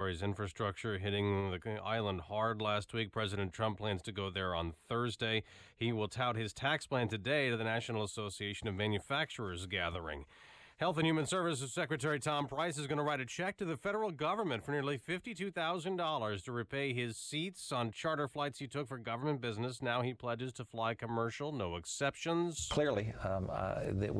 His infrastructure hitting the island hard last week. President Trump plans to go there on Thursday. He will tout his tax plan today to the National Association of Manufacturers gathering. Health and Human Services Secretary Tom Price is going to write a check to the federal government for nearly $52,000 to repay his seats on charter flights he took for government business. Now he pledges to fly commercial, no exceptions. Clearly, that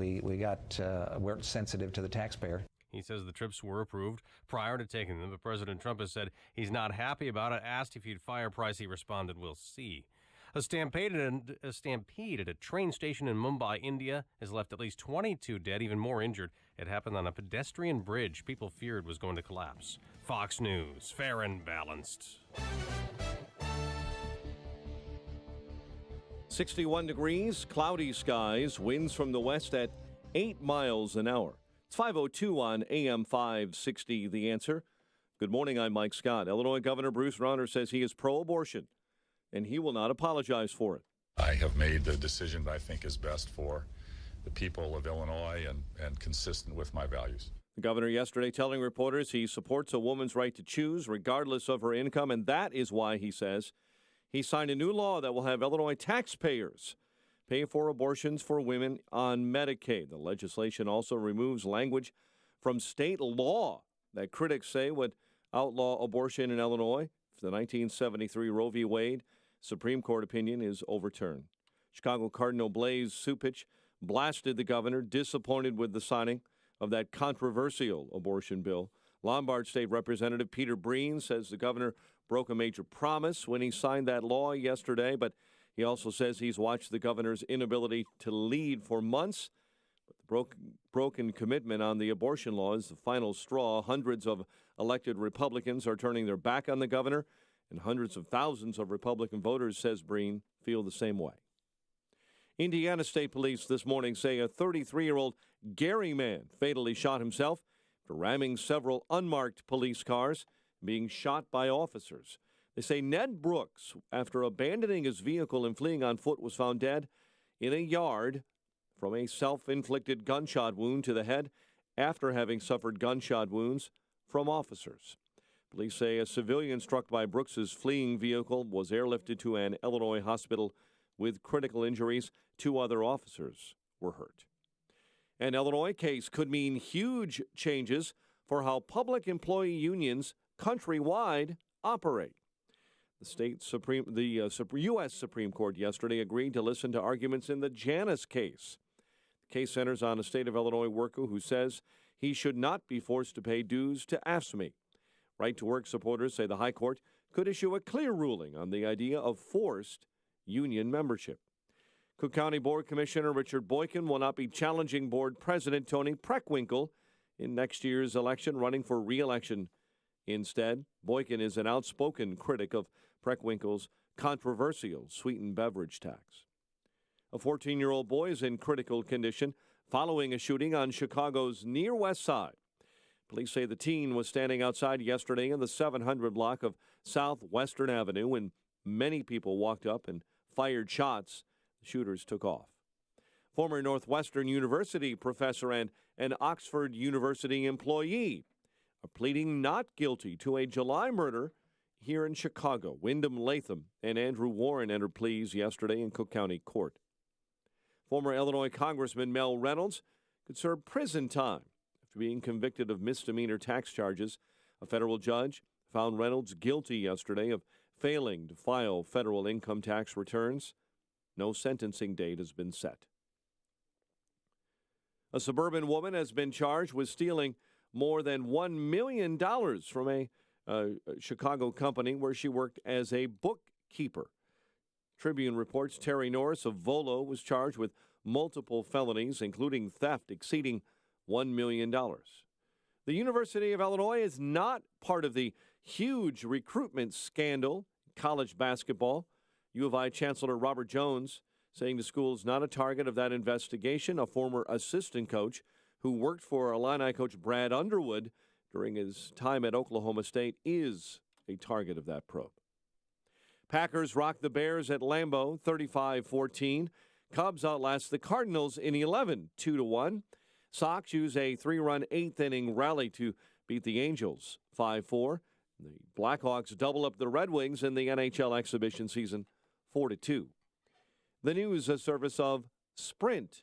we're sensitive to the taxpayer. He says the trips were approved prior to taking them, but President Trump has said he's not happy about it. Asked if he'd fire Price, he responded, "We'll see." A stampede at a train station in Mumbai, India, has left at least 22 dead, even more injured. It happened on a pedestrian bridge people feared was going to collapse. Fox News, fair and balanced. 61 degrees, cloudy skies, winds from the west at 8 miles an hour. It's 5:02 on AM 560, The Answer. Good morning, I'm Mike Scott. Illinois Governor Bruce Rauner says he is pro-abortion, and he will not apologize for it. I have made the decision that I think is best for the people of Illinois and consistent with my values. The governor yesterday telling reporters he supports a woman's right to choose regardless of her income, and that is why, he says, he signed a new law that will have Illinois taxpayers pay for abortions for women on Medicaid. The legislation also removes language from state law that critics say would outlaw abortion in Illinois if the 1973 Roe v. Wade Supreme Court opinion is overturned. Chicago Cardinal Blaise Supich blasted the governor, disappointed with the signing of that controversial abortion bill. Lombard State Representative Peter Breen says the governor broke a major promise when he signed that law yesterday, but he also says he's watched the governor's inability to lead for months. But the broken commitment on the abortion law is the final straw. Hundreds of elected Republicans are turning their back on the governor, and hundreds of thousands of Republican voters, says Breen, feel the same way. Indiana State Police this morning say a 33-year-old Gary man fatally shot himself after ramming several unmarked police cars, being shot by officers. They say Ned Brooks, after abandoning his vehicle and fleeing on foot, was found dead in a yard from a self-inflicted gunshot wound to the head after having suffered gunshot wounds from officers. Police say a civilian struck by Brooks's fleeing vehicle was airlifted to an Illinois hospital with critical injuries. 2 other officers were hurt. An Illinois case could mean huge changes for how public employee unions countrywide operate. The U.S. Supreme Court yesterday agreed to listen to arguments in the Janus case. The case centers on a state of Illinois worker who says he should not be forced to pay dues to AFSCME. Right-to-work supporters say the High Court could issue a clear ruling on the idea of forced union membership. Cook County Board Commissioner Richard Boykin will not be challenging Board President Tony Preckwinkle in next year's election, running for re-election. Instead, Boykin is an outspoken critic of Preckwinkle's controversial sweetened beverage tax. A 14-year-old boy is in critical condition following a shooting on Chicago's Near West Side. Police say the teen was standing outside yesterday in the 700 block of Southwestern Avenue when many people walked up and fired shots. The shooters took off. Former Northwestern University professor and an Oxford University employee are pleading not guilty to a July murder here in Chicago. Wyndham Latham and Andrew Warren entered pleas yesterday in Cook County Court. Former Illinois Congressman Mel Reynolds could serve prison time after being convicted of misdemeanor tax charges. A federal judge found Reynolds guilty yesterday of failing to file federal income tax returns. No sentencing date has been set. A suburban woman has been charged with stealing more than $1 million from a Chicago company where she worked as a bookkeeper. Tribune reports Terry Norris of Volo was charged with multiple felonies, including theft exceeding $1 million. The University of Illinois is not part of the huge recruitment scandal in college basketball. U of I Chancellor Robert Jones saying the school is not a target of that investigation. A former assistant coach who worked for Illini coach Brad Underwood during his time at Oklahoma State is a target of that probe. Packers rock the Bears at Lambeau 35-14. Cubs outlast the Cardinals in 11, 2-1. Sox use a 3-run 8th-inning rally to beat the Angels 5-4. The Blackhawks double up the Red Wings in the NHL exhibition season 4-2. The news a service of Sprint.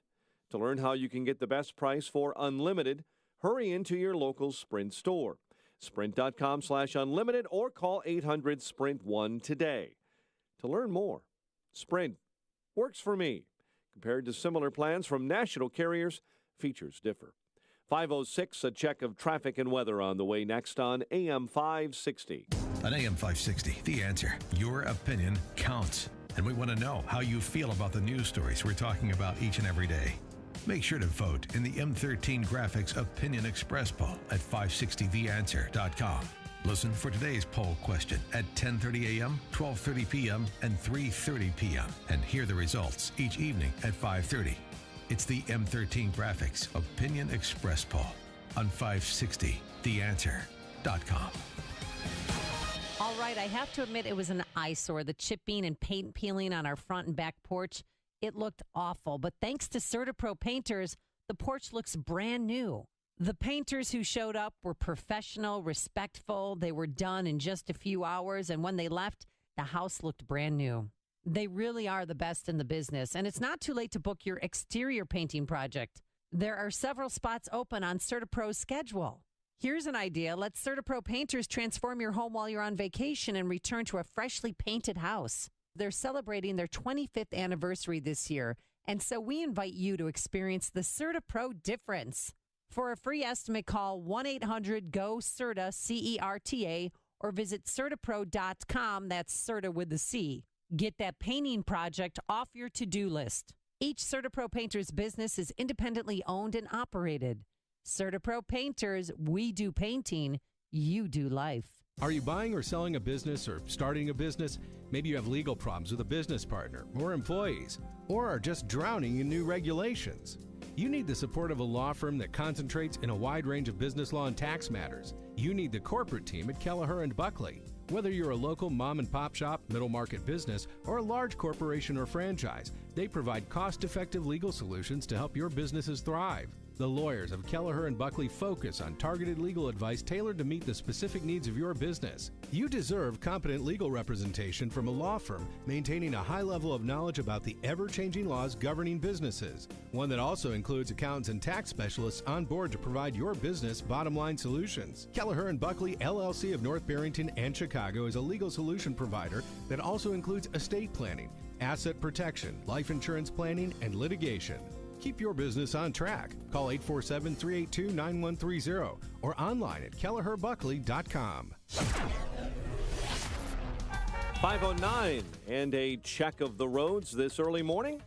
To learn how you can get the best price for unlimited, hurry into your local Sprint store. Sprint.com/unlimited or call 800-SPRINT-1 today. To learn more, Sprint works for me. Compared to similar plans from national carriers, features differ. 5:06, a check of traffic and weather on the way next on AM 560. On AM 560, The Answer. Your opinion counts. And we want to know how you feel about the news stories we're talking about each and every day. Make sure to vote in the M13 Graphics Opinion Express poll at 560theanswer.com. Listen for today's poll question at 10:30 a.m., 12:30 p.m., and 3:30 p.m. and hear the results each evening at 5:30. It's the M13 Graphics Opinion Express poll on 560theanswer.com. All right, I have to admit it was an eyesore. The chipping and paint peeling on our front and back porch, it looked awful. But thanks to CertaPro painters, the porch looks brand new. The painters who showed up were professional, respectful. They were done in just a few hours. And when they left, the house looked brand new. They really are the best in the business. And it's not too late to book your exterior painting project. There are several spots open on CertaPro's schedule. Here's an idea. Let CertaPro painters transform your home while you're on vacation and return to a freshly painted house. They're celebrating their 25th anniversary this year, and so we invite you to experience the CertaPro difference. For a free estimate, call 1-800-GO-CERTA, CERTA, or visit CertaPro.com, that's Certa with the C. Get that painting project off your to-do list. Each CertaPro painter's business is independently owned and operated. CertaPro painters, we do painting, you do life. Are you buying or selling a business or starting a business? Maybe you have legal problems with a business partner or employees, or are just drowning in new regulations. You need the support of a law firm that concentrates in a wide range of business law and tax matters. You need the corporate team at Kelleher & Buckley. Whether you're a local mom and pop shop, middle market business, or a large corporation or franchise, they provide cost-effective legal solutions to help your businesses thrive. The lawyers of Kelleher & Buckley focus on targeted legal advice tailored to meet the specific needs of your business. You deserve competent legal representation from a law firm maintaining a high level of knowledge about the ever-changing laws governing businesses. One that also includes accountants and tax specialists on board to provide your business bottom-line solutions. Kelleher & Buckley, LLC of North Barrington and Chicago is a legal solution provider that also includes estate planning, asset protection, life insurance planning, and litigation. Keep your business on track. Call 847-382-9130 or online at kelleherbuckley.com. 5:09 and a check of the roads this early morning.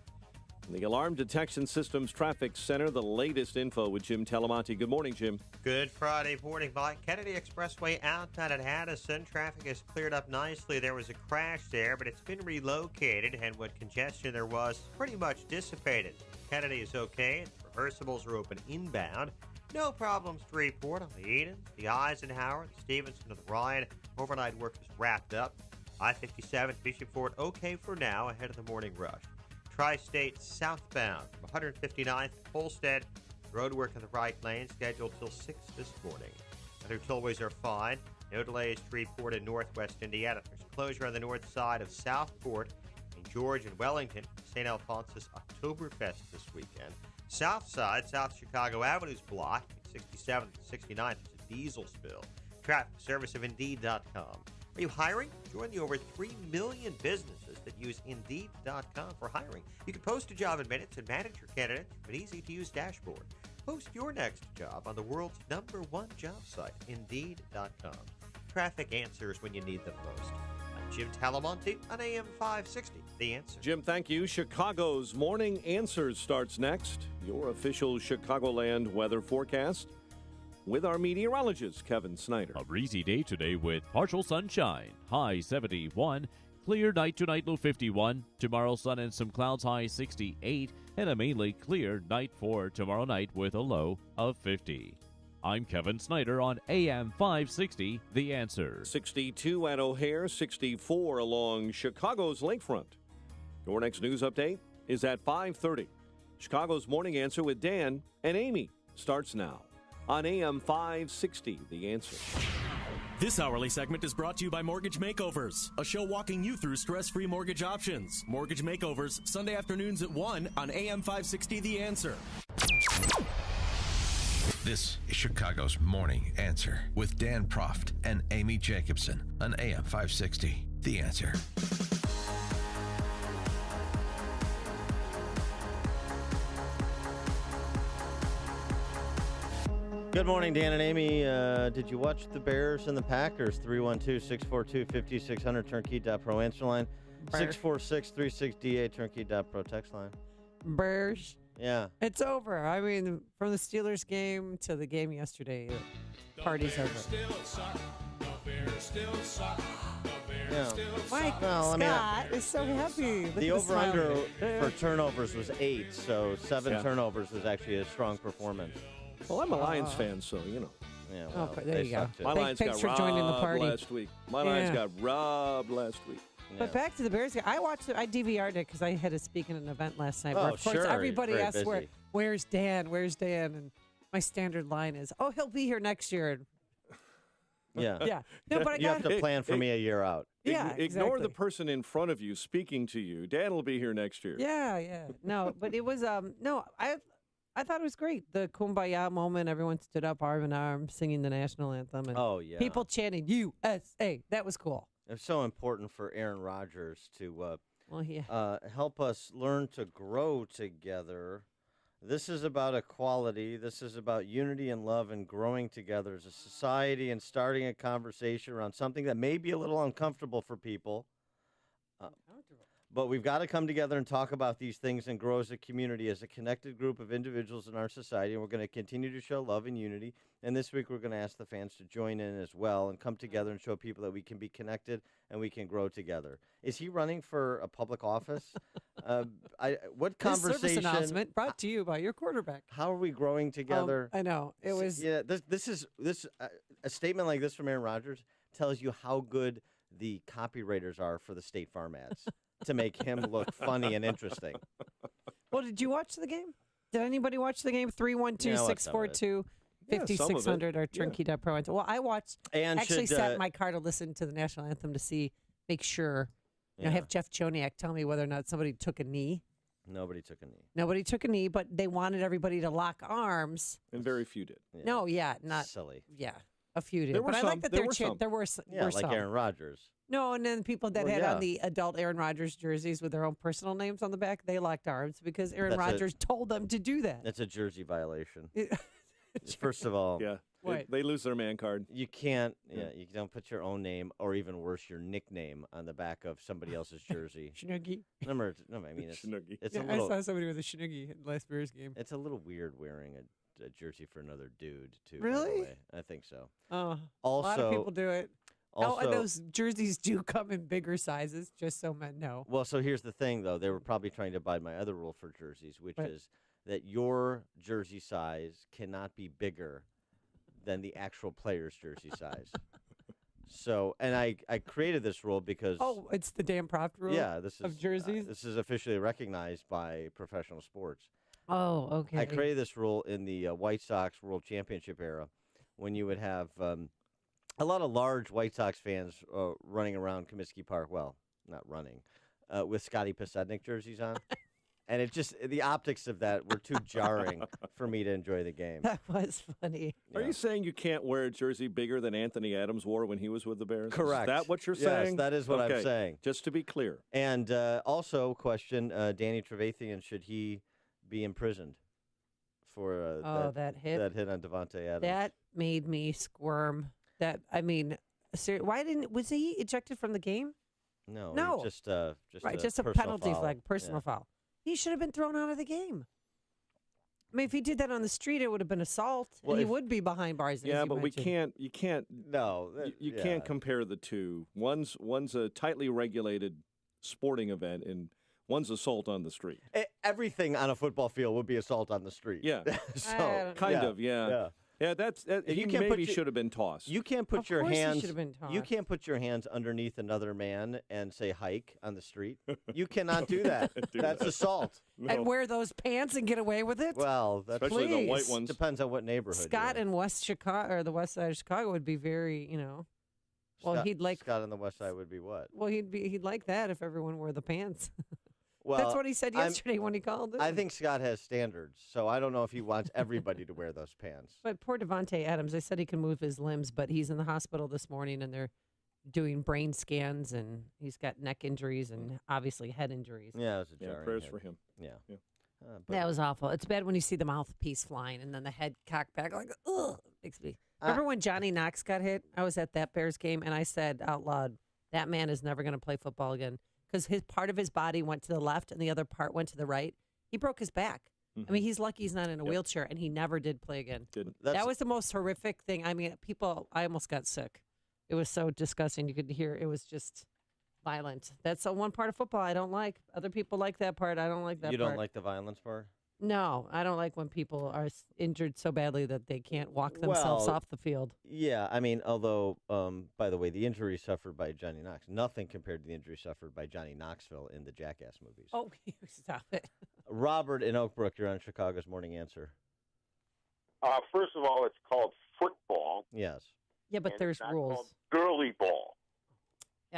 The Alarm Detection Systems Traffic Center, the latest info with Jim Talamonte. Good morning, Jim. Good Friday morning, Mike. Kennedy Expressway outbound at Addison. Traffic has cleared up nicely. There was a crash there, but it's been relocated, and what congestion there was pretty much dissipated. Kennedy is okay. The reversibles are open inbound. No problems to report on the Eden, the Eisenhower, the Stevenson, and the Ryan. Overnight work is wrapped up. I-57, Bishop Ford, okay for now, ahead of the morning rush. Tri-State southbound from 159th to Holstead. Roadwork in the right lane scheduled till 6 this morning. Other tollways are fine. No delays to report in northwest Indiana. There's closure on the north side of Southport in George and Wellington. St. Alphonsus Oktoberfest this weekend. South side, South Chicago Avenue's blocked. 67th and 69th. There's a diesel spill. Traffic service of Indeed.com. Are you hiring? Join the over 3 million businesses that use Indeed.com for hiring. You can post a job in minutes and manage your candidates with an easy-to-use dashboard. Post your next job on the world's #1 job site, Indeed.com. Traffic answers when you need them most. I'm Jim Talamonte on AM 560, The Answer. Jim, thank you. Chicago's Morning Answers starts next. Your official Chicagoland weather forecast with our meteorologist, Kevin Snyder. A breezy day today with partial sunshine, high 71. Clear night tonight, low 51. Tomorrow, sun and some clouds, high 68. And a mainly clear night for tomorrow night with a low of 50. I'm Kevin Snyder on AM 560, The Answer. 62 at O'Hare, 64 along Chicago's lakefront. Your next news update is at 5:30. Chicago's Morning Answer with Dan and Amy starts now on AM 560, The Answer. This hourly segment is brought to you by Mortgage Makeovers, a show walking you through stress-free mortgage options. Mortgage Makeovers, Sunday afternoons at 1 on AM 560 The Answer. This is Chicago's Morning Answer with Dan Proft and Amy Jacobson on AM 560 The Answer. Good morning, Dan and Amy. Did you watch the Bears and the Packers? 312-642-5600, turnkey.pro answer line. 646-36DA, turnkey.pro text line. Bears. Yeah. It's over. I mean, from the Steelers game to the game yesterday, the party's over. Yeah. Mike Well, I mean, Scott is so happy. Look The at smile. over-under for turnovers was 8, so 7 turnovers was actually a strong performance. Well, I'm a Lions fan, so, Yeah, Oh, well, there they you go. suck too. My Lions Thanks got for joining the robbed party. last week. My Lions Yeah. got robbed last week. But back to the Bears game. I watched it. I DVR'd it because I had to speak in an event last night. Oh, Where, of course, sure. everybody Very asks, busy. where's Dan? Where's Dan? And my standard line is, oh, he'll be here next year. Yeah. Yeah. No, but I You have got to plan for me a year out. Yeah, Ignore the exactly. person in front of you speaking to you. Dan will be here next year. Yeah. No, but it was no, I thought it was great. The Kumbaya moment, everyone stood up arm in arm singing the national anthem and Oh, yeah. people chanting USA. That was cool. It's so important for Aaron Rodgers to Well, yeah. help us learn to grow together. This is about equality. This is about unity and love and growing together as a society and starting a conversation around something that may be a little uncomfortable for people. But we've got to come together and talk about these things and grow as a community, as a connected group of individuals in our society. And we're going to continue to show love and unity. And this week, we're going to ask the fans to join in as well and come together and show people that we can be connected and we can grow together. Is he running for a public office? What This service conversation? announcement brought to you by your quarterback. How are we growing together? I know. It was. Yeah, this is a statement like this from Aaron Rodgers tells you how good the copywriters are for the State Farm ads to make him look funny and interesting. Well, did you watch the game? Did anybody watch the game? 312-642-5600 or turnkey.pro. Well, I watched. And actually should, sat in my car to listen to the national anthem to make sure. Have Jeff Joniak tell me whether or not somebody took a knee. Nobody took a knee. Nobody took a knee, but they wanted everybody to lock arms. And very few did. Yeah. No, not silly. Yeah, a few did. There were but I some. like that There there were some. there were Yeah, were like some. Aaron Rodgers. No, and then people that Well, had yeah. on the adult Aaron Rodgers jerseys with their own personal names on the back, they locked arms because Aaron That's Rodgers told them to do that. That's a jersey violation. First of all, Yeah. What? They lose their man card. you can't. Yeah, you don't put your own name or even worse, your nickname on the back of somebody else's jersey. Shinoogie. I mean, Shinoogie. it's Yeah, a little. I saw somebody with a Shinoogie in the last Bears game. It's a little weird wearing a jersey for another dude too. by the Really? way. I think so. Oh, Also, a lot of people do it. also, and those jerseys do come in bigger sizes, just so men know. well, so here's the thing, though. They were probably trying to abide my other rule for jerseys, which What? is that your jersey size cannot be bigger than the actual player's jersey size. So, and I created this rule because Oh, it's the Dan Proft rule. yeah, this is of jerseys? this is officially recognized by professional sports. Oh, okay. I created this rule in the White Sox World Championship era, when you would have a lot of large White Sox fans running around Comiskey Park. Well, not running, with Scotty Pasednik jerseys on. And it just, the optics of that were too jarring for me to enjoy the game. That was funny. Are you saying you can't wear a jersey bigger than Anthony Adams wore when he was with the Bears? Correct. Is that what you're Yes, saying? that is what I'm Okay. saying. Just to be clear. And also, question, Danny Trevathan, should he be imprisoned for that hit? that hit on Devontae Adams? That made me squirm. Was he ejected from the game? No, No. just Right, a just a personal penalty foul. flag, personal Yeah. foul. He should have been thrown out of the game. I mean, if he did that on the street, it would have been assault. Well, and he if- would be behind bars. as Yeah, you but mentioned. you can't No, you yeah. can't compare the two. One's a tightly regulated sporting event and one's assault on the street. Everything on a football field would be assault on the street. Yeah. So Kind yeah, of, yeah. Yeah, he You can't put maybe your- should have been tossed. You can't put Of your course he hands. should have been You tossed. can't put your hands underneath another man and say hike on the street. You cannot do that. That's assault. And wear those pants and get away with it? Well, that's Especially the white Please. ones. Depends on what neighborhood. Scott you're in. in West Chicago or the west side of Chicago would be very, Well, he'd like Scott on the west side would be what? Well, he'd like that if everyone wore the pants. Well, that's what he said yesterday when he called in. I think Scott has standards, so I don't know if he wants everybody to wear those pants. But poor Devontae Adams, they said he can move his limbs, but he's in the hospital this morning, and they're doing brain scans, and he's got neck injuries and obviously head injuries. Yeah, it was a jarring prayers hit. for him. Yeah. That was awful. It's bad when you see the mouthpiece flying and then the head cocked back. Like, ugh, makes me. Remember when Johnny Knox got hit? I was at that Bears game, and I said out loud, that man is never going to play football again because his part of his body went to the left and the other part went to the right. He broke his back. I mean, he's lucky he's not in a wheelchair, and he never did play again. That was the most horrific thing. I mean, I almost got sick. It was so disgusting. You could hear it was just violent. That's the one part of football I don't like. Other people like that part. I don't like that part. You don't like the violence part? No, I don't like when people are injured so badly that they can't walk themselves off the field. Yeah, I mean, although, by the way, the injury suffered by Johnny Knox, nothing compared to the injury suffered by Johnny Knoxville in the Jackass movies. Oh, stop it. Robert in Oak Brook, you're on Chicago's Morning Answer. First of all, it's called football. Yes. Yeah, but and there's it's not rules. called girly ball.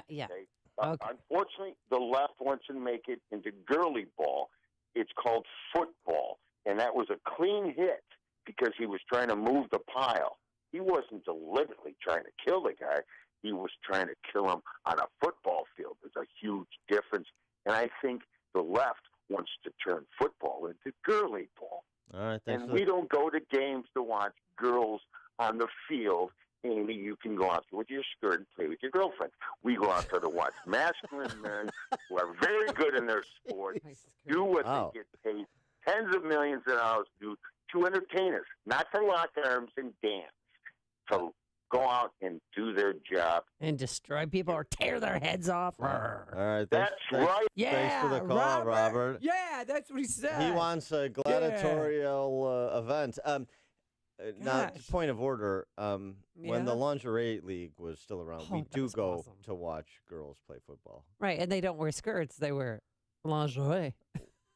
Yeah. Okay? Unfortunately, the left wants to make it into girly ball. It's called football, and that was a clean hit because he was trying to move the pile. He wasn't deliberately trying to kill the guy. He was trying to kill him on a football field. There's a huge difference, and I think the left wants to turn football into girly ball. All right, thanks. And we don't go to games to watch girls on the field. Amy, you can go out with your skirt and play with your girlfriend. We go out there to watch masculine men who are very good in their sport, do what they get paid tens of millions of dollars to do to entertain us, not to lock arms and dance, to go out and do their job. And destroy people or tear their heads off. All right, That's right. Yeah, thanks for the call, Robert. Yeah, that's what he said. He wants a gladiatorial event. Now, point of order, when the Lingerie League was still around, we do go to watch girls play football. Right, and they don't wear skirts. They wear lingerie.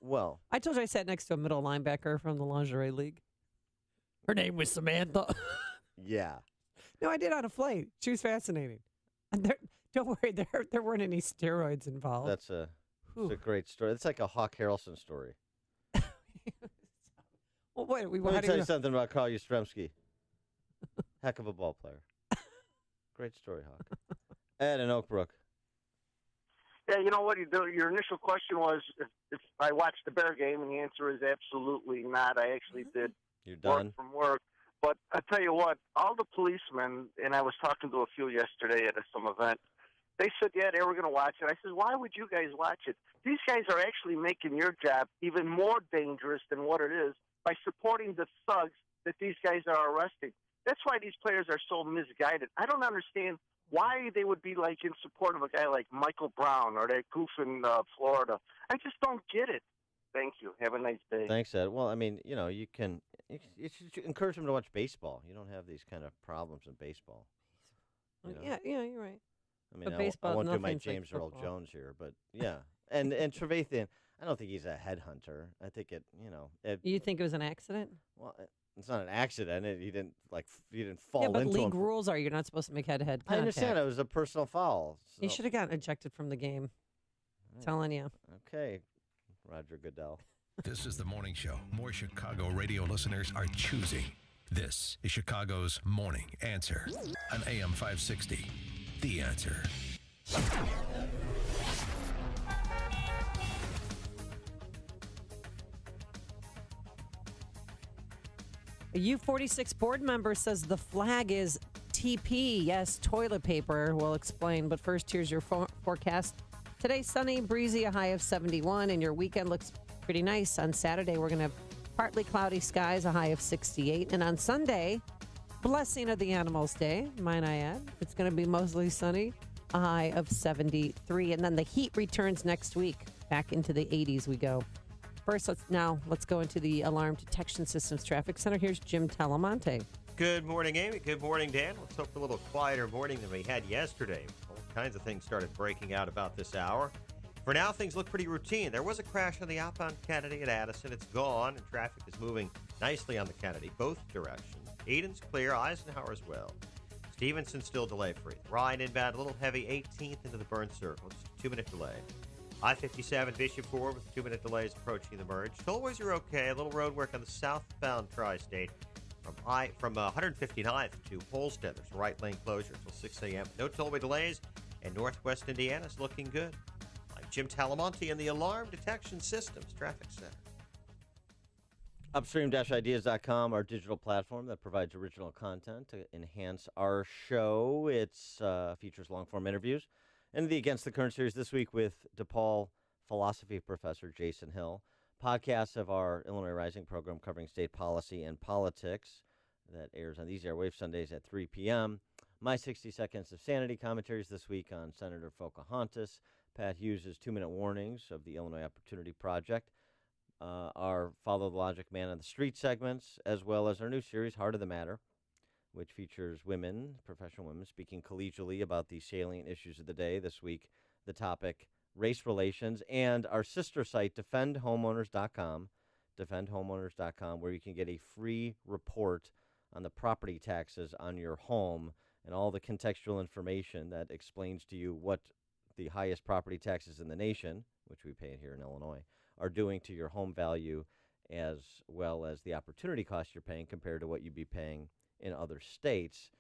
Well, I told you I sat next to a middle linebacker from the Lingerie League. Her name was Samantha. Yeah. No, I did on a flight. She was fascinating. And don't worry, there weren't any steroids involved. That's a great story. It's like a Hawk Harrelson story. Well, wait, Let me tell you something about Carl Yastrzemski. Heck of a ball player. Great story, Hawk. Ed in Oak Brook. Yeah, you know what? Your initial question was if I watched the Bear game, and the answer is absolutely not. I actually did You're done. work from work. But I tell you what, all the policemen, and I was talking to a few yesterday at some event, they said, yeah, they were going to watch it. I said, why would you guys watch it? These guys are actually making your job even more dangerous than what it is by supporting the thugs that these guys are arresting. That's why these players are so misguided. I don't understand why they would be in support of a guy like Michael Brown or that goof in Florida. I just don't get it. Thank you. Have a nice day. Thanks, Ed. Well, I mean, you should encourage them to watch baseball. You don't have these kind of problems in baseball. Yeah, you're right. I mean, baseball, I won't do my nothing's like James Earl football. Jones here, but yeah. And Trevathan, I don't think he's a headhunter. I think You think it was an accident? Well, it's not an accident. He didn't fall Yeah, but into league him. rules are you're not supposed to make head-to-head contact. I understand it was a personal foul. He so- should have gotten ejected from the game. Right. Telling you. Okay, Roger Goodell. This is the morning show more Chicago radio listeners are choosing. This is Chicago's Morning Answer on AM 560. The Answer. A U46 board member says the flag is TP. Yes, toilet paper. We'll explain. But first, here's your forecast. Today, sunny, breezy, a high of 71, and your weekend looks pretty nice. On Saturday, we're going to have partly cloudy skies, a high of 68. And on Sunday, blessing of the Animals Day, might I add, it's going to be mostly sunny, a high of 73. And then the heat returns next week. Back into the 80s we go. First, let's go into the Alarm Detection Systems Traffic Center. Here's Jim Talamonte. Good morning, Amy. Good morning, Dan. Let's hope for a little quieter morning than we had yesterday. All kinds of things started breaking out about this hour. For now, things look pretty routine. There was a crash on the outbound Kennedy at Addison. It's gone, and traffic is moving nicely on the Kennedy, both directions. Eden's clear, Eisenhower as well. Let's Stevenson still delay-free. Ryan inbound, a little heavy, 18th into the burn circle. Just a 2-minute delay. I-57 Bishop Ford with 2-minute delays approaching the merge. Tollways are okay. A little road work on the southbound tri-state from 159th to Holstead. There's a right lane closure until 6 a.m. No tollway delays, and Northwest Indiana's looking good. Like Jim Talamonte in the Alarm Detection Systems Traffic Center. Upstream-ideas.com, our digital platform that provides original content to enhance our show. It features long-form interviews. And the Against the Current series this week with DePaul philosophy professor Jason Hill. Podcasts of our Illinois Rising program covering state policy and politics that airs on these airwaves Sundays at 3 p.m. My 60 Seconds of Sanity commentaries this week on Senator Pocahontas. Pat Hughes' 2-minute warnings of the Illinois Opportunity Project. Our Follow the Logic Man on the Street segments, as well as our new series, Heart of the Matter, which features women, professional women, speaking collegially about the salient issues of the day. This week, the topic, race relations, and our sister site, defendhomeowners.com, defendhomeowners.com, where you can get a free report on the property taxes on your home and all the contextual information that explains to you what the highest property taxes in the nation, which we pay here in Illinois, are doing to your home value, as well as the opportunity cost you're paying compared to what you'd be paying in other states,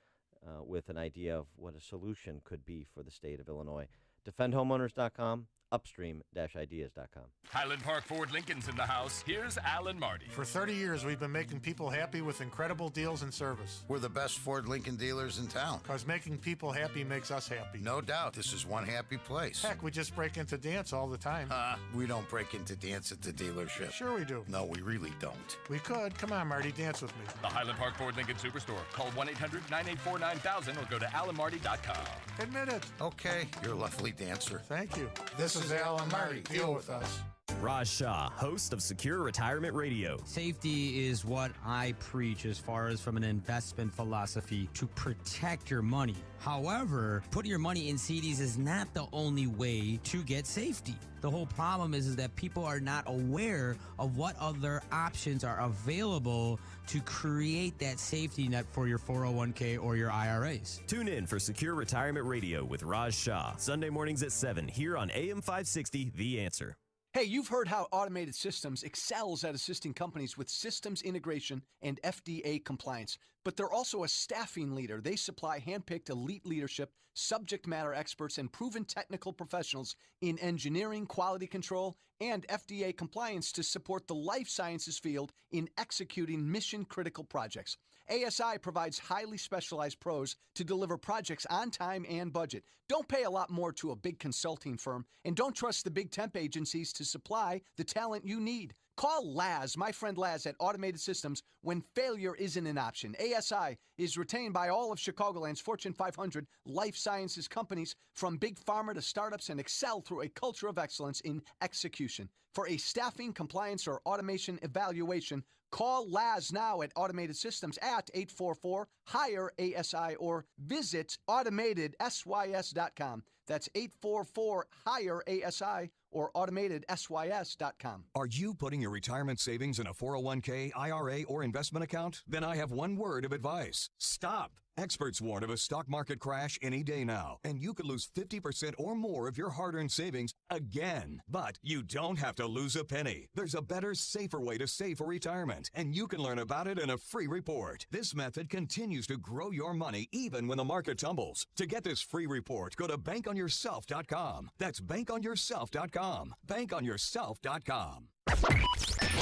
with an idea of what a solution could be for the state of Illinois. DefendHomeowners.com, upstream-ideas.com. Highland Park Ford Lincoln's in the house. Here's Alan Marty. For 30 years, we've been making people happy with incredible deals and service. We're the best Ford Lincoln dealers in town. Because making people happy makes us happy. No doubt. This is one happy place. Heck, we just break into dance all the time. We don't break into dance at the dealership. Sure we do. No, we really don't. We could. Come on, Marty, dance with me. The Highland Park Ford Lincoln Superstore. Call 1-800-984-9000 or go to alanmarty.com. Admit it. Okay, you're a lovely dancer. Thank you. This is Alan Marty. Deal with us. Raj Shah, host of Secure Retirement Radio. Safety is what I preach as far as from an investment philosophy to protect your money. However, putting your money in CDs is not the only way to get safety. The whole problem is that people are not aware of what other options are available to create that safety net for your 401k or your IRAs. Tune in for Secure Retirement Radio with Raj Shah, Sunday mornings at 7 here on AM 560, The Answer. Hey, you've heard how Automated Systems excels at assisting companies with systems integration and FDA compliance, but they're also a staffing leader. They supply handpicked elite leadership, subject matter experts, and proven technical professionals in engineering, quality control, and FDA compliance to support the life sciences field in executing mission-critical projects. ASI provides highly specialized pros to deliver projects on time and budget. Don't pay a lot more to a big consulting firm, and don't trust the big temp agencies to supply the talent you need. Call Laz, my friend Laz at Automated Systems, when failure isn't an option. ASI is retained by all of Chicagoland's Fortune 500 life sciences companies, from big pharma to startups, and excel through a culture of excellence in execution. For a staffing, compliance, or automation evaluation, call Laz now at Automated Systems at 844-HIRE-ASI or visit AutomatedSYS.com. That's 844-HIRE-ASI or AutomatedSYS.com. Are you putting your retirement savings in a 401k, IRA, or investment account? Then I have one word of advice. Stop. Experts warn of a stock market crash any day now, and you could lose 50% or more of your hard-earned savings again. But you don't have to lose a penny. There's a better, safer way to save for retirement, and you can learn about it in a free report. This method continues to grow your money even when the market tumbles. To get this free report, go to bankonyourself.com. That's bankonyourself.com. Bankonyourself.com.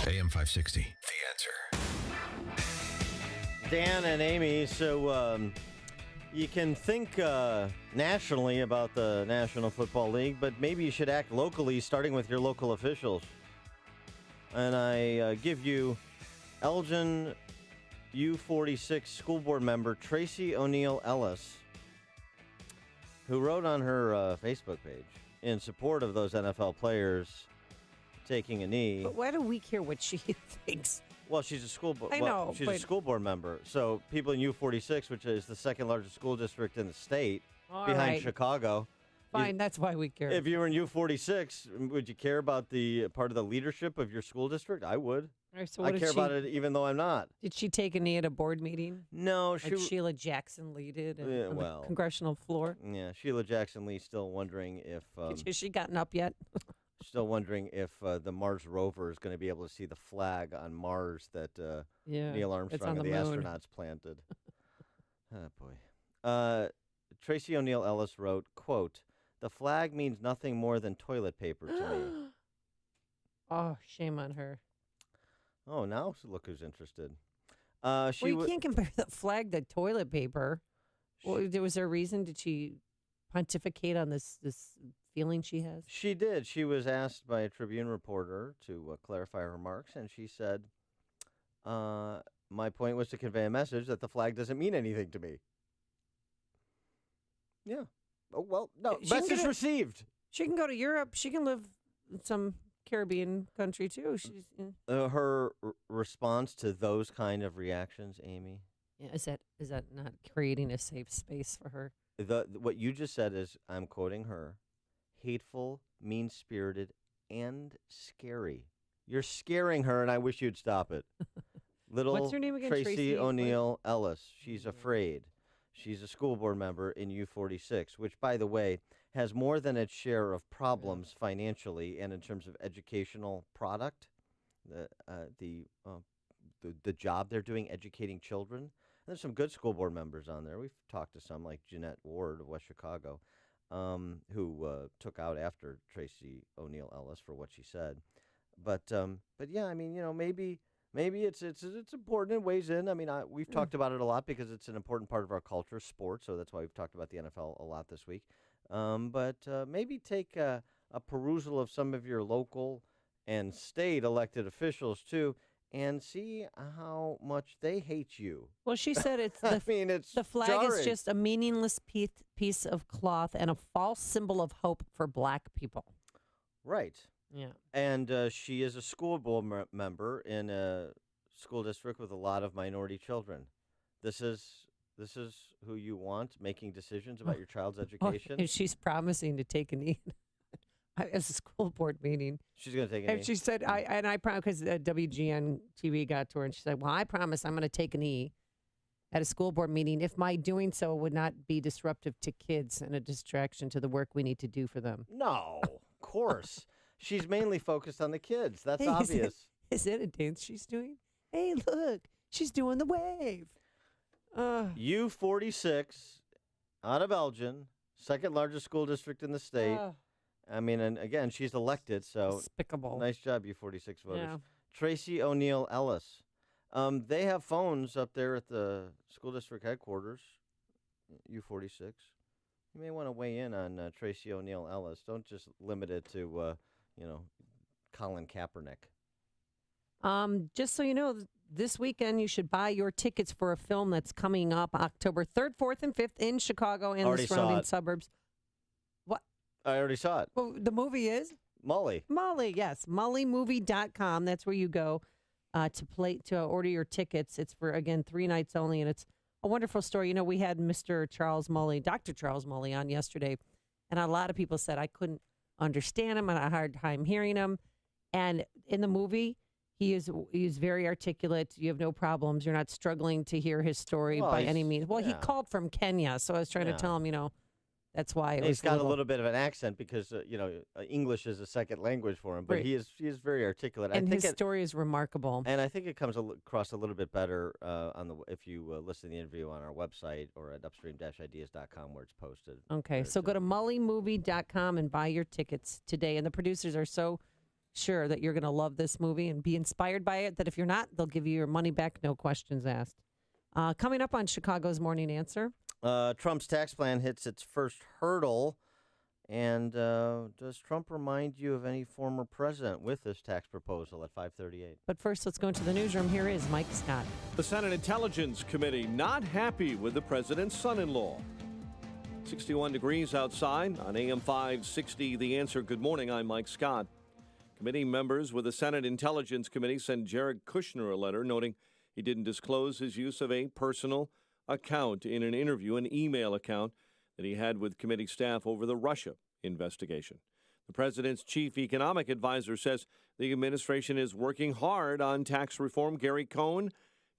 AM 560, The Answer. Dan and Amy, so you can think nationally about the National Football League, but maybe you should act locally, starting with your local officials. And I give you Elgin U46 school board member Tracy O'Neill Ellis, who wrote on her Facebook page in support of those NFL players taking a knee. But why do we care what she thinks? Well, she's a school board. I know, she's a school board member. So people in U46, which is the second largest school district in the state, behind Chicago. Fine, that's why we care. If you were in U46, would you care about the part of the leadership of your school district? I would. All right, so I what did care she, about it even though I'm not. Did she take a knee at a board meeting? No, Like Sheila Jackson Lee did on well. the congressional floor? Yeah, Sheila Jackson Lee still wondering if Has she gotten up yet? still wondering if the Mars rover is going to be able to see the flag on Mars that Neil Armstrong and the astronauts planted. Oh boy. Tracy O'Neill Ellis wrote, quote, "The flag means nothing more than toilet paper to me." Oh, shame on her. Oh, now look who's interested. You can't compare the flag to toilet paper. Was there a reason? Did she pontificate on this feeling she has? She did. She was asked by a Tribune reporter to clarify her remarks, and she said, "My point was to convey a message that the flag doesn't mean anything to me." Yeah. Oh, well, no. Message received. She can go to Europe. She can live in some Caribbean country, too. She's her response to those kind of reactions, Amy? Yeah, is that not creating a safe space for her? What you just said is, I'm quoting her, hateful, mean-spirited, and scary. You're scaring her, and I wish you'd stop it. What's her name again? Tracy O'Neill Ellis. She's afraid. She's a school board member in U46, which, by the way, has more than its share of problems financially and in terms of educational product. The job they're doing educating children. And there's some good school board members on there. We've talked to some like Jeanette Ward of West Chicago, who took out after Tracy O'Neill Ellis for what she said. But yeah, I mean, maybe it's important. It weighs in. I mean, we've talked about it a lot because it's an important part of our culture, sports. So that's why we've talked about the NFL a lot this week. But maybe take a perusal of some of your local and state elected officials too, and see how much they hate you. Well, she said it's the flag jarring. is just a meaningless piece of cloth and a false symbol of hope for Black people. Right. Yeah. And she is a school board member in a school district with a lot of minority children. This is who you want making decisions about your child's education. And she's promising to take a knee at a school board meeting. She's going to take a knee. And she said, I promise, because WGN TV got to her, and she said, well, I promise I'm going to take a knee at a school board meeting if my doing so would not be disruptive to kids and a distraction to the work we need to do for them. No, of course. She's mainly focused on the kids. That's obvious. Is it a dance she's doing? Hey, look, she's doing the wave. U46 out of Elgin, second largest school district in the state. I mean, and again, she's elected, so despicable. Nice job, U46 voters. Yeah. Tracy O'Neill Ellis. They have phones up there at the school district headquarters, U46. You may want to weigh in on Tracy O'Neill Ellis. Don't just limit it to, Colin Kaepernick. Just so you know, this weekend you should buy your tickets for a film that's coming up October 3rd, 4th, and 5th in Chicago and the surrounding suburbs. What? I already saw it. Well, the movie is? Mully. Mully, yes. MullyMovie.com. That's where you go to order your tickets. It's for, again, 3 nights only, and it's a wonderful story. You know, we had Dr. Charles Mully on yesterday, and a lot of people said I couldn't understand him. I had a hard time hearing him. And in the movie, he is very articulate. You have no problems. You're not struggling to hear his story by any means. Well, he called from Kenya, so I was trying to tell him, that's why it was. He's got a little bit of an accent because English is a second language for him, but Right. he is very articulate. And his story is remarkable. And I think it comes across a little bit better if you listen to the interview on our website or at upstream-ideas.com where it's posted. Okay, so go to MullyMovie.com and buy your tickets today. And the producers are so sure that you're going to love this movie and be inspired by it that if you're not, they'll give you your money back, no questions asked. Coming up on Chicago's Morning Answer. Trump's tax plan hits its first hurdle. And does Trump remind you of any former president with this tax proposal at 5:38? But first, let's go into the newsroom. Here is Mike Scott. The Senate Intelligence Committee not happy with the president's son-in-law. 61 degrees outside on AM 560. The Answer. Good morning. I'm Mike Scott. Committee members with the Senate Intelligence Committee sent Jared Kushner a letter noting he didn't disclose his use of a personal account in an interview, an email account that he had with committee staff over the Russia investigation. The president's chief economic advisor says the administration is working hard on tax reform. Gary Cohn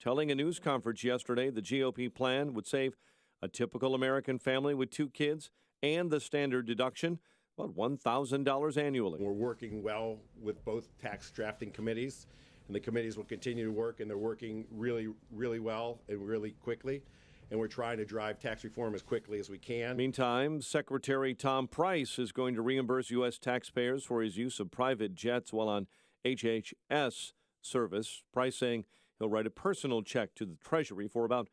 telling a news conference yesterday the GOP plan would save a typical American family with 2 kids and the standard deduction about $1,000 annually. We're working well with both tax drafting committees, and the committees will continue to work, and they're working really, really well and really quickly. And we're trying to drive tax reform as quickly as we can. Meantime, Secretary Tom Price is going to reimburse U.S. taxpayers for his use of private jets while on HHS service. Price saying he'll write a personal check to the Treasury for about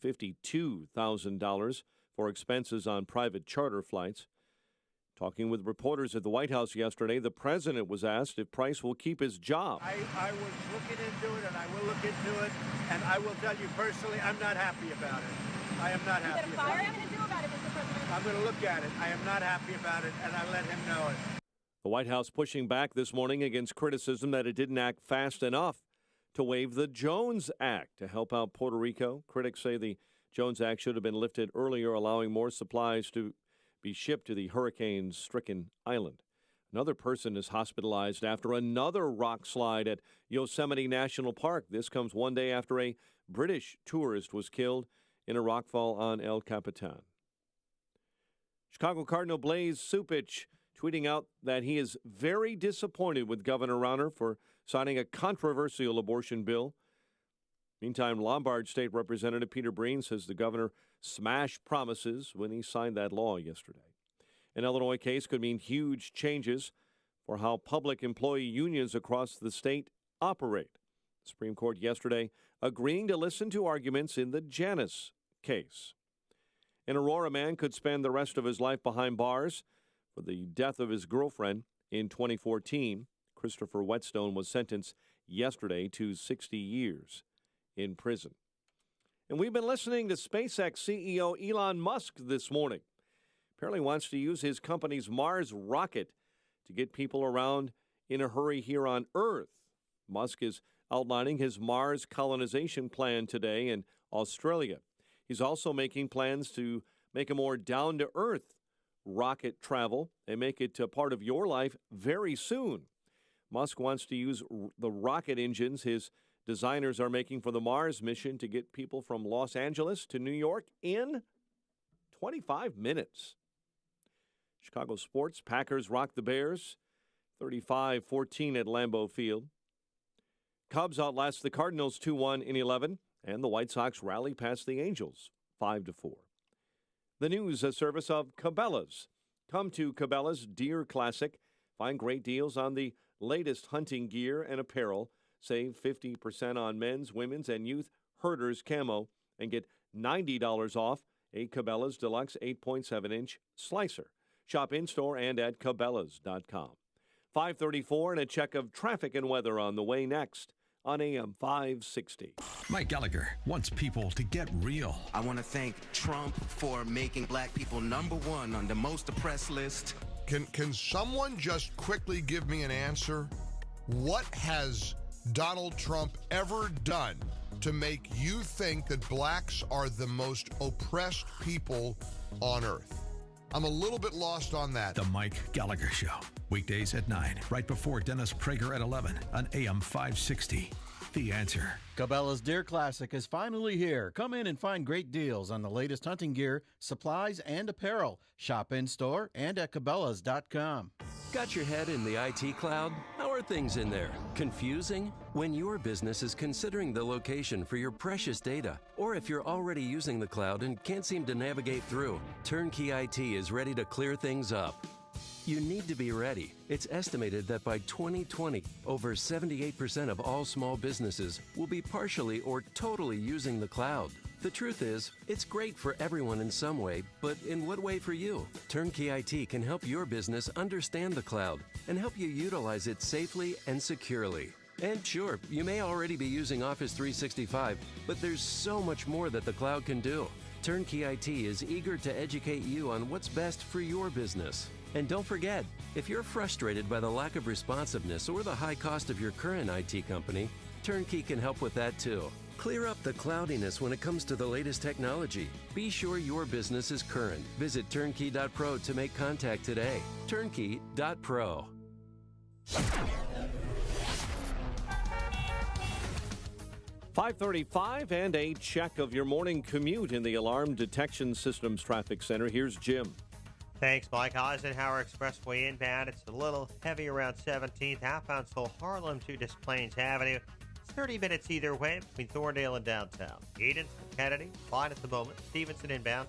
$52,000 for expenses on private charter flights. Talking with reporters at the White House yesterday, the president was asked if Price will keep his job. I was looking into it, and I will look into it, and I will tell you personally, I'm not happy about it. I am not happy about it. What are you going to do about it, Mr. President? I'm going to look at it. I am not happy about it, and I let him know it. The White House pushing back this morning against criticism that it didn't act fast enough to waive the Jones Act to help out Puerto Rico. Critics say the Jones Act should have been lifted earlier, allowing more supplies to be shipped to the hurricane-stricken island. Another person is hospitalized after another rock slide at Yosemite National Park. This comes one day after a British tourist was killed in a rockfall on El Capitan. Chicago Cardinal Blaise Supich tweeting out that he is very disappointed with Governor Rauner for signing a controversial abortion bill. Meantime, Lombard State Representative Peter Breen says the governor smashed promises when he signed that law yesterday. An Illinois case could mean huge changes for how public employee unions across the state operate. The Supreme Court yesterday agreeing to listen to arguments in the Janus case. An Aurora man could spend the rest of his life behind bars for the death of his girlfriend in 2014. Christopher Whetstone was sentenced yesterday to 60 years in prison. And we've been listening to SpaceX CEO Elon Musk this morning. Apparently wants to use his company's Mars rocket to get people around in a hurry here on Earth. Musk is outlining his Mars colonization plan today in Australia. He's also making plans to make a more down-to-earth rocket travel and make it a part of your life very soon. Musk wants to use the rocket engines his designers are making for the Mars mission to get people from Los Angeles to New York in 25 minutes. Chicago sports, Packers rock the Bears, 35-14 at Lambeau Field. Cubs outlast the Cardinals 2-1 in 11, and the White Sox rally past the Angels 5-4. The news, a service of Cabela's. Come to Cabela's Deer Classic. Find great deals on the latest hunting gear and apparel. Save 50% on men's, women's, and youth herders camo and get $90 off a Cabela's Deluxe 8.7-inch slicer. Shop in-store and at Cabela's.com. 5:34 and a check of traffic and weather on the way next on AM 560. Mike Gallagher wants people to get real. I want to thank Trump for making black people #1 on the most oppressed list. Can someone just quickly give me an answer? What has Donald Trump ever done to make you think that blacks are the most oppressed people on earth? I'm a little bit lost on that. The Mike Gallagher Show. Weekdays at 9, right before Dennis Prager at 11 on AM 560. The Answer. Cabela's Deer Classic is finally here. Come in and find great deals on the latest hunting gear, supplies, and apparel. Shop in-store and at Cabela's.com. Got your head in the IT cloud? How are things in there? Confusing? When your business is considering the location for your precious data, or if you're already using the cloud and can't seem to navigate through, Turnkey IT is ready to clear things up. You need to be ready. It's estimated that by 2020, over 78% of all small businesses will be partially or totally using the cloud. The truth is, it's great for everyone in some way, but in what way for you? Turnkey IT can help your business understand the cloud and help you utilize it safely and securely. And sure, you may already be using Office 365, but there's so much more that the cloud can do. Turnkey IT is eager to educate you on what's best for your business. And don't forget, if you're frustrated by the lack of responsiveness or the high cost of your current IT company, Turnkey can help with that too. Clear up the cloudiness when it comes to the latest technology. Be sure your business is current. Visit turnkey.pro to make contact today. Turnkey.pro. 5:35 and a check of your morning commute in the Alarm Detection Systems Traffic Center. Here's Jim. Thanks, Mike. Eisenhower Expressway inbound. It's a little heavy around 17th, outbound till Harlem to Des Plaines Avenue. It's 30 minutes either way between Thorndale and downtown. Edens to Kennedy, fine at the moment. Stevenson inbound.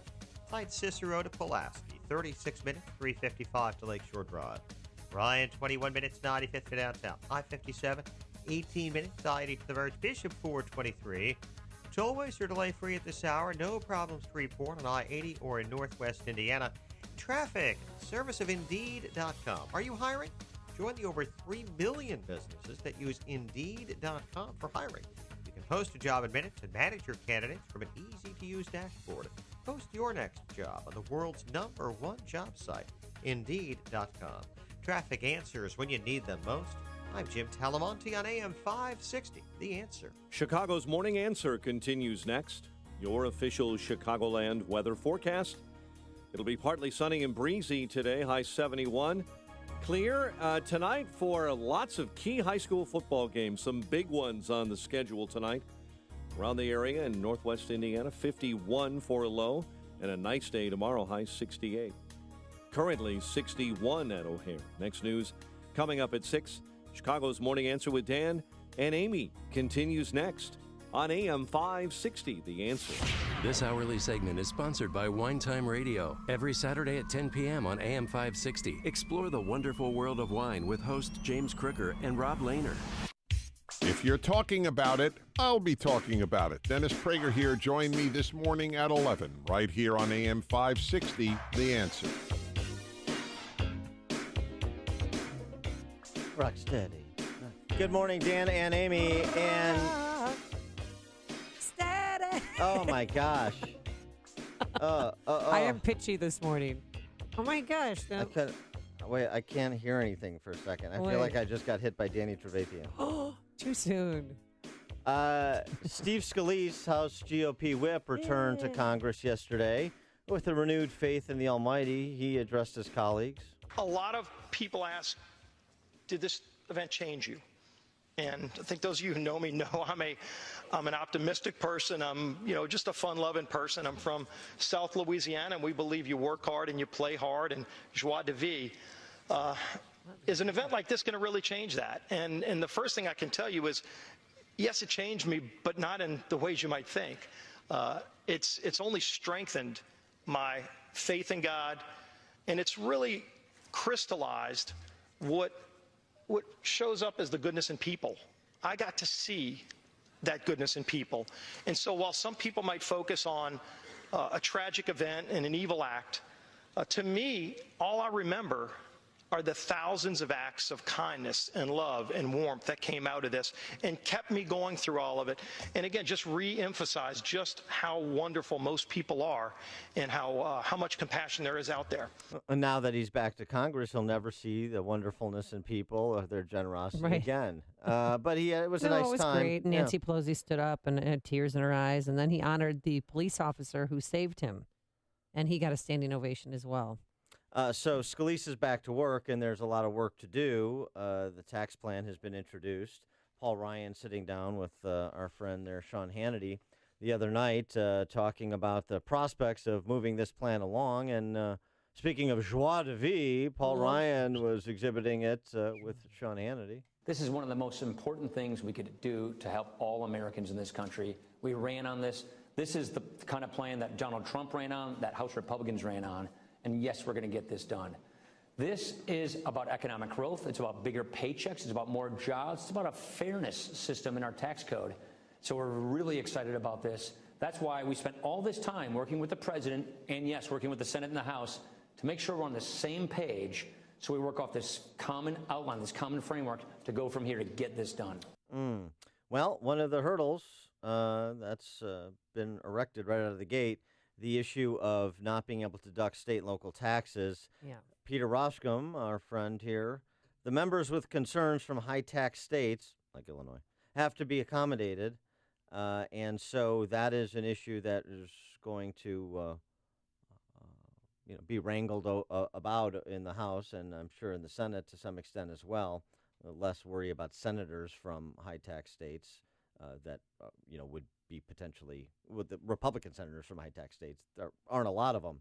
Flight Cicero to Pulaski. 36 minutes, 3:55 to Lakeshore Drive. Ryan, 21 minutes, 95th to downtown. I-57, 18 minutes, I-80 to the Verge. Bishop, 423. Tollways are delay-free at this hour. No problems to report on I-80 or in Northwest Indiana. Traffic, service of Indeed.com. Are you hiring? Join the over 3 million businesses that use Indeed.com for hiring. You can post a job in minutes and manage your candidates from an easy-to-use dashboard. Post your next job on the world's #1 job site, Indeed.com. Traffic answers when you need them most. I'm Jim Talamonte on AM 560, The Answer. Chicago's Morning Answer continues next. Your official Chicagoland weather forecast. It'll be partly sunny and breezy today, high 71. Clear tonight for lots of key high school football games, some big ones on the schedule tonight. Around the area in northwest Indiana, 51 for a low, and a nice day tomorrow, high 68. Currently 61 at O'Hare. Next news coming up at 6. Chicago's Morning Answer with Dan and Amy continues next on AM 560, The Answer. This hourly segment is sponsored by Wine Time Radio. Every Saturday at 10 p.m. on AM 560. Explore the wonderful world of wine with host James Crooker and Rob Lehner. If you're talking about it, I'll be talking about it. Dennis Prager here. Join me this morning at 11, right here on AM 560, The Answer. Rock steady. Good morning, Dan and Amy. And steady. Oh my gosh. I am pitchy this morning. Oh my gosh. I can't hear anything for a second. I feel like I just got hit by Danny Trevathan. Oh, too soon. Steve Scalise, House GOP whip, returned to Congress yesterday with a renewed faith in the Almighty. He addressed his colleagues. A lot of people ask, did this event change you? And I think those of you who know me know I'm an optimistic person. I'm, just a fun-loving person. I'm from South Louisiana, and we believe you work hard and you play hard, and joie de vivre. Is an event like this going to really change that? And the first thing I can tell you is, yes, it changed me, but not in the ways you might think. It's only strengthened my faith in God, and it's really crystallized what shows up as the goodness in people. I got to see that goodness in people. And so while some people might focus on a tragic event and an evil act, to me, all I remember are the thousands of acts of kindness and love and warmth that came out of this and kept me going through all of it. And again, just re-emphasize just how wonderful most people are and how much compassion there is out there. And now that he's back to Congress, he'll never see the wonderfulness in people or their generosity again. But it was a nice time. It was great. Nancy Pelosi stood up and had tears in her eyes, and then he honored the police officer who saved him, and he got a standing ovation as well. So Scalise is back to work, and there's a lot of work to do. The tax plan has been introduced. Paul Ryan sitting down with our friend there, Sean Hannity, the other night, talking about the prospects of moving this plan along. And speaking of joie de vivre, Paul Ryan was exhibiting it with Sean Hannity. This is one of the most important things we could do to help all Americans in this country. We ran on this. This is the kind of plan that Donald Trump ran on, that House Republicans ran on. And yes, we're going to get this done. This is about economic growth. It's about bigger paychecks. It's about more jobs. It's about a fairness system in our tax code. So we're really excited about this. That's why we spent all this time working with the president and, yes, working with the Senate and the House to make sure we're on the same page. So we work off this common outline, this common framework to go from here to get this done. Well, one of the hurdles that's been erected right out of the gate, the issue of not being able to deduct state and local taxes. Yeah. Peter Roscom, our friend here, the members with concerns from high-tax states, like Illinois, have to be accommodated. And so that is an issue that is going to be wrangled about in the House, and I'm sure in the Senate to some extent as well. Less worry about senators from high-tax states that would be potentially with the Republican senators from high-tax states. There aren't a lot of them,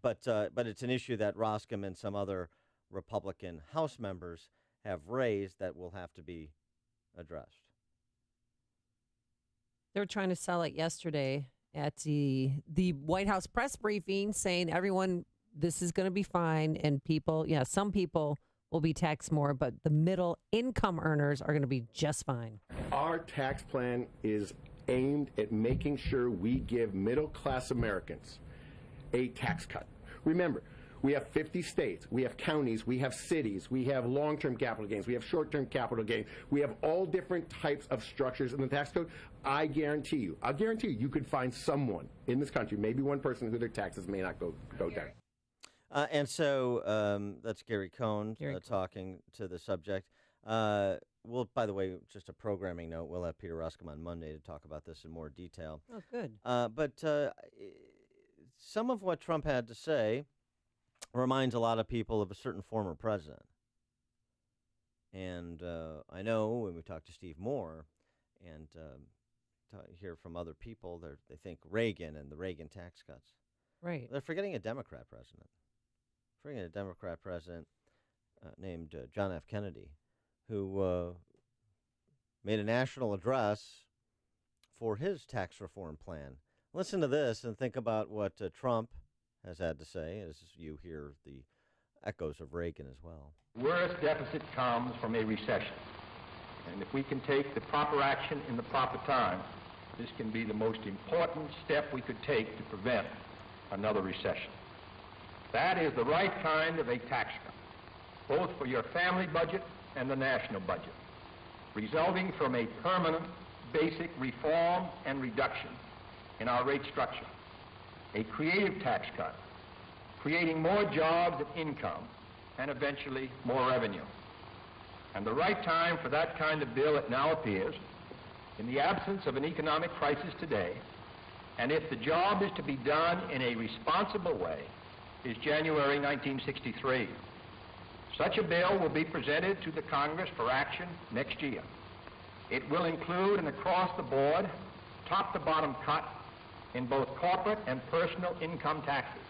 but it's an issue that Roscom and some other Republican House members have raised that will have to be addressed. They were trying to sell it yesterday at the White House press briefing, saying everyone, this is going to be fine, and people, some people will be taxed more, but the middle income earners are going to be just fine. Our tax plan is aimed at making sure we give middle-class Americans a tax cut. Remember, we have 50 states, we have counties, we have cities, we have long-term capital gains, we have short-term capital gains, we have all different types of structures in the tax code. I'll guarantee you, you could find someone in this country, maybe one person who their taxes may not go down. And so that's Gary Cohn talking to the subject. Well, by the way, just a programming note, we'll have Peter Roscom on Monday to talk about this in more detail. Oh, good. But some of what Trump had to say reminds a lot of people of a certain former president. And I know when we talk to Steve Moore and hear from other people, they think Reagan and the Reagan tax cuts. Right. They're forgetting a Democrat president. Forgetting a Democrat president named John F. Kennedy, who made a national address for his tax reform plan. Listen to this and think about what Trump has had to say as you hear the echoes of Reagan as well. Worst deficit comes from a recession. And if we can take the proper action in the proper time, this can be the most important step we could take to prevent another recession. That is the right kind of a tax cut, both for your family budget and the national budget, resulting from a permanent basic reform and reduction in our rate structure, a creative tax cut, creating more jobs and income, and eventually more revenue. And the right time for that kind of bill, it now appears, in the absence of an economic crisis today, and if the job is to be done in a responsible way, is January 1963. Such a bill will be presented to the Congress for action next year. It will include an across-the-board, top-to-bottom cut in both corporate and personal income taxes.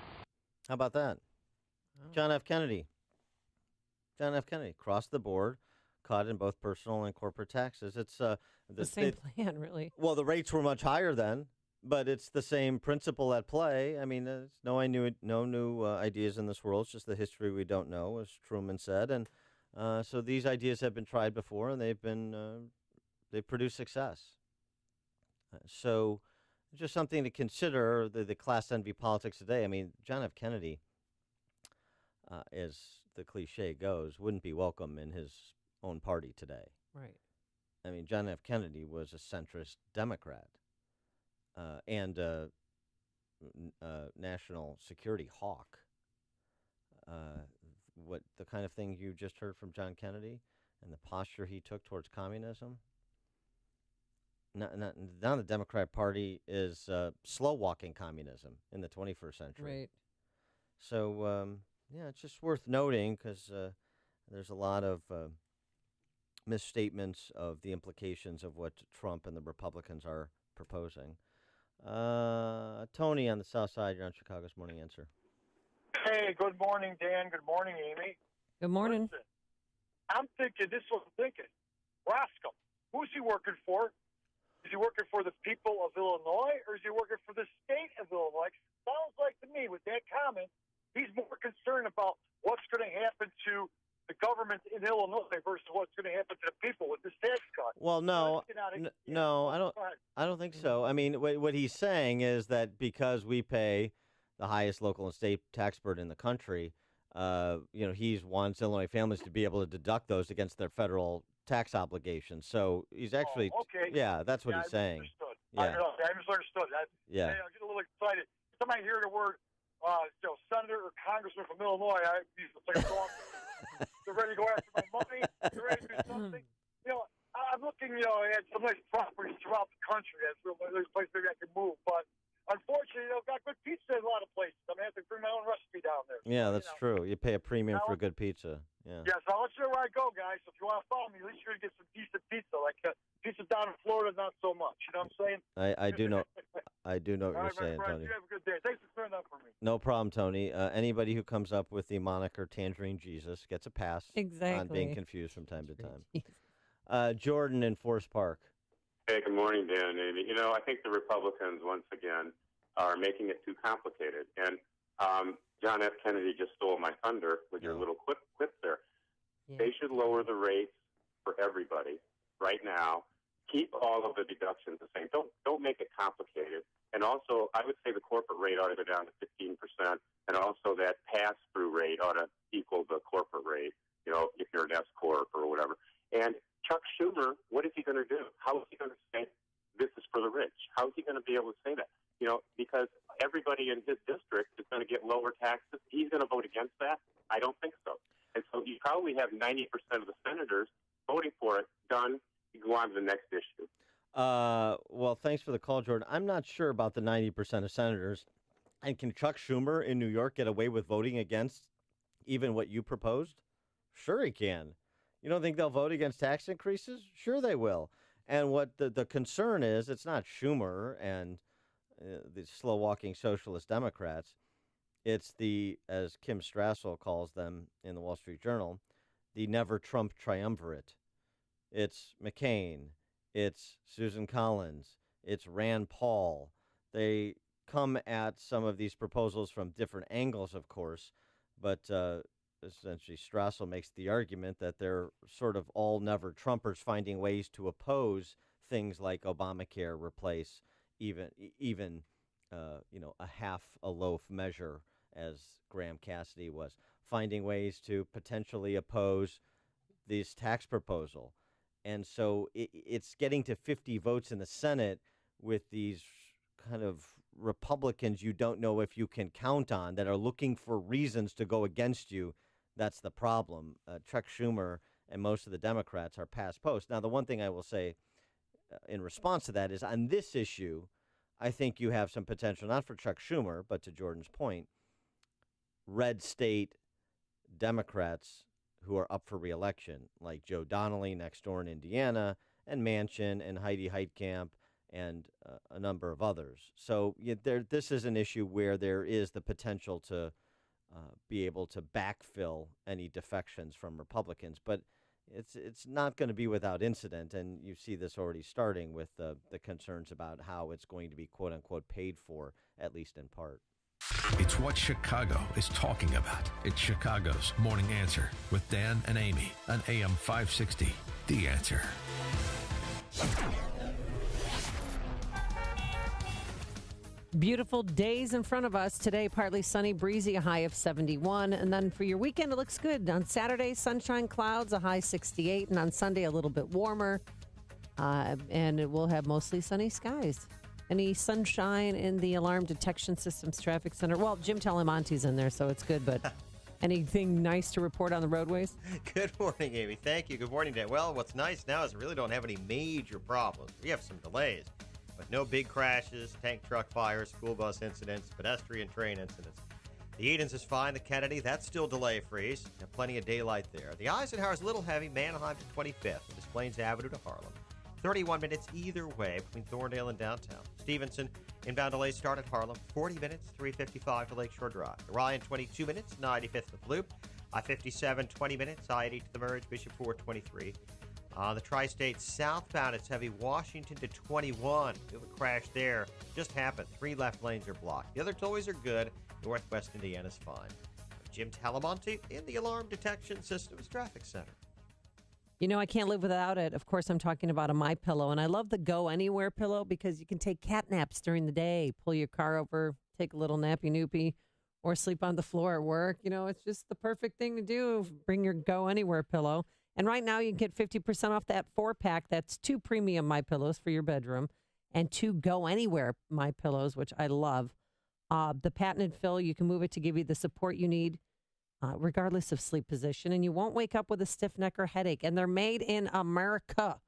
How about that? John F. Kennedy. John F. Kennedy, across the board, cut in both personal and corporate taxes. It's the same plan, really. Well, the rates were much higher then, but it's the same principle at play. I mean, there's no new ideas in this world. It's just the history we don't know, as Truman said. And so these ideas have been tried before, and they've produced success. So just something to consider, the class envy politics today. I mean, John F. Kennedy, as the cliche goes, wouldn't be welcome in his own party today. Right. I mean, John F. Kennedy was a centrist Democrat and national security hawk. What the kind of thing you just heard from John Kennedy and the posture he took towards communism. Now the Democrat Party is slow-walking communism in the 21st century. Right. So, it's just worth noting because there's a lot of misstatements of the implications of what Trump and the Republicans are proposing. Tony on the South Side, you're on Chicago's Morning Answer. Hey, good morning, Dan. Good morning, Amy. Good morning. Listen, I'm thinking, this is what I'm thinking. Roscoe, who's he working for? Is he working for the people of Illinois, or is he working for the state of Illinois? Sounds like to me, with that comment, he's more concerned about what's going to happen to the government in Illinois versus what's going to happen to the people with this tax cut. Well, no, I don't think so. I mean, what he's saying is that because we pay the highest local and state tax burden in the country, he wants Illinois families to be able to deduct those against their federal tax obligations. So he's actually, that's what he's saying. I misunderstood. I get a little excited. Somebody hear the word senator or congressman from Illinois, it's like a dog. They're ready to go after my money. They're ready to do something. I'm looking, at some nice properties throughout the country. Yeah, that's true. You pay a premium for good pizza. Yeah. Yeah, so I'll let you know where I go, guys. So if you want to follow me, at least you're going to get some decent pizza. Like pizza down in Florida, not so much. You know what I'm saying? I do know. I do know what All you're right, my saying, friend, Tony. you have a good day. Thanks for clearing that for me. No problem, Tony. Anybody who comes up with the moniker Tangerine Jesus gets a pass on Exactly. being confused from time to time. Jordan in Forest Park. Hey, good morning, Dan and Amy. You know, I think the Republicans, once again, are making it too complicated. And John F. Kennedy just stole my thunder with your little quip there. Yeah. They should lower the rates for everybody right now. Keep all of the deductions the same. Don't make it complicated. And also, I would say the corporate rate ought to go down to 15%, and also that pass-through rate ought to equal the corporate rate, you know, if you're an S corp or whatever. And Chuck Schumer, what is he going to do? How is he going to say this is for the rich? How is he going to be able to say that? You know, because everybody in his district is going to get lower taxes. He's going to vote against that? I don't think so. And so you probably have 90% of the senators voting for it. Done. You go on to the next issue. Well, thanks for the call, Jordan. I'm not sure about the 90% of senators. And can Chuck Schumer in New York get away with voting against even what you proposed? Sure he can. You don't think they'll vote against tax increases? Sure they will. And what the concern is, it's not Schumer and the slow-walking socialist Democrats. It's the, as Kim Strassel calls them in the Wall Street Journal, the never-Trump triumvirate. It's McCain. It's Susan Collins. It's Rand Paul. They come at some of these proposals from different angles, of course, but essentially Strassel makes the argument that they're sort of all never-Trumpers finding ways to oppose things like Obamacare, replace even a half a loaf measure, as Graham Cassidy was, finding ways to potentially oppose this tax proposal. And so it's getting to 50 votes in the Senate with these kind of Republicans you don't know if you can count on that are looking for reasons to go against you. That's the problem. Chuck Schumer and most of the Democrats are past post. Now, the one thing I will say in response to that is on this issue, I think you have some potential, not for Chuck Schumer, but to Jordan's point, red state Democrats who are up for re-election, like Joe Donnelly next door in Indiana, and Manchin and Heidi Heitkamp and a number of others. So this is an issue where there is the potential to be able to backfill any defections from Republicans, but it's not going to be without incident, and you see this already starting with the concerns about how it's going to be quote-unquote paid for, at least in part. It's what Chicago is talking about. It's Chicago's Morning Answer with Dan and Amy on AM 560. The Answer. Beautiful days in front of us today. Partly sunny, breezy, a high of 71. And then for your weekend, it looks good. On Saturday, sunshine, clouds, a high 68. And on Sunday, a little bit warmer. And it will have mostly sunny skies. Any sunshine in the Alarm Detection Systems Traffic Center? Well, Jim Talamonte's in there, so it's good. But anything nice to report on the roadways? Good morning, Amy. Thank you. Good morning, Dan. Well, what's nice now is we really don't have any major problems. We have some delays, but no big crashes, tank truck fires, school bus incidents, pedestrian train incidents. The Edens is fine. The Kennedy, that's still delay-free. Plenty of daylight there. The Eisenhower's a little heavy. Manheim to 25th. Des Plaines Avenue to Harlem. 31 minutes either way between Thorndale and downtown. Stevenson, inbound delays start at Harlem. 40 minutes, 355 to Lakeshore Drive. Orion, 22 minutes, 95th to Loop. I-57, 20 minutes, I-80 to the Merge, Bishop 423. The Tri-State southbound, it's heavy. Washington to 21. Feel the crash there. Just happened. 3 left lanes are blocked. The other tollways are good. Northwest Indiana's fine. Jim Talamonte in the Alarm Detection Systems Traffic Center. You know, I can't live without it. Of course, I'm talking about a MyPillow, and I love the Go Anywhere pillow because you can take cat naps during the day, pull your car over, take a little nappy-noopy, or sleep on the floor at work. You know, it's just the perfect thing to do. Bring your Go Anywhere pillow. And right now, you can get 50% off that 4-pack. That's 2 premium MyPillows for your bedroom and 2 Go Anywhere MyPillows, which I love. The patented fill, you can move it to give you the support you need, regardless of sleep position, and you won't wake up with a stiff neck or headache. And they're made in America.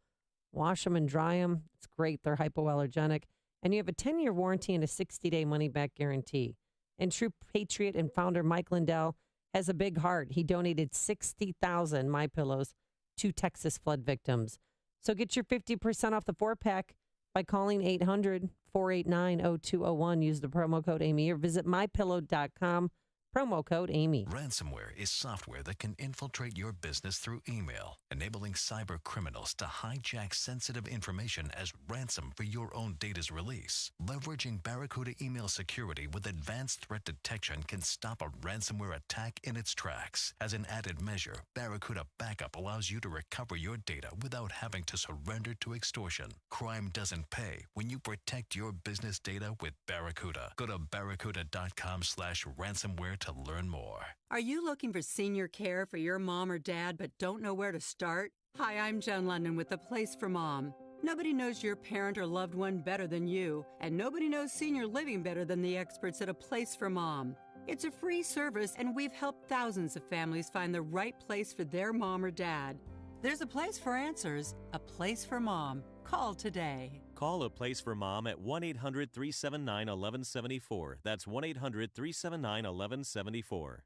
Wash them and dry them. It's great. They're hypoallergenic. And you have a 10-year warranty and a 60-day money-back guarantee. And true patriot and founder Mike Lindell has a big heart. He donated 60,000 MyPillows to Texas flood victims. So get your 50% off the 4-pack by calling 800-489-0201. Use the promo code Amy or visit mypillow.com. Promo code Amy. Ransomware is software that can infiltrate your business through email, enabling cyber criminals to hijack sensitive information as ransom for your own data's release. Leveraging Barracuda email security with advanced threat detection can stop a ransomware attack in its tracks. As an added measure, Barracuda Backup allows you to recover your data without having to surrender to extortion. Crime doesn't pay when you protect your business data with Barracuda. Go to barracuda.com/ransomware to learn more. Are you looking for senior care for your mom or dad but don't know where to start? Hi, I'm Jen London with The Place for Mom. Nobody knows your parent or loved one better than you, and nobody knows senior living better than the experts at A Place for Mom. It's a free service, and we've helped thousands of families find the right place for their mom or dad. There's a place for answers, a place for mom. Call today. Call A Place for Mom at 1-800-379-1174. That's 1-800-379-1174.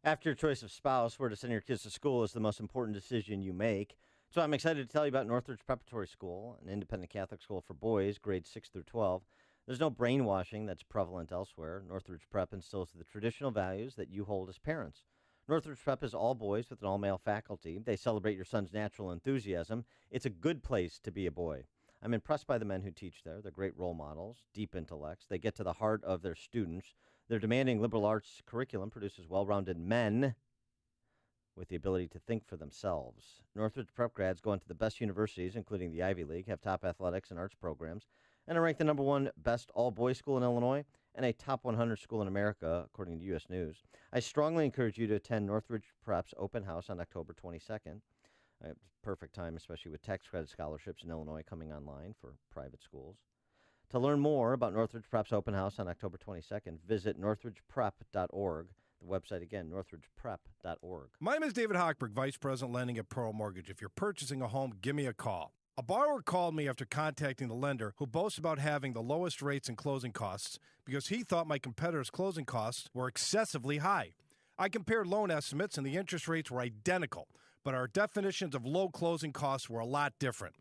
After your choice of spouse, where to send your kids to school is the most important decision you make. So I'm excited to tell you about Northridge Preparatory School, an independent Catholic school for boys, grades 6 through 12. There's no brainwashing that's prevalent elsewhere. Northridge Prep instills the traditional values that you hold as parents. Northridge Prep is all boys with an all-male faculty. They celebrate your son's natural enthusiasm. It's a good place to be a boy. I'm impressed by the men who teach there. They're great role models, deep intellects. They get to the heart of their students. Their demanding liberal arts curriculum produces well-rounded men with the ability to think for themselves. Northridge Prep grads go into the best universities, including the Ivy League, have top athletics and arts programs, and are ranked the #1 best all-boys school in Illinois and a top 100 school in America, according to U.S. News. I strongly encourage you to attend Northridge Prep's open house on October 22nd. Perfect time, especially with tax credit scholarships in Illinois coming online for private schools. To learn more about Northridge Prep's open house on October 22nd, visit northridgeprep.org. The website again, northridgeprep.org. My name is David Hochberg, Vice President Lending at Pearl Mortgage. If you're purchasing a home, give me a call. A borrower called me after contacting the lender who boasts about having the lowest rates and closing costs because he thought my competitors' closing costs were excessively high. I compared loan estimates and the interest rates were identical, but our definitions of low closing costs were a lot different.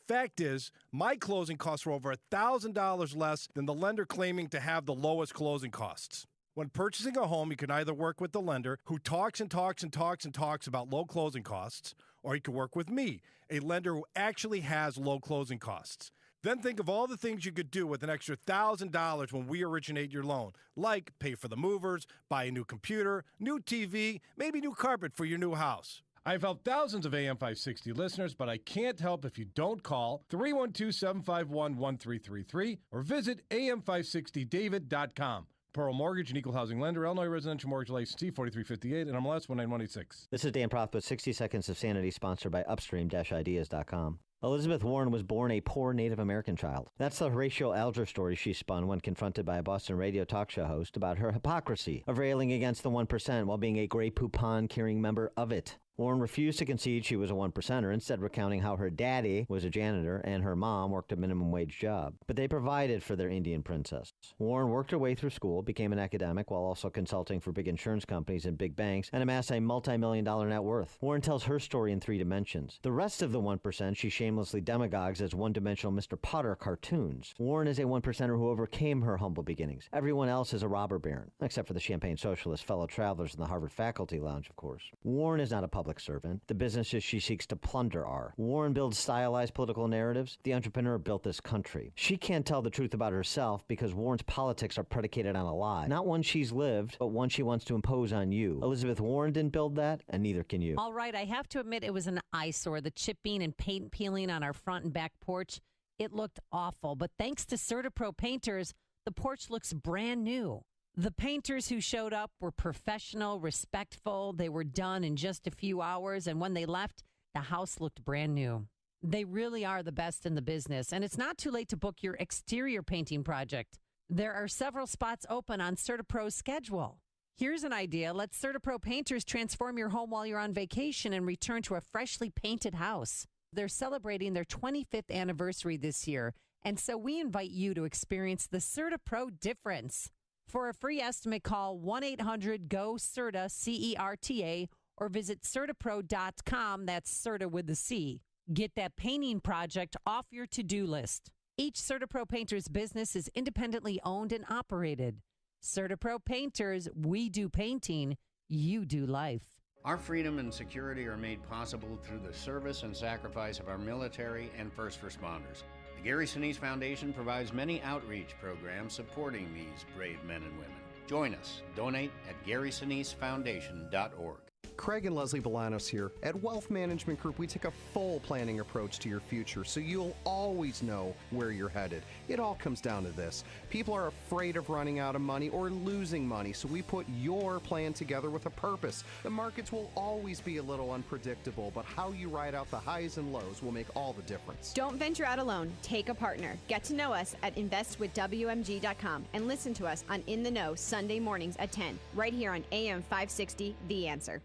Fact is, my closing costs were over $1,000 less than the lender claiming to have the lowest closing costs. When purchasing a home, you can either work with the lender who talks and talks and talks and talks about low closing costs, or you can work with me, a lender who actually has low closing costs. Then think of all the things you could do with an extra $1,000 when we originate your loan, like pay for the movers, buy a new computer, new TV, maybe new carpet for your new house. I've helped thousands of AM 560 listeners, but I can't help if you don't call 312-751-1333 or visit am560david.com. Pearl Mortgage, an equal housing lender, Illinois Residential Mortgage Licensee 4358 and MLS 19186. This is Dan Proth with 60 Seconds of Sanity, sponsored by Upstream-Ideas.com. Elizabeth Warren was born a poor Native American child. That's the Horatio Alger story she spun when confronted by a Boston radio talk show host about her hypocrisy of railing against the 1% while being a Grey Poupon-carrying member of it. Warren refused to concede she was a 1%er, instead recounting how her daddy was a janitor and her mom worked a minimum wage job. But they provided for their Indian princess. Warren worked her way through school, became an academic while also consulting for big insurance companies and big banks, and amassed a multi-million-dollar net worth. Warren tells her story in 3 dimensions. The rest of the 1% she shamelessly demagogues as one-dimensional Mr. Potter cartoons. Warren is a 1%er who overcame her humble beginnings. Everyone else is a robber baron, except for the champagne socialist fellow travelers in the Harvard faculty lounge, of course. Warren is not a public servant. The businesses she seeks to plunder are. Warren builds stylized political narratives. The entrepreneur built this country. She can't tell the truth about herself because Warren's politics are predicated on a lie. Not one she's lived, but one she wants to impose on you. Elizabeth Warren didn't build that, and neither can you. All right, I have to admit it was an eyesore. The chipping and paint peeling on our front and back porch, it looked awful. But thanks to CertaPro painters, the porch looks brand new. The painters who showed up were professional, respectful. They were done in just a few hours, and when they left, the house looked brand new. They really are the best in the business, and it's not too late to book your exterior painting project. There are several spots open on CertaPro's schedule. Here's an idea. Let CertaPro painters transform your home while you're on vacation and return to a freshly painted house. They're celebrating their 25th anniversary this year, and so we invite you to experience the CertaPro difference. For a free estimate, call 1-800-GO-CERTA, C-E-R-T-A, or visit CERTAPro.com. That's CERTA with the C. Get that painting project off your to-do list. Each CERTAPro painter's business is independently owned and operated. CERTAPro Painters, we do painting, you do life. Our freedom and security are made possible through the service and sacrifice of our military and first responders. The Gary Sinise Foundation provides many outreach programs supporting these brave men and women. Join us. Donate at GarySiniseFoundation.org. Craig and Leslie Bolanos here. At Wealth Management Group, we take a full planning approach to your future, so you'll always know where you're headed. It all comes down to this. People are afraid of running out of money or losing money, so we put your plan together with a purpose. The markets will always be a little unpredictable, but how you ride out the highs and lows will make all the difference. Don't venture out alone. Take a partner. Get to know us at investwithwmg.com and listen to us on In the Know Sunday mornings at 10, right here on AM 560, The Answer.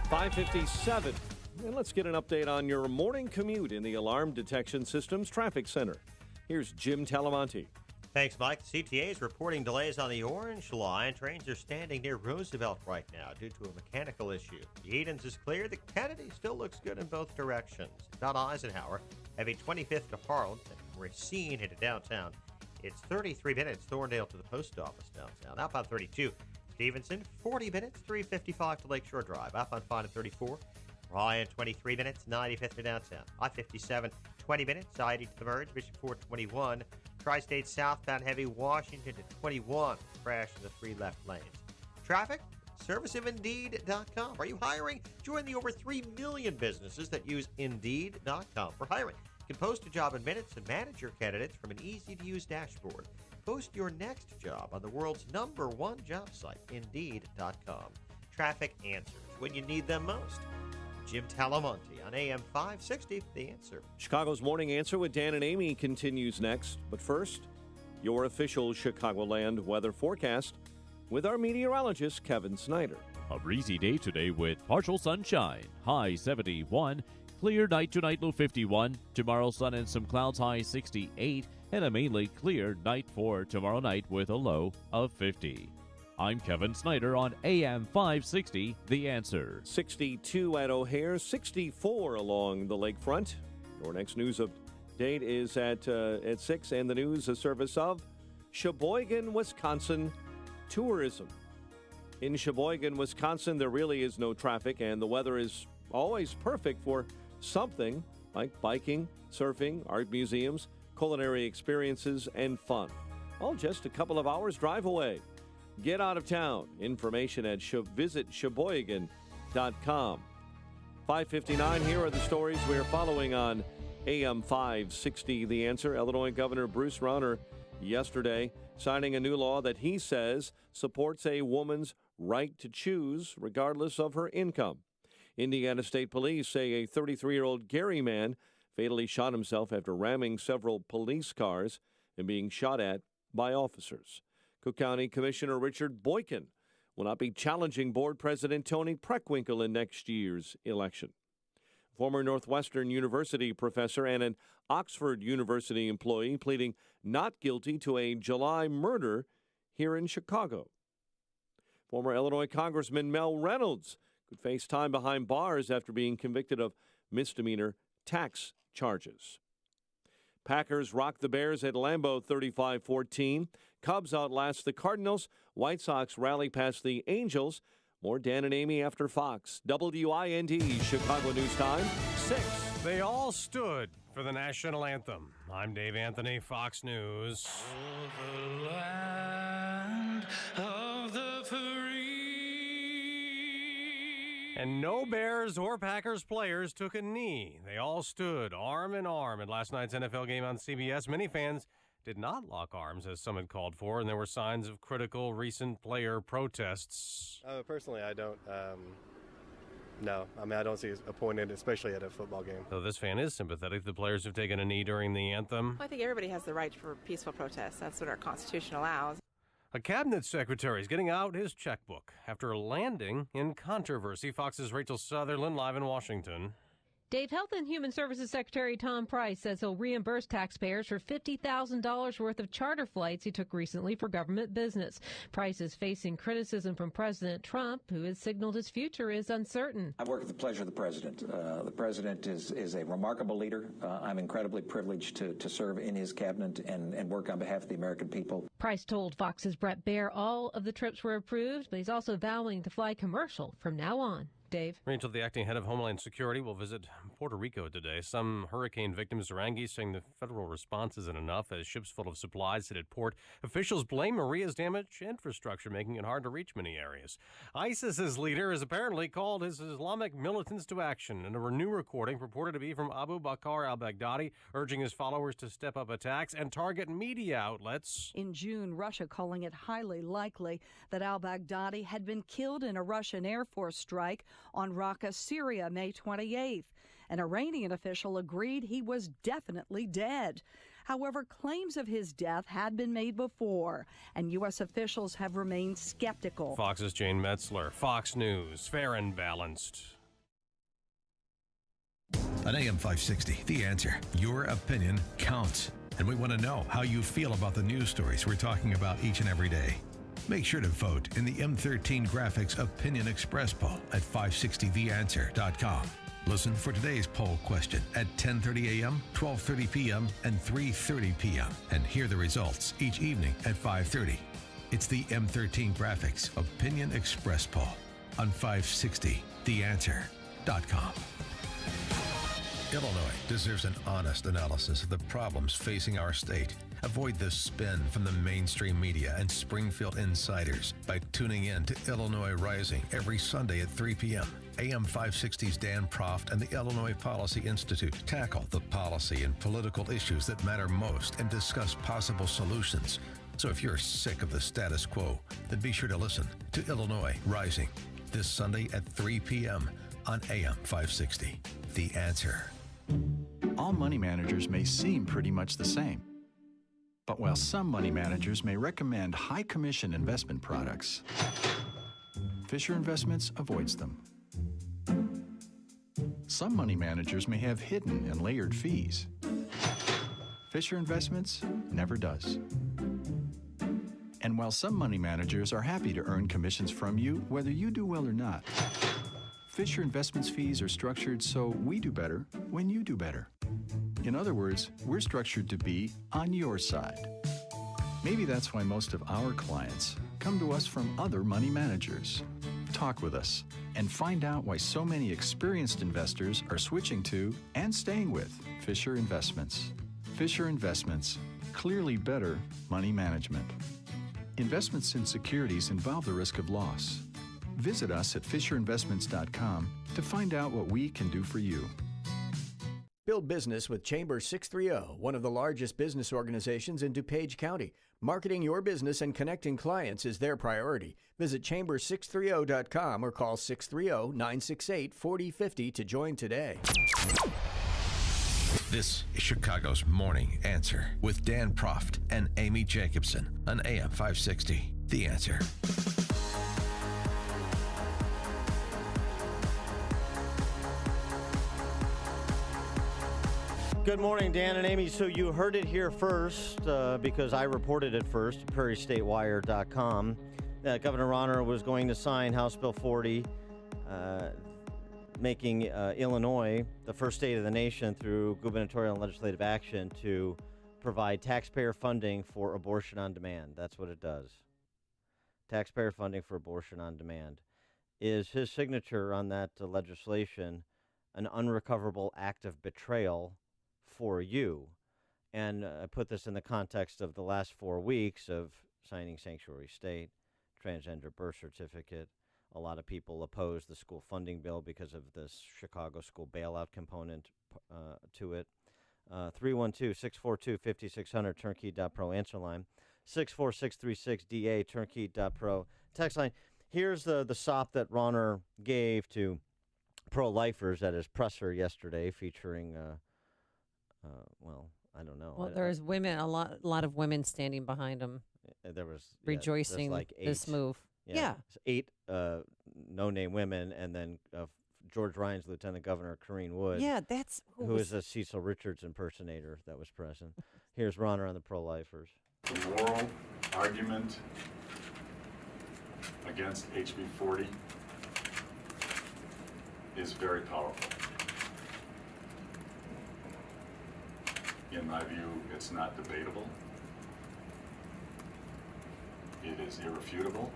5:57. And let's get an update on your morning commute in the Alarm Detection Systems Traffic Center. Here's Jim Talamonte. Thanks, Mike. The CTA is reporting delays on the Orange Line. Trains are standing near Roosevelt right now due to a mechanical issue. The Edens is clear. The Kennedy still looks good in both directions. About Eisenhower, heavy 25th to Harlan, and Racine into downtown. It's 33 minutes, Thorndale to the post office downtown. Outbound 32. Stevenson, 40 minutes, 355 to Lakeshore Drive. Outbound 5 and 34. Ryan, 23 minutes, 95th to downtown. I-57, 20 minutes, I-80 to the merge. Bishop 421. Tri-State southbound heavy, Washington to 21. Crash in the 3 left lanes. Traffic, serviceofindeed.com. Are you hiring? Join the over 3 million businesses that use Indeed.com for hiring. You can post a job in minutes and manage your candidates from an easy-to-use dashboard. Post your next job on the world's #1 job site, Indeed.com. Traffic answers when you need them most. Jim Talamonte on AM 560, The Answer. Chicago's Morning Answer with Dan and Amy continues next. But first, your official Chicagoland weather forecast with our meteorologist, Kevin Snyder. A breezy day today with partial sunshine, high 71. Clear night tonight, low 51. Tomorrow, sun and some clouds, high 68. And a mainly clear night for tomorrow night with a low of 50. I'm Kevin Snyder on AM 560, The Answer. 62 at O'Hare, 64 along the lakefront. Your next news update is at 6, and the news, a service of Sheboygan, Wisconsin Tourism. In Sheboygan, Wisconsin, there really is no traffic, and the weather is always perfect for something like biking, surfing, art museums, culinary experiences, and fun. All just a couple of hours drive away. Get out of town. Information at visitsheboygan.com. 5:59, here are the stories we're following on AM 560, The Answer. Illinois Governor Bruce Rauner yesterday signing a new law that he says supports a woman's right to choose regardless of her income. Indiana State Police say a 33-year-old Gary man fatally shot himself after ramming several police cars and being shot at by officers. Cook County Commissioner Richard Boykin will not be challenging Board President Tony Preckwinkle in next year's election. Former Northwestern University professor and an Oxford University employee pleading not guilty to a July murder here in Chicago. Former Illinois Congressman Mel Reynolds could face time behind bars after being convicted of misdemeanor tax charges. Packers rock the Bears at Lambeau 35-14. Cubs outlast the Cardinals. White Sox rally past the Angels. More Dan and Amy after Fox. WIND Chicago News Time, 6. They all stood for the national anthem. I'm Dave Anthony, Fox News. The land of the free. And no Bears or Packers players took a knee. They all stood arm in arm at last night's NFL game on CBS. Many fans did not lock arms, as some had called for, and there were signs of critical recent player protests. Personally, I don't. No, I mean, I don't see a point in it, especially at a football game. Though this fan is sympathetic, the players have taken a knee during the anthem. Well, I think everybody has the right for peaceful protest. That's what our Constitution allows. A cabinet secretary is getting out his checkbook after landing in controversy. Fox's Rachel Sutherland live in Washington. Dave, Health and Human Services Secretary Tom Price says he'll reimburse taxpayers for $50,000 worth of charter flights he took recently for government business. Price is facing criticism from President Trump, who has signaled his future is uncertain. I work at the pleasure of the president. The president is a remarkable leader. I'm incredibly privileged to serve in his cabinet and work on behalf of the American people. Price told Fox's Brett Baer all of the trips were approved, but he's also vowing to fly commercial from now on. Dave. Rachel, the acting head of Homeland Security, will visit Puerto Rico today. Some hurricane victims are angry, saying the federal response isn't enough as ships full of supplies hit at port. Officials blame Maria's damaged infrastructure, making it hard to reach many areas. ISIS's leader has apparently called his Islamic militants to action in a new recording purported to be from Abu Bakr al-Baghdadi, urging his followers to step up attacks and target media outlets. In June, Russia calling it highly likely that al-Baghdadi had been killed in a Russian Air Force strike on Raqqa, Syria, May 28th. An Iranian official agreed he was definitely dead. However, claims of his death had been made before, and U.S. officials have remained skeptical. Fox's Jane Metzler, Fox News, fair and balanced. On AM 560, The Answer, your opinion counts. And we want to know how you feel about the news stories we're talking about each and every day. Make sure to vote in the M13 Graphics Opinion Express poll at 560theanswer.com. Listen for today's poll question at 10:30 a.m., 12:30 p.m., and 3:30 p.m. and hear the results each evening at 5:30. It's the M13 Graphics Opinion Express poll on 560theanswer.com. Illinois deserves an honest analysis of the problems facing our state. Avoid the spin from the mainstream media and Springfield insiders by tuning in to Illinois Rising every Sunday at 3 p.m. AM 560's Dan Proft and the Illinois Policy Institute tackle the policy and political issues that matter most and discuss possible solutions. So if you're sick of the status quo, then be sure to listen to Illinois Rising this Sunday at 3 p.m. on AM 560. The Answer. All money managers may seem pretty much the same. But while some money managers may recommend high commission investment products, Fisher Investments avoids them. Some money managers may have hidden and layered fees. Fisher Investments never does. And while some money managers are happy to earn commissions from you, whether you do well or not, Fisher Investments fees are structured so we do better when you do better. In other words, we're structured to be on your side. Maybe that's why most of our clients come to us from other money managers. Talk with us and find out why so many experienced investors are switching to and staying with Fisher Investments. Fisher Investments, clearly better money management. Investments in securities involve the risk of loss. Visit us at FisherInvestments.com to find out what we can do for you. Build business with Chamber 630, one of the largest business organizations in DuPage County. Marketing your business and connecting clients is their priority. Visit chamber630.com or call 630-968-4050 to join today. This is Chicago's Morning Answer with Dan Proft and Amy Jacobson on AM 560. The Answer. Good morning, Dan and Amy. So you heard it here first because I reported it first, prairiestatewire.com, that Governor Rauner was going to sign House Bill 40, making Illinois the first state of the nation through gubernatorial and legislative action to provide taxpayer funding for abortion on demand. That's what it does. Taxpayer funding for abortion on demand. Is his signature on that legislation an unrecoverable act of betrayal for you? And I put this in the context of the last 4 weeks of signing sanctuary state, transgender birth certificate. A lot of people opposed the school funding bill because of this Chicago school bailout component to it. 312-642-5600, turnkey.pro answer line. 64636-DA, turnkey.pro text line. Here's the sop that Rauner gave to pro-lifers at his presser yesterday, featuring well, I don't know. Well, there's women, a lot of women standing behind him. There was rejoicing like 8, this move. Yeah. 8 no-name women, and then George Ryan's lieutenant governor, Corrine Wood. Yeah, that's who is a Cecil Richards impersonator that was present. Here's Ronner on the pro-lifers. The moral argument against HB 40 is very powerful. In my view, it's not debatable. It is irrefutable.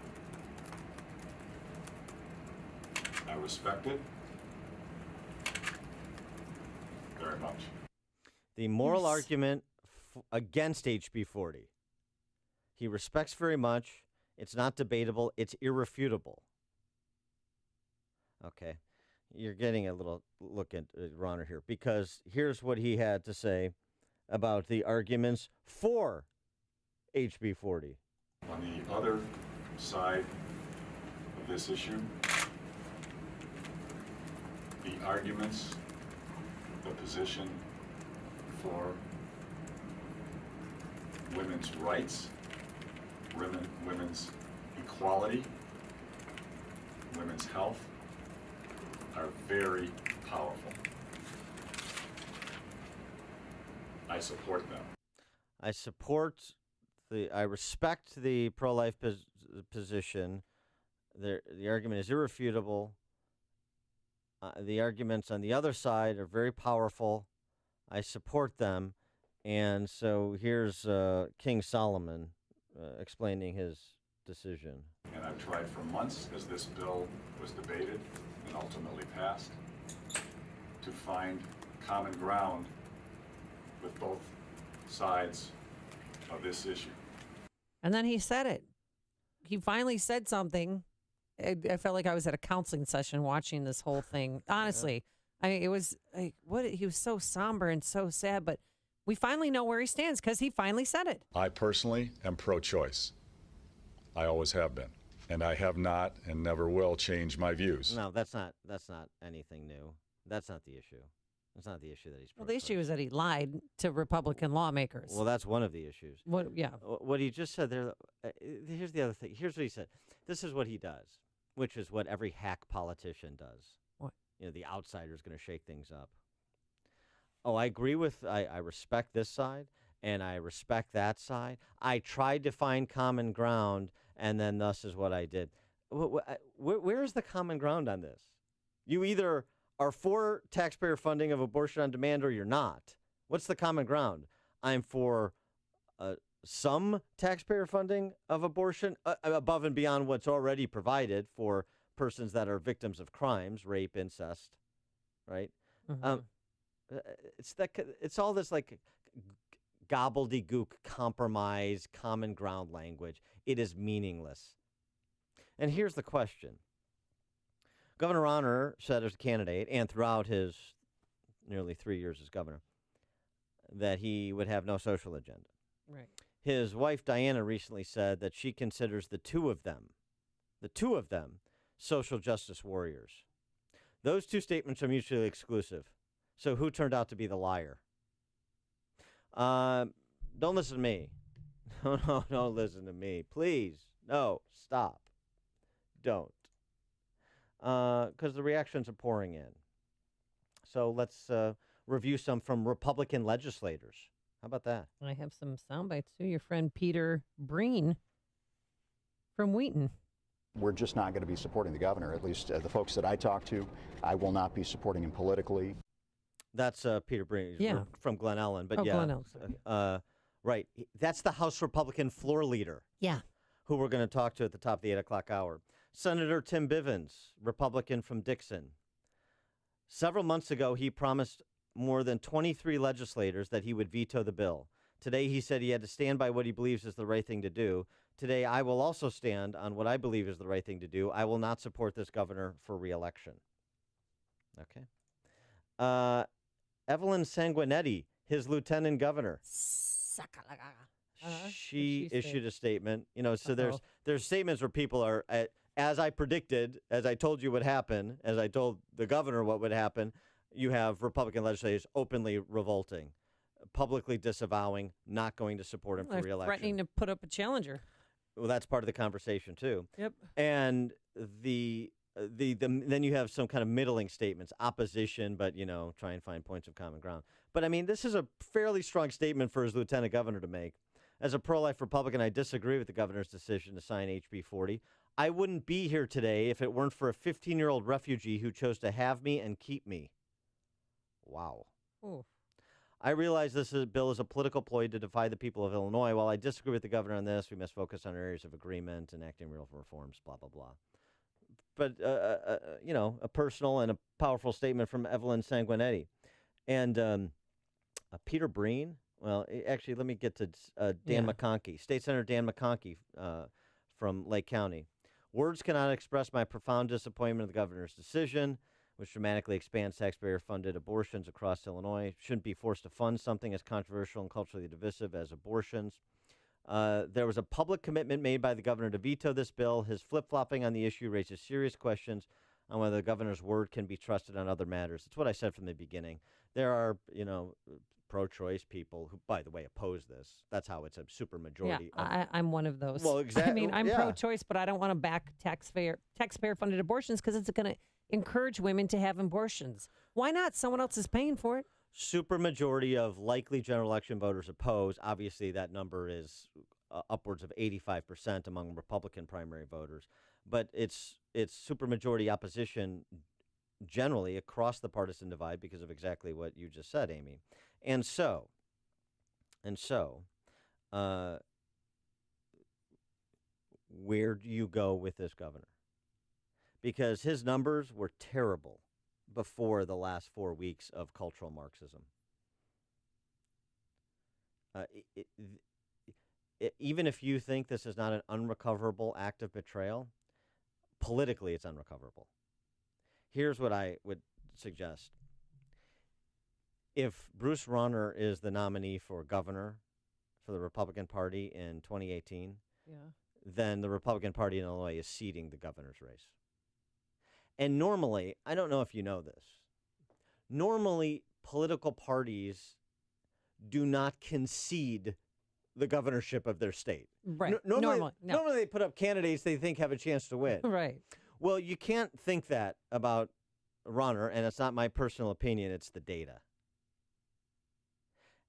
I respect it very much. The moral argument against HB 40. He respects very much. It's not debatable. It's irrefutable. Okay. You're getting a little look at Ronner here, because here's what he had to say about the arguments for HB 40. On the other side of this issue, the arguments, the position for women's rights, women's equality, women's health are very powerful. I support them. I respect the pro-life position. The argument is irrefutable. The arguments on the other side are very powerful. I support them. And so here's King Solomon explaining his decision. And I've tried for months, as this bill was debated and ultimately passed, to find common ground with both sides of this issue. And then he said it. He finally said something. I felt like I was at a counseling session watching this whole thing. Honestly, it was like, he was so somber and so sad, but we finally know where he stands because he finally said it. I personally am pro-choice. I always have been, and I have not and never will change my views. No, that's not anything new. That's not the issue. That's not the issue that he's Well, the issue is that he lied to Republican lawmakers. Well, that's one of the issues. Yeah. What he just said there, here's the other thing. Here's what he said. This is what he does, which is what every hack politician does. What? The outsider is going to shake things up. Oh, I agree I respect this side, and I respect that side. I tried to find common ground, and then thus is what I did. Where is the common ground on this? You either are for taxpayer funding of abortion on demand or you're not. What's the common ground? I'm for some taxpayer funding of abortion above and beyond what's already provided for persons that are victims of crimes, rape, incest, right? Mm-hmm. It's all this like gobbledygook compromise, common ground language. It is meaningless. And here's the question. Governor Ronner said as a candidate and throughout his nearly 3 years as governor that he would have no social agenda. Right. His wife, Diana, recently said that she considers the two of them, social justice warriors. Those two statements are mutually exclusive. So who turned out to be the liar? Don't listen to me. No, don't listen to me. Please. No, stop. Don't. Because the reactions are pouring in. So let's review some from Republican legislators. How about that? I have some sound bites too. Your friend Peter Breen from Wheaton. We're just not going to be supporting the governor. At least the folks that I talk to, I will not be supporting him politically. That's Peter Breen from Glen Ellen. But Glen Ellen. Right. That's the House Republican floor leader. Yeah. Who we're going to talk to at the top of the 8 o'clock hour. Senator Tim Bivens, Republican from Dixon. Several months ago, he promised more than 23 legislators that he would veto the bill. Today, he said he had to stand by what he believes is the right thing to do. Today, I will also stand on what I believe is the right thing to do. I will not support this governor for re-election. Okay. Evelyn Sanguinetti, his lieutenant governor. She issued a statement. So there's statements where people are, as I predicted, as I told you would happen, as I told the governor what would happen, you have Republican legislators openly revolting, publicly disavowing, not going to support him for re-election. Threatening to put up a challenger. Well, that's part of the conversation, too. Yep. And the then you have some kind of middling statements, opposition, but try and find points of common ground. But I mean, this is a fairly strong statement for his lieutenant governor to make. As a pro-life Republican, I disagree with the governor's decision to sign HB 40. I wouldn't be here today if it weren't for a 15-year-old refugee who chose to have me and keep me. Wow. Ooh. I realize this bill is a political ploy to divide the people of Illinois. While I disagree with the governor on this, we must focus on areas of agreement and acting real reforms, blah, blah, blah. But, a personal and a powerful statement from Evelyn Sanguinetti. And Peter Breen, well, actually, let me get to Dan McConkey, State Senator Dan McConkey from Lake County. Words cannot express my profound disappointment of the governor's decision, which dramatically expands taxpayer-funded abortions across Illinois. Shouldn't be forced to fund something as controversial and culturally divisive as abortions. There was a public commitment made by the governor to veto this bill. His flip-flopping on the issue raises serious questions on whether the governor's word can be trusted on other matters. It's what I said from the beginning. There are, pro-choice people who, by the way, oppose this. That's how it's a supermajority. Yeah, I'm one of those. Well, exactly. I mean, I'm pro-choice, but I don't want to back taxpayer-funded abortions because it's going to encourage women to have abortions. Why not? Someone else is paying for it. Supermajority of likely general election voters oppose. Obviously, that number is upwards of 85% among Republican primary voters. But it's supermajority opposition generally across the partisan divide because of exactly what you just said, Amy. And so, where do you go with this governor? Because his numbers were terrible before the last 4 weeks of cultural Marxism. Even if you think this is not an unrecoverable act of betrayal, politically it's unrecoverable. Here's what I would suggest. If Bruce Rauner is the nominee for governor for the Republican Party in 2018, then the Republican Party in Illinois is ceding the governor's race. And normally, I don't know if you know this, normally political parties do not concede the governorship of their state. Right. Normally they put up candidates they think have a chance to win. Right. Well, you can't think that about Rauner, and it's not my personal opinion, it's the data.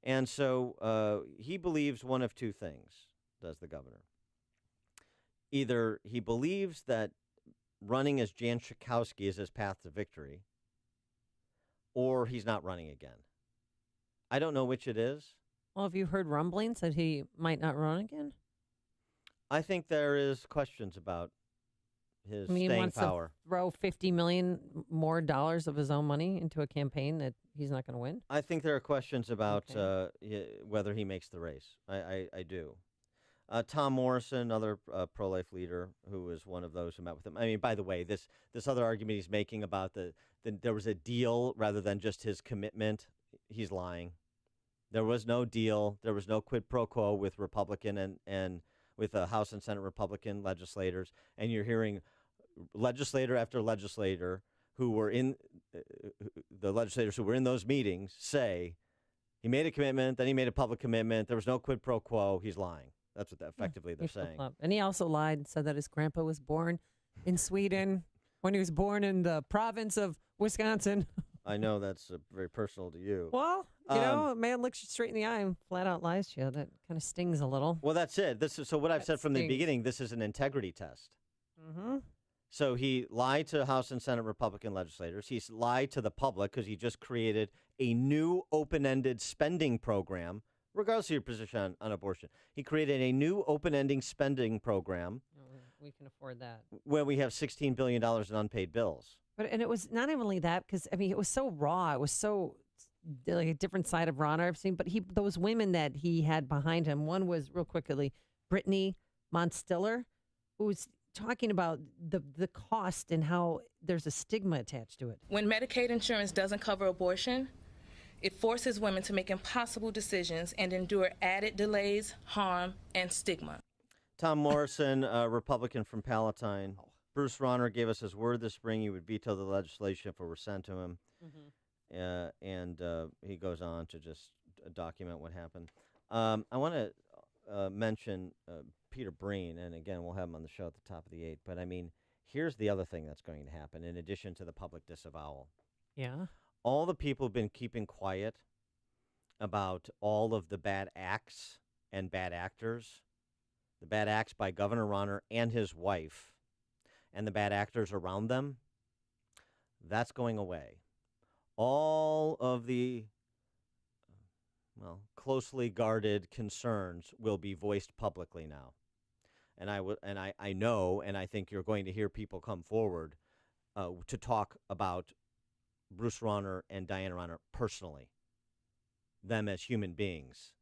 And so he believes one of two things, does the governor. Either he believes that running as Jan Schakowsky is his path to victory, or he's not running again. I don't know which it is. Well, have you heard rumblings that he might not run again? I think there is questions about his He staying wants power. to throw $50 million more dollars of his own money into a campaign that he's not going to win? I think there are questions about whether he makes the race. I do. Tom Morrison, another pro-life leader, who was one of those who met with him. I mean, by the way, this other argument he's making about there was a deal rather than just his commitment, he's lying. There was no deal. There was no quid pro quo with Republican and with House and Senate Republican legislators. And you're hearing legislator after legislator who were in the legislators who were in those meetings say he made a commitment, then he made a public commitment. There was no quid pro quo. He's lying. That's what effectively they're saying. And he also lied and said that his grandpa was born in Sweden when he was born in the province of Wisconsin. I know that's very personal to you. Well, a man looks you straight in the eye and flat out lies to you. That kind of stings a little. Well, that's it. So what I've said from the beginning, this is an integrity test. Mm-hmm. So he lied to House and Senate Republican legislators. He's lied to the public because he just created a new open-ended spending program, regardless of your position on abortion. He created a new open-ending spending program. We can afford that. Where we have $16 billion in unpaid bills. And it was not only that, because, I mean, it was so raw. It was so like a different side of Ron I've seen. But those women that he had behind him, one was, real quickly, Brittany Montstiller, who's talking about the cost and how there's a stigma attached to it. When Medicaid insurance doesn't cover abortion, it forces women to make impossible decisions and endure added delays, harm, and stigma. Tom Morrison, a Republican from Palatine. Bruce Rauner gave us his word this spring he would veto the legislation if it were sent to him. Mm-hmm. And he goes on to just document what happened. I want to mention Peter Breen, and again, we'll have him on the show at the top of the 8th. But, I mean, Here's the other thing that's going to happen in addition to the public disavowal. Yeah. All the people have been keeping quiet about all of the bad acts and bad actors, the bad acts by Governor Rauner and his wife, and the bad actors around them, that's going away. All of the, closely guarded concerns will be voiced publicly now. And I know, and I think you're going to hear people come forward to talk about Bruce Rauner and Diana Rauner personally, them as human beings.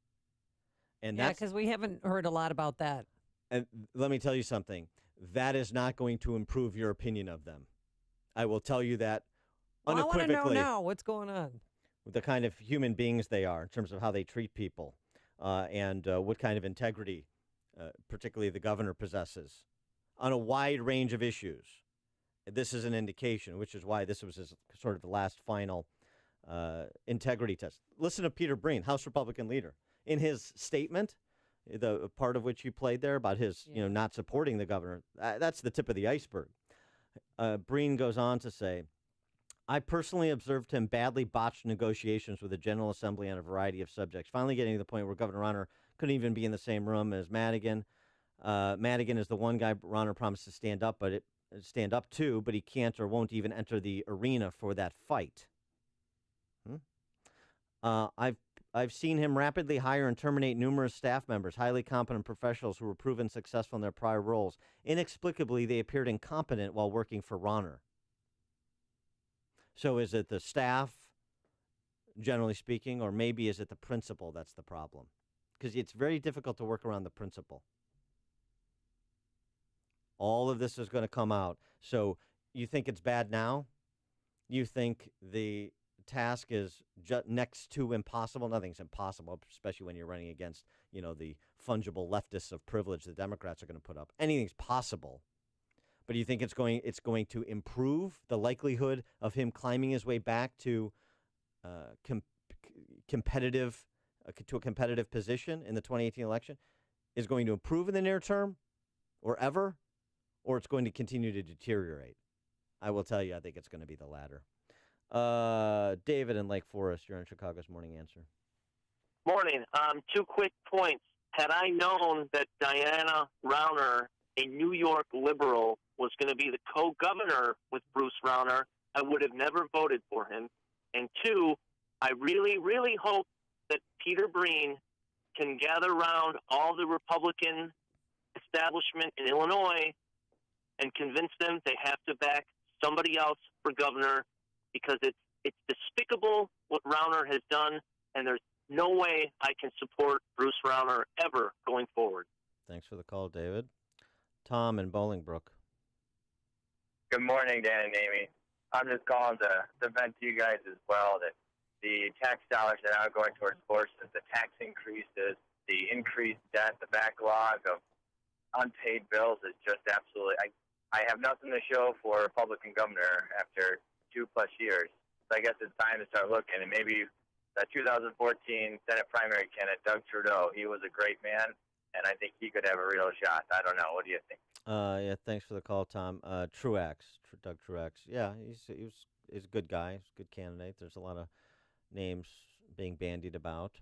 And yeah, because we haven't heard a lot about that. And let me tell you something. That is not going to improve your opinion of them. I will tell you that unequivocally. I want to know now what's going on. The kind of human beings they are in terms of how they treat people and what kind of integrity, particularly the governor, possesses on a wide range of issues. This is an indication, which is why this was his sort of the last final integrity test. Listen to Peter Breen, House Republican leader. In his statement, the part of which you played there about his, not supporting the governor, that's the tip of the iceberg. Breen goes on to say, I personally observed him badly botched negotiations with the General Assembly on a variety of subjects, finally getting to the point where Governor Rauner couldn't even be in the same room as Madigan. Madigan is the one guy Rauner promised to stand up to, but he can't or won't even enter the arena for that fight. I've seen him rapidly hire and terminate numerous staff members, highly competent professionals who were proven successful in their prior roles. Inexplicably, they appeared incompetent while working for Rauner. So is it the staff, generally speaking, or maybe is it the principal that's the problem? Because it's very difficult to work around the principal. All of this is going to come out. So you think it's bad now? You think the task is next to impossible? Nothing's impossible, especially when you're running against, the fungible leftists of privilege the Democrats are going to put up. Anything's possible. But do you think it's going to improve the likelihood of him climbing his way back to competitive position in the 2018 election? Is going to improve in the near term or ever? Or it's going to continue to deteriorate? I will tell you, I think it's going to be the latter. David in Lake Forest, you're on Chicago's Morning Answer. Morning. 2 quick points. Had I known that Diana Rauner, a New York liberal, was going to be the co-governor with Bruce Rauner, I would have never voted for him. And 2, I really, really hope that Peter Breen can gather around all the Republican establishment in Illinois and convince them they have to back somebody else for governor, because it's despicable what Rauner has done, and there's no way I can support Bruce Rauner ever going forward. Thanks for the call, David. Tom in Bolingbrook. Good morning, Dan and Amy. I'm just calling to vent to you guys as well that the tax dollars that are going towards sports, the tax increases, the increased debt, the backlog of unpaid bills is just absolutely. I have nothing to show for Republican governor after 2+ years. So I guess it's time to start looking. And maybe that 2014 Senate primary candidate, Doug Trudeau, he was a great man, and I think he could have a real shot. I don't know. What do you think? Yeah, thanks for the call, Tom. Doug Truax. Yeah, he's a good guy. He's a good candidate. There's a lot of names being bandied about.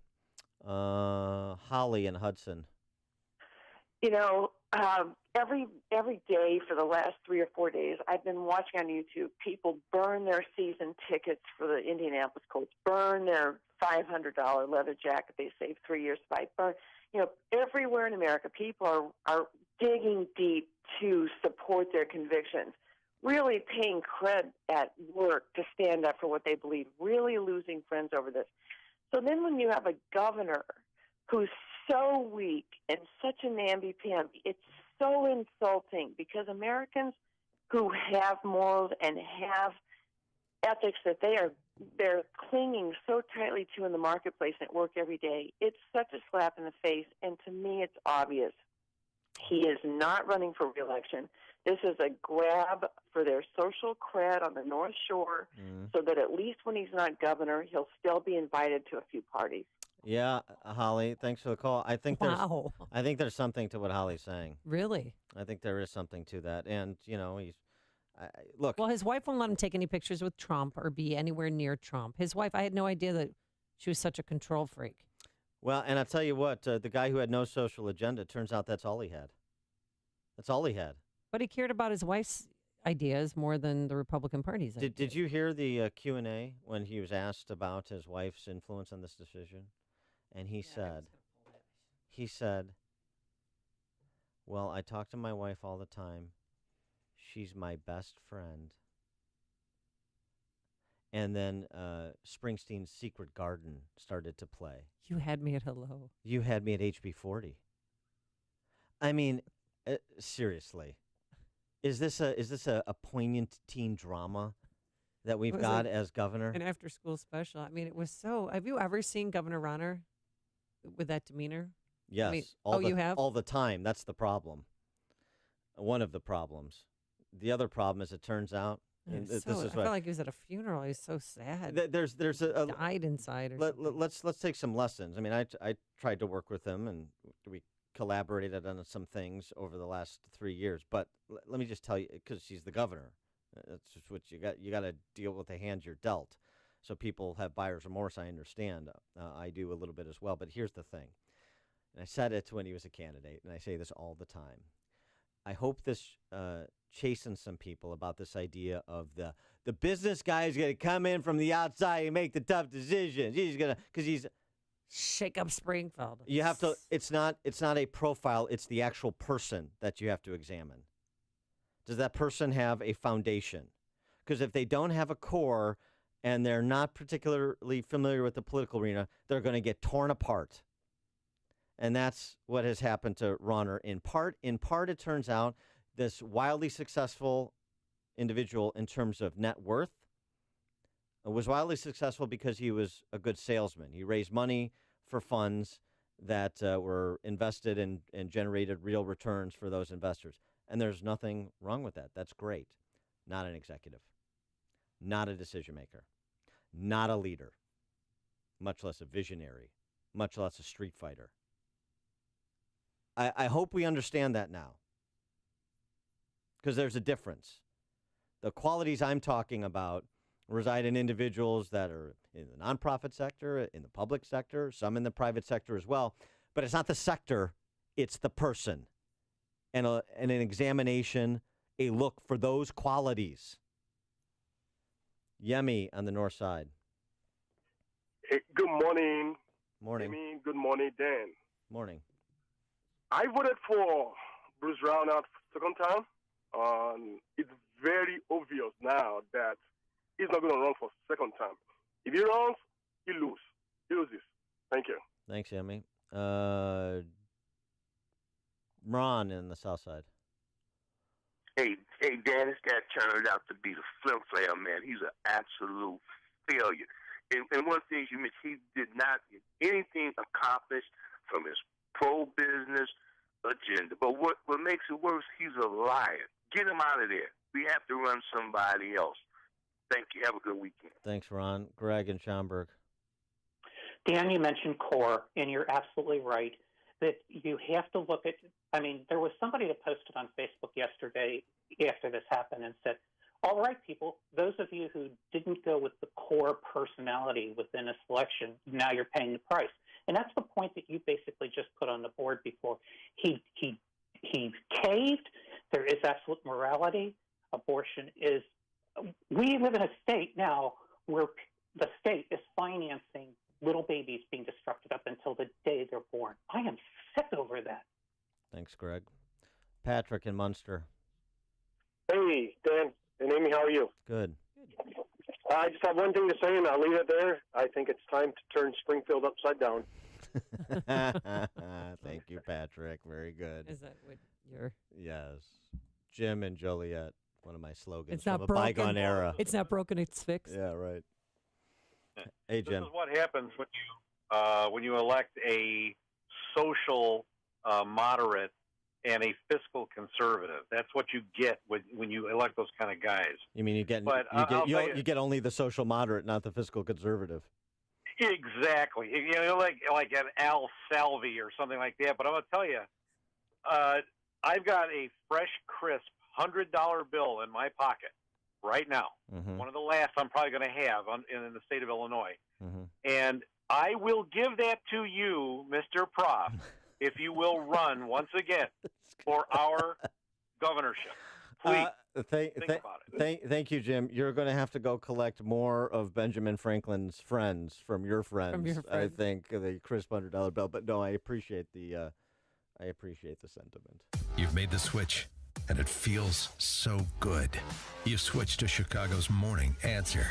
Holly in Hudson. Every day for the last 3 or 4 days, I've been watching on YouTube people burn their season tickets for the Indianapolis Colts, burn their $500 leather jacket they saved 3 years to buy, burn. Everywhere in America, people are digging deep to support their convictions, really paying cred at work to stand up for what they believe, really losing friends over this. So then when you have a governor who's so weak and such a namby-pamby, it's so insulting, because Americans who have morals and have ethics that they're clinging so tightly to in the marketplace and at work every day, it's such a slap in the face, and to me it's obvious. He is not running for re-election. This is a grab for their social cred on the North Shore, so that at least when he's not governor, he'll still be invited to a few parties. Yeah, Holly, thanks for the call. I think there's something to what Holly's saying. Really? I think there is something to that. And, Look. Well, his wife won't let him take any pictures with Trump or be anywhere near Trump. His wife, I had no idea that she was such a control freak. Well, and I'll tell you what, the guy who had no social agenda, turns out that's all he had. That's all he had. But he cared about his wife's ideas more than the Republican Party's ideas. Did you hear the Q&A when he was asked about his wife's influence on this decision? And he said, well, I talk to my wife all the time. She's my best friend. And then Springsteen's Secret Garden started to play. You had me at hello. You had me at HB40. I mean, seriously, is this a poignant teen drama that we've got as governor? An after-school special. I mean, it was so. Have you ever seen Governor Rauner with that demeanor? Yes. I mean, you have all the time. That's the problem. One of the problems. The other problem, as it turns out. I felt like he was at a funeral. He's so sad. There's died inside. Let's take some lessons. I mean, I tried to work with him, and we collaborated on some things over the last 3 years. But let me just tell you, because she's the governor, that's just what you got. You got to deal with the hand you're dealt. So people have buyer's remorse. I understand. I do a little bit as well. But here's the thing, and I said it when he was a candidate, and I say this all the time. I hope this chastens some people about this idea of the business guy is going to come in from the outside and make the tough decisions. He's shake up Springfield. You have to. It's not a profile. It's the actual person that you have to examine. Does that person have a foundation? Because if they don't have a core and they're not particularly familiar with the political arena, they're going to get torn apart. And that's what has happened to Rauner. In part, it turns out this wildly successful individual in terms of net worth was wildly successful because he was a good salesman. He raised money for funds that were invested and generated real returns for those investors. And there's nothing wrong with that. That's great. Not an executive, not a decision maker, not a leader, much less a visionary, much less a street fighter. I hope we understand that now, because there's a difference. The qualities I'm talking about reside in individuals that are in the nonprofit sector, in the public sector, some in the private sector as well. But it's not the sector, it's the person. And an examination, a look for those qualities. Yemi on the north side. Hey, good morning. Morning. Amy, good morning, Dan. Morning. I voted for Bruce Rauner second time. It's very obvious now that he's not going to run for second time. If he runs, he loses. He loses. Thank you. Thanks, Yemi. Ron in the south side. Hey, Dan, this guy turned out to be the flim flam, man. He's an absolute failure. And one thing you mentioned, he did not get anything accomplished from his pro-business agenda. But what makes it worse, he's a liar. Get him out of there. We have to run somebody else. Thank you. Have a good weekend. Thanks, Ron. Greg in Schaumburg. Dan, you mentioned core, and you're absolutely right that you have to look at, I mean, there was somebody that posted on Facebook yesterday after this happened and said, all right, people, those of you who didn't go with the core personality within a selection, now you're paying the price. And that's the point that you basically just put on the board before. He caved. There is absolute morality. Abortion is, we live in a state now where the state is financing little babies being destructed up until the day they're born. I am sick over that. Thanks, Greg. Patrick in Munster. Hey, Dan and Amy, how are you? Good. I just have one thing to say, and I'll leave it there. I think it's time to turn Springfield upside down. Thank you, Patrick. Very good. Is that what you're... Yes. Jim and Joliet, one of my slogans it's not from a broken. Bygone era. It's not broken, it's fixed. Yeah, right. Hey, Jim. This is what happens when you elect a social moderate and a fiscal conservative. That's what you get when you elect those kind of guys. You mean you get only the social moderate, not the fiscal conservative? Exactly. You know, like an Al Salvi or something like that. But I'm going to tell you, I've got a fresh, crisp $100 bill in my pocket right now, one of the last I'm probably going to have in the state of Illinois, and I will give that to you, Mr. Prof, if you will run once again for our governorship. Please think about it. Thank you, Jim. You're going to have to go collect more of Benjamin Franklin's friends from your friends. I think the crisp $100 bill. But no, I appreciate the sentiment. You've made the switch, and it feels so good. You've switched to Chicago's Morning Answer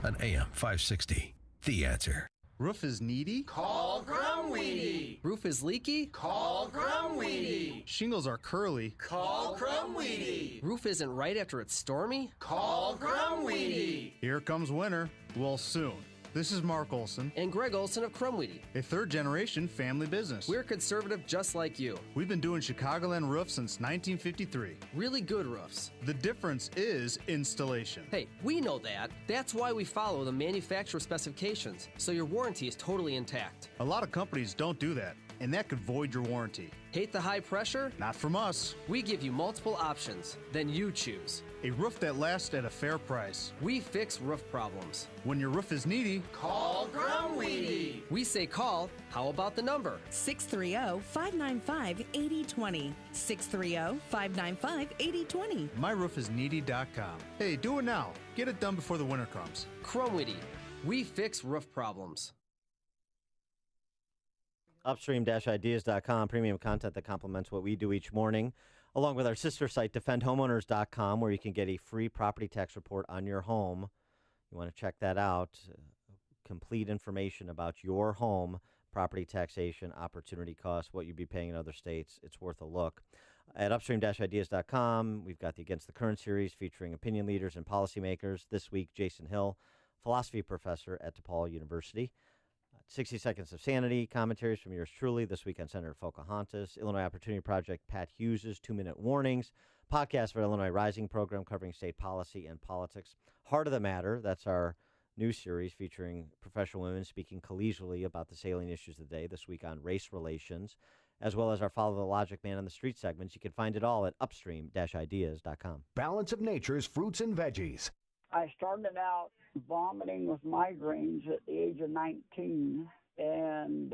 on AM 560. The Answer. Roof is needy? Call Crumweedy. Roof is leaky? Call Crumweedy. Shingles are curly? Call Crumweedy. Roof isn't right after it's stormy? Call Crumweedy. Here comes winter. Well, soon. This is Mark Olson. And Greg Olson of Crumweedy. A third-generation family business. We're conservative just like you. We've been doing Chicagoland roofs since 1953. Really good roofs. The difference is installation. Hey, we know that. That's why we follow the manufacturer specifications, so your warranty is totally intact. A lot of companies don't do that, and that could void your warranty. Hate the high pressure? Not from us. We give you multiple options. Then you choose. A roof that lasts at a fair price. We fix roof problems. When your roof is needy, call Crumweedy. We say call. How about the number? 630-595-8020. 630-595-8020. MyRoofIsNeedy.com. Hey, do it now. Get it done before the winter comes. Crumweedy. We fix roof problems. Upstream-ideas.com, premium content that complements what we do each morning, along with our sister site, defendhomeowners.com, where you can get a free property tax report on your home. You want to check that out. Complete information about your home, property taxation, opportunity costs, what you'd be paying in other states. It's worth a look. At upstream-ideas.com, we've got the Against the Current series featuring opinion leaders and policymakers. This week, Jason Hill, philosophy professor at DePaul University. 60 Seconds of Sanity, commentaries from yours truly. This week on Senator Pocahontas, Illinois Opportunity Project, Pat Hughes' 2-Minute Warnings, podcast for Illinois Rising program covering state policy and politics. Heart of the Matter, that's our new series featuring professional women speaking collegially about the salient issues of the day, this week on race relations, as well as our Follow the Logic Man on the Street segments. You can find it all at upstream-ideas.com. Balance of Nature's fruits and veggies. I started out vomiting with migraines at the age of 19, and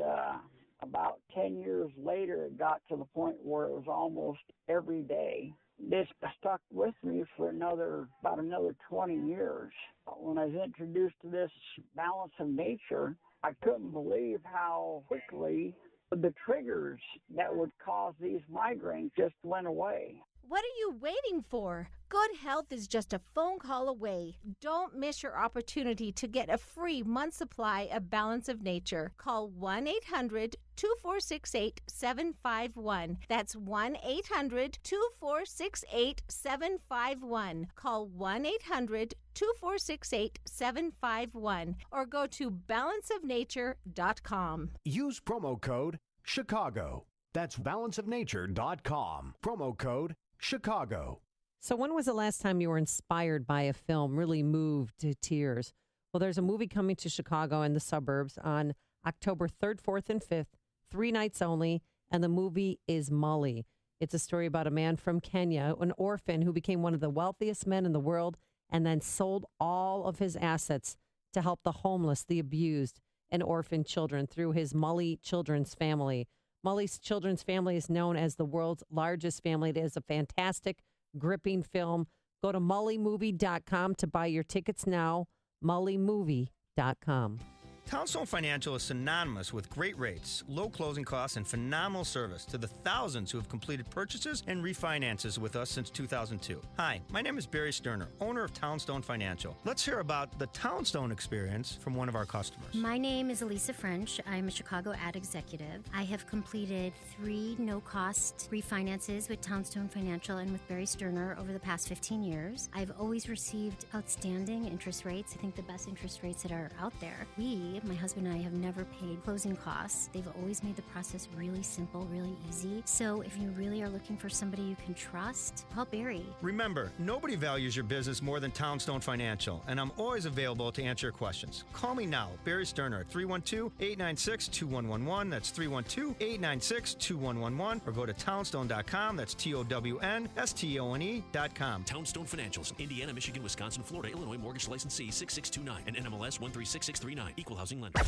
about 10 years later, it got to the point where it was almost every day. This stuck with me for about another 20 years. When I was introduced to this balance of nature, I couldn't believe how quickly the triggers that would cause these migraines just went away. What are you waiting for? Good health is just a phone call away. Don't miss your opportunity to get a free month supply of Balance of Nature. Call 1-800-2468-751. That's 1-800-2468-751. Call 1-800-2468-751 or go to balanceofnature.com. Use promo code Chicago. That's balanceofnature.com. Promo code Chicago. So when was the last time you were inspired by a film, really moved to tears? Well, there's a movie coming to Chicago and the suburbs on October 3rd, 4th, and 5th, 3 nights only, and the movie is Mully. It's a story about a man from Kenya, an orphan who became one of the wealthiest men in the world and then sold all of his assets to help the homeless, the abused, and orphaned children through his Mully Children's Family. Mully's Children's Family is known as the world's largest family. It is a fantastic, gripping film. Go to mullymovie.com to buy your tickets now. mullymovie.com. Townstone Financial is synonymous with great rates, low closing costs, and phenomenal service to the thousands who have completed purchases and refinances with us since 2002. Hi, my name is Barry Sterner, owner of Townstone Financial. Let's hear about the Townstone experience from one of our customers. My name is Elisa French. I'm a Chicago ad executive. I have completed 3 no-cost refinances with Townstone Financial and with Barry Sterner over the past 15 years. I've always received outstanding interest rates. I think the best interest rates that are out there. We period. My husband and I have never paid closing costs. They've always made the process really simple, really easy. So if you really are looking for somebody you can trust, call Barry. Remember, nobody values your business more than Townstone Financial, and I'm always available to answer your questions. Call me now, Barry Sterner, at 312-896-2111. That's 312-896-2111. Or go to townstone.com. That's TOWNSTONE.com. Townstone Financials, Indiana, Michigan, Wisconsin, Florida, Illinois, mortgage licensee 6629 and NMLS 136639, equal housing lender.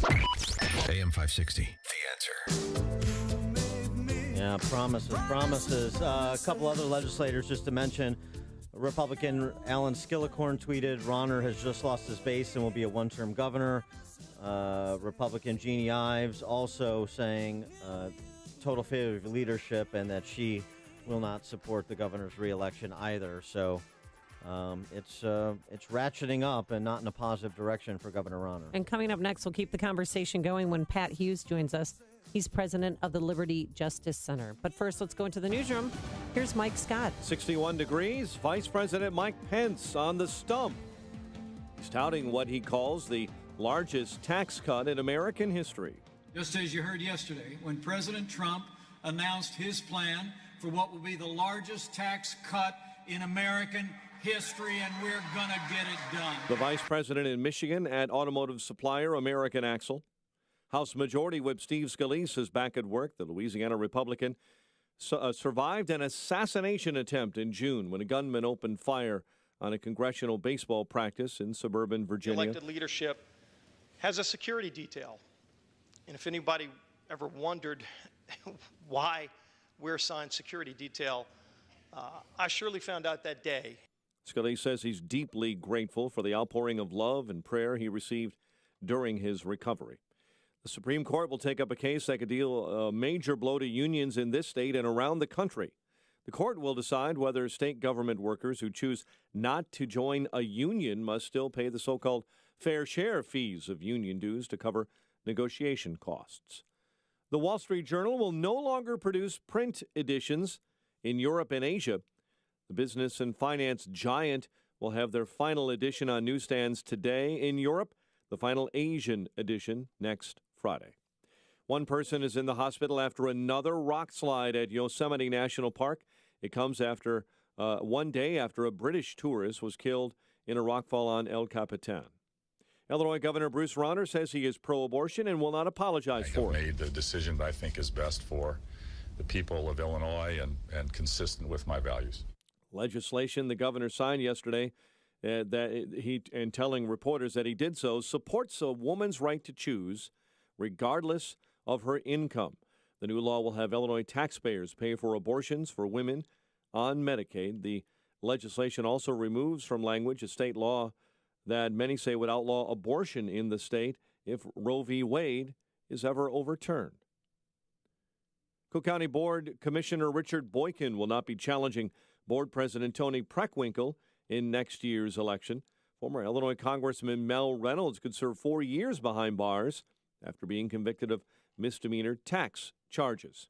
AM 560, The Answer. Yeah, promises. A couple other legislators just to mention. Republican Alan Skillicorn tweeted, Rauner has just lost his base and will be a one-term governor. Republican Jeannie Ives also saying total failure of leadership and that she will not support the governor's reelection either. So it's ratcheting up and not in a positive direction for Governor Rauner. And coming up next, we'll keep the conversation going when Pat Hughes joins us. He's president of the Liberty Justice Center. But first, let's go into the newsroom. Here's Mike Scott. 61 degrees. Vice President Mike Pence on the stump. He's touting what he calls the largest tax cut in American history. Just as you heard yesterday, when President Trump announced his plan for what will be the largest tax cut in American history, and we're going to get it done. The vice president in Michigan at automotive supplier American Axle. House Majority Whip Steve Scalise is back at work. The Louisiana Republican survived an assassination attempt in June when a gunman opened fire on a congressional baseball practice in suburban Virginia. The elected leadership has a security detail. And if anybody ever wondered why we're assigned security detail, I surely found out that day. Scalise says he's deeply grateful for the outpouring of love and prayer he received during his recovery. The Supreme Court will take up a case that could deal a major blow to unions in this state and around the country. The court will decide whether state government workers who choose not to join a union must still pay the so-called fair share fees of union dues to cover negotiation costs. The Wall Street Journal will no longer produce print editions in Europe and Asia. The business and finance giant will have their final edition on newsstands today in Europe, the final Asian edition next Friday. One person is in the hospital after another rock slide at Yosemite National Park. It comes after one day after a British tourist was killed in a rockfall on El Capitan. Illinois Governor Bruce Rauner says he is pro-abortion and will not apologize for it. I made the decision that I think is best for the people of Illinois and consistent with my values. Legislation the governor signed yesterday that he, and telling reporters that he did so, supports a woman's right to choose regardless of her income. The new law will have Illinois taxpayers pay for abortions for women on Medicaid. The legislation also removes from language a state law that many say would outlaw abortion in the state if Roe v. Wade is ever overturned. Cook County Board Commissioner Richard Boykin will not be challenging Board President Tony Preckwinkle in next year's election. Former Illinois Congressman Mel Reynolds could serve 4 years behind bars after being convicted of misdemeanor tax charges.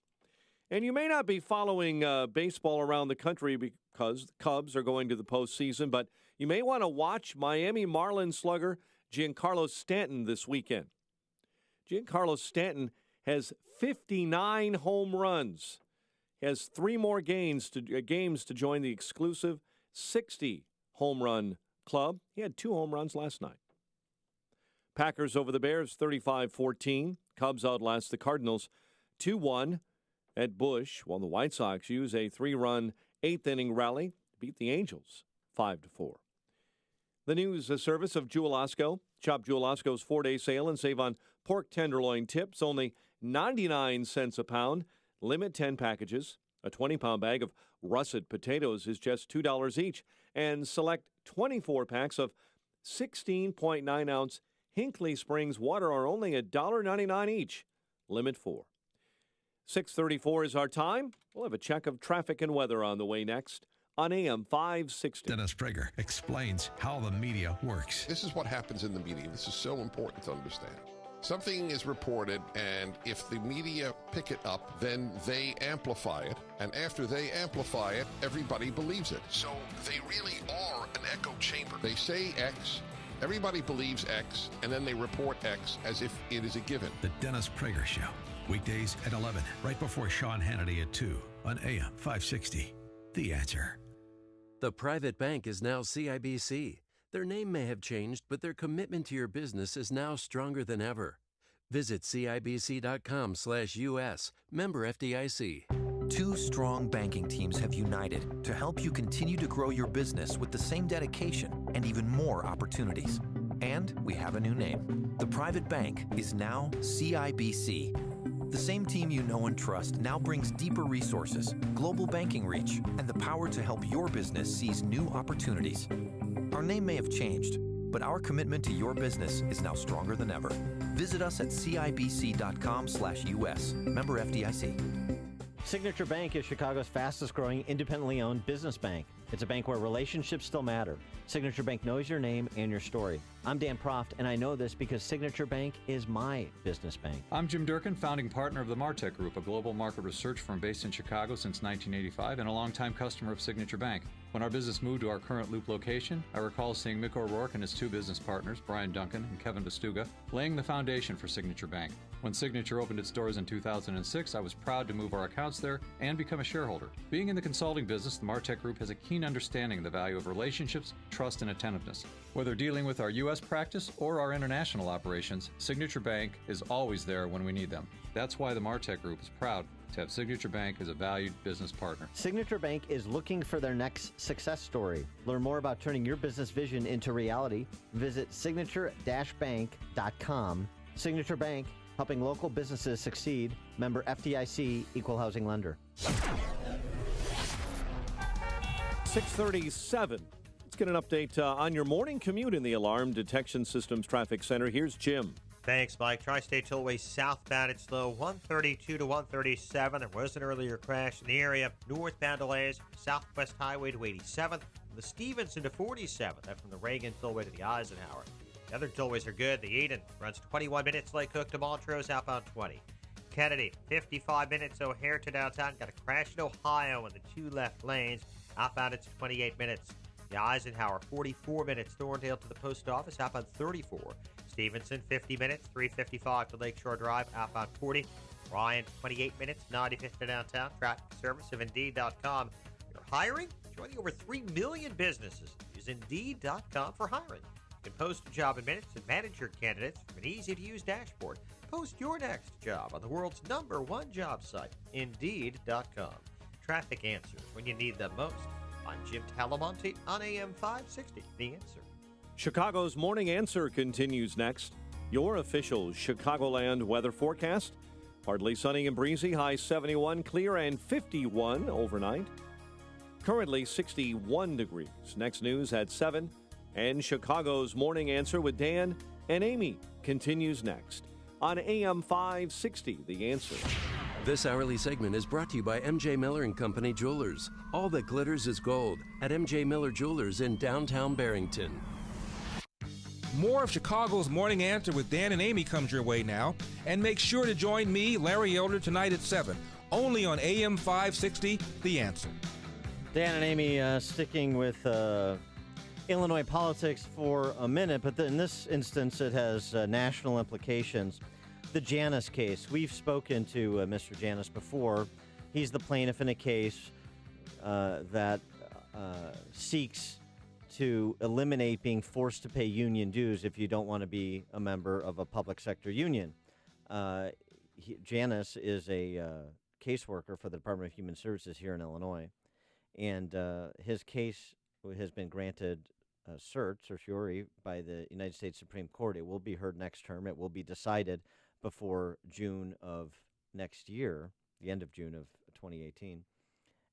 And you may not be following baseball around the country because the Cubs are going to the postseason, but you may want to watch Miami Marlins slugger Giancarlo Stanton this weekend. Giancarlo Stanton has 59 home runs. He has 3 more games to join the exclusive 60 home run club. He had 2 home runs last night. Packers over the Bears 35-14. Cubs outlast the Cardinals 2-1 at Busch, while the White Sox use a 3-run 8th-inning rally to beat the Angels 5-4. The news service of Jewel-Osco. Shop Jewel-Osco's 4-day sale and save on pork tenderloin tips, only 99 cents a pound. Limit 10 packages. A 20-pound bag of russet potatoes is just $2 each. And select 24 packs of 16.9-ounce Hinkley Springs water are only $1.99 each. Limit 4. 6:34 is our time. We'll have a check of traffic and weather on the way next on AM 560. Dennis Prager explains how the media works. This is what happens in the media. This is so important to understand. Something is reported, and if the media pick it up, then they amplify it. And after they amplify it, everybody believes it. So they really are an echo chamber. They say X, Everybody believes X, and then they report X as if it is a given. The Dennis Prager Show. Weekdays at 11, right before Sean Hannity at 2 on AM 560. The Answer. The private bank is now CIBC. Their name may have changed, but their commitment to your business is now stronger than ever. Visit CIBC.com/US. Member FDIC. Two strong banking teams have united to help you continue to grow your business with the same dedication and even more opportunities. And we have a new name. The private bank is now CIBC. The same team you know and trust now brings deeper resources, global banking reach, and the power to help your business seize new opportunities. Our name may have changed, but our commitment to your business is now stronger than ever. Visit us at CIBC.com/US. Member FDIC. Signature Bank is Chicago's fastest growing independently owned business bank. It's a bank where relationships still matter. Signature Bank knows your name and your story. I'm Dan Proft, and I know this because Signature Bank is my business bank. I'm Jim Durkin, founding partner of the Martech Group, a global market research firm based in Chicago since 1985 and a longtime customer of Signature Bank. When our business moved to our current Loop location, I recall seeing Mick O'Rourke and his two business partners, Brian Duncan and Kevin Vestuga, laying the foundation for Signature Bank. When Signature opened its doors in 2006, I was proud to move our accounts there and become a shareholder. Being in the consulting business, the Martech Group has a keen understanding of the value of relationships, trust, and attentiveness. Whether dealing with our U.S. practice or our international operations, Signature Bank is always there when we need them. That's why the Martech Group is proud to have Signature Bank as a valued business partner. Signature Bank is looking for their next success story. Learn more about turning your business vision into reality. Visit signature-bank.com. Signature Bank, helping local businesses succeed. Member FDIC, Equal Housing Lender. 6:37. Let's get an update on your morning commute in the Alarm Detection Systems Traffic Center. Here's Jim. Thanks, Mike. Tri-State Tollway southbound, it's slow, 132 to 137. There was an earlier crash in the area. Northbound delays, Southwest Highway to 87th, the Stevenson to 47th. That's from the Reagan Tollway to the Eisenhower. The other tollways are good. The Eden runs 21 minutes, Lake Hook to Montrose, outbound 20. Kennedy, 55 minutes, O'Hare to downtown. Got a crash in Ohio in the two left lanes. Outbound, it's 28 minutes. The Eisenhower, 44 minutes. Thorndale to the post office, outbound 34. Stevenson, 50 minutes, 355 to Lakeshore Drive, outbound 40. Ryan, 28 minutes, 95th to downtown. Traffic service of Indeed.com. You're hiring? Join the over 3 million businesses. Use Indeed.com for hiring. You can post a job in minutes and manage your candidates from an easy-to-use dashboard. Post your next job on the world's #1 job site, Indeed.com. Traffic answers when you need them most. I'm Jim Talamonte on AM 560, The Answer. Chicago's Morning Answer continues next. Your official Chicagoland weather forecast. Partly sunny and breezy, high 71, clear and 51 overnight. Currently 61 degrees. Next news at 7. And Chicago's Morning Answer with Dan and Amy continues next on AM 560, The Answer. This hourly segment is brought to you by M.J. Miller & Company Jewelers. All that glitters is gold at M.J. Miller Jewelers in downtown Barrington. More of Chicago's Morning Answer with Dan and Amy comes your way now. And make sure to join me, Larry Elder, tonight at 7, only on AM 560, The Answer. Dan and Amy sticking with Illinois politics for a minute, but in this instance it has national implications. The Janus case. We've spoken to Mr. Janus before. He's the plaintiff in a case that seeks to eliminate being forced to pay union dues if you don't want to be a member of a public sector union. Janus is a caseworker for the Department of Human Services here in Illinois, and his case has been granted certiorari by the United States Supreme Court. It will be heard next term. It will be decided before June of next year, the end of June of 2018.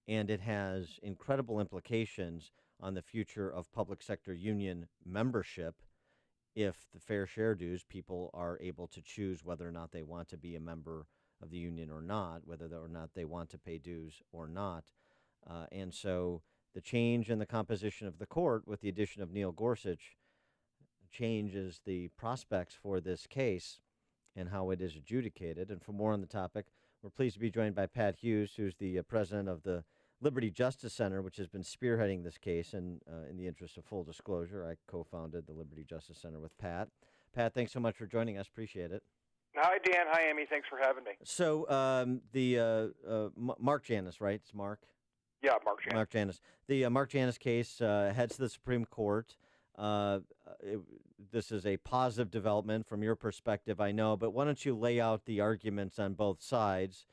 And it has incredible implications on the future of public sector union membership. If the fair share dues, people are able to choose whether or not they want to be a member of the union or not, whether or not they want to pay dues or not. And so the change in the composition of the court with the addition of Neil Gorsuch changes the prospects for this case and how it is adjudicated. And for more on the topic, we're pleased to be joined by Pat Hughes, who's the president of the Liberty Justice Center, which has been spearheading this case. And in the interest of full disclosure, I co-founded the Liberty Justice Center with Pat. Pat, thanks so much for joining us. Appreciate it. Hi, Dan. Hi, Amy. Thanks for having me. So Mark Janus, right? It's Mark? Yeah, Mark Janus. Mark Janus. The Mark Janus case heads to the Supreme Court. This is a positive development from your perspective, I know, but why don't you lay out the arguments on both sides,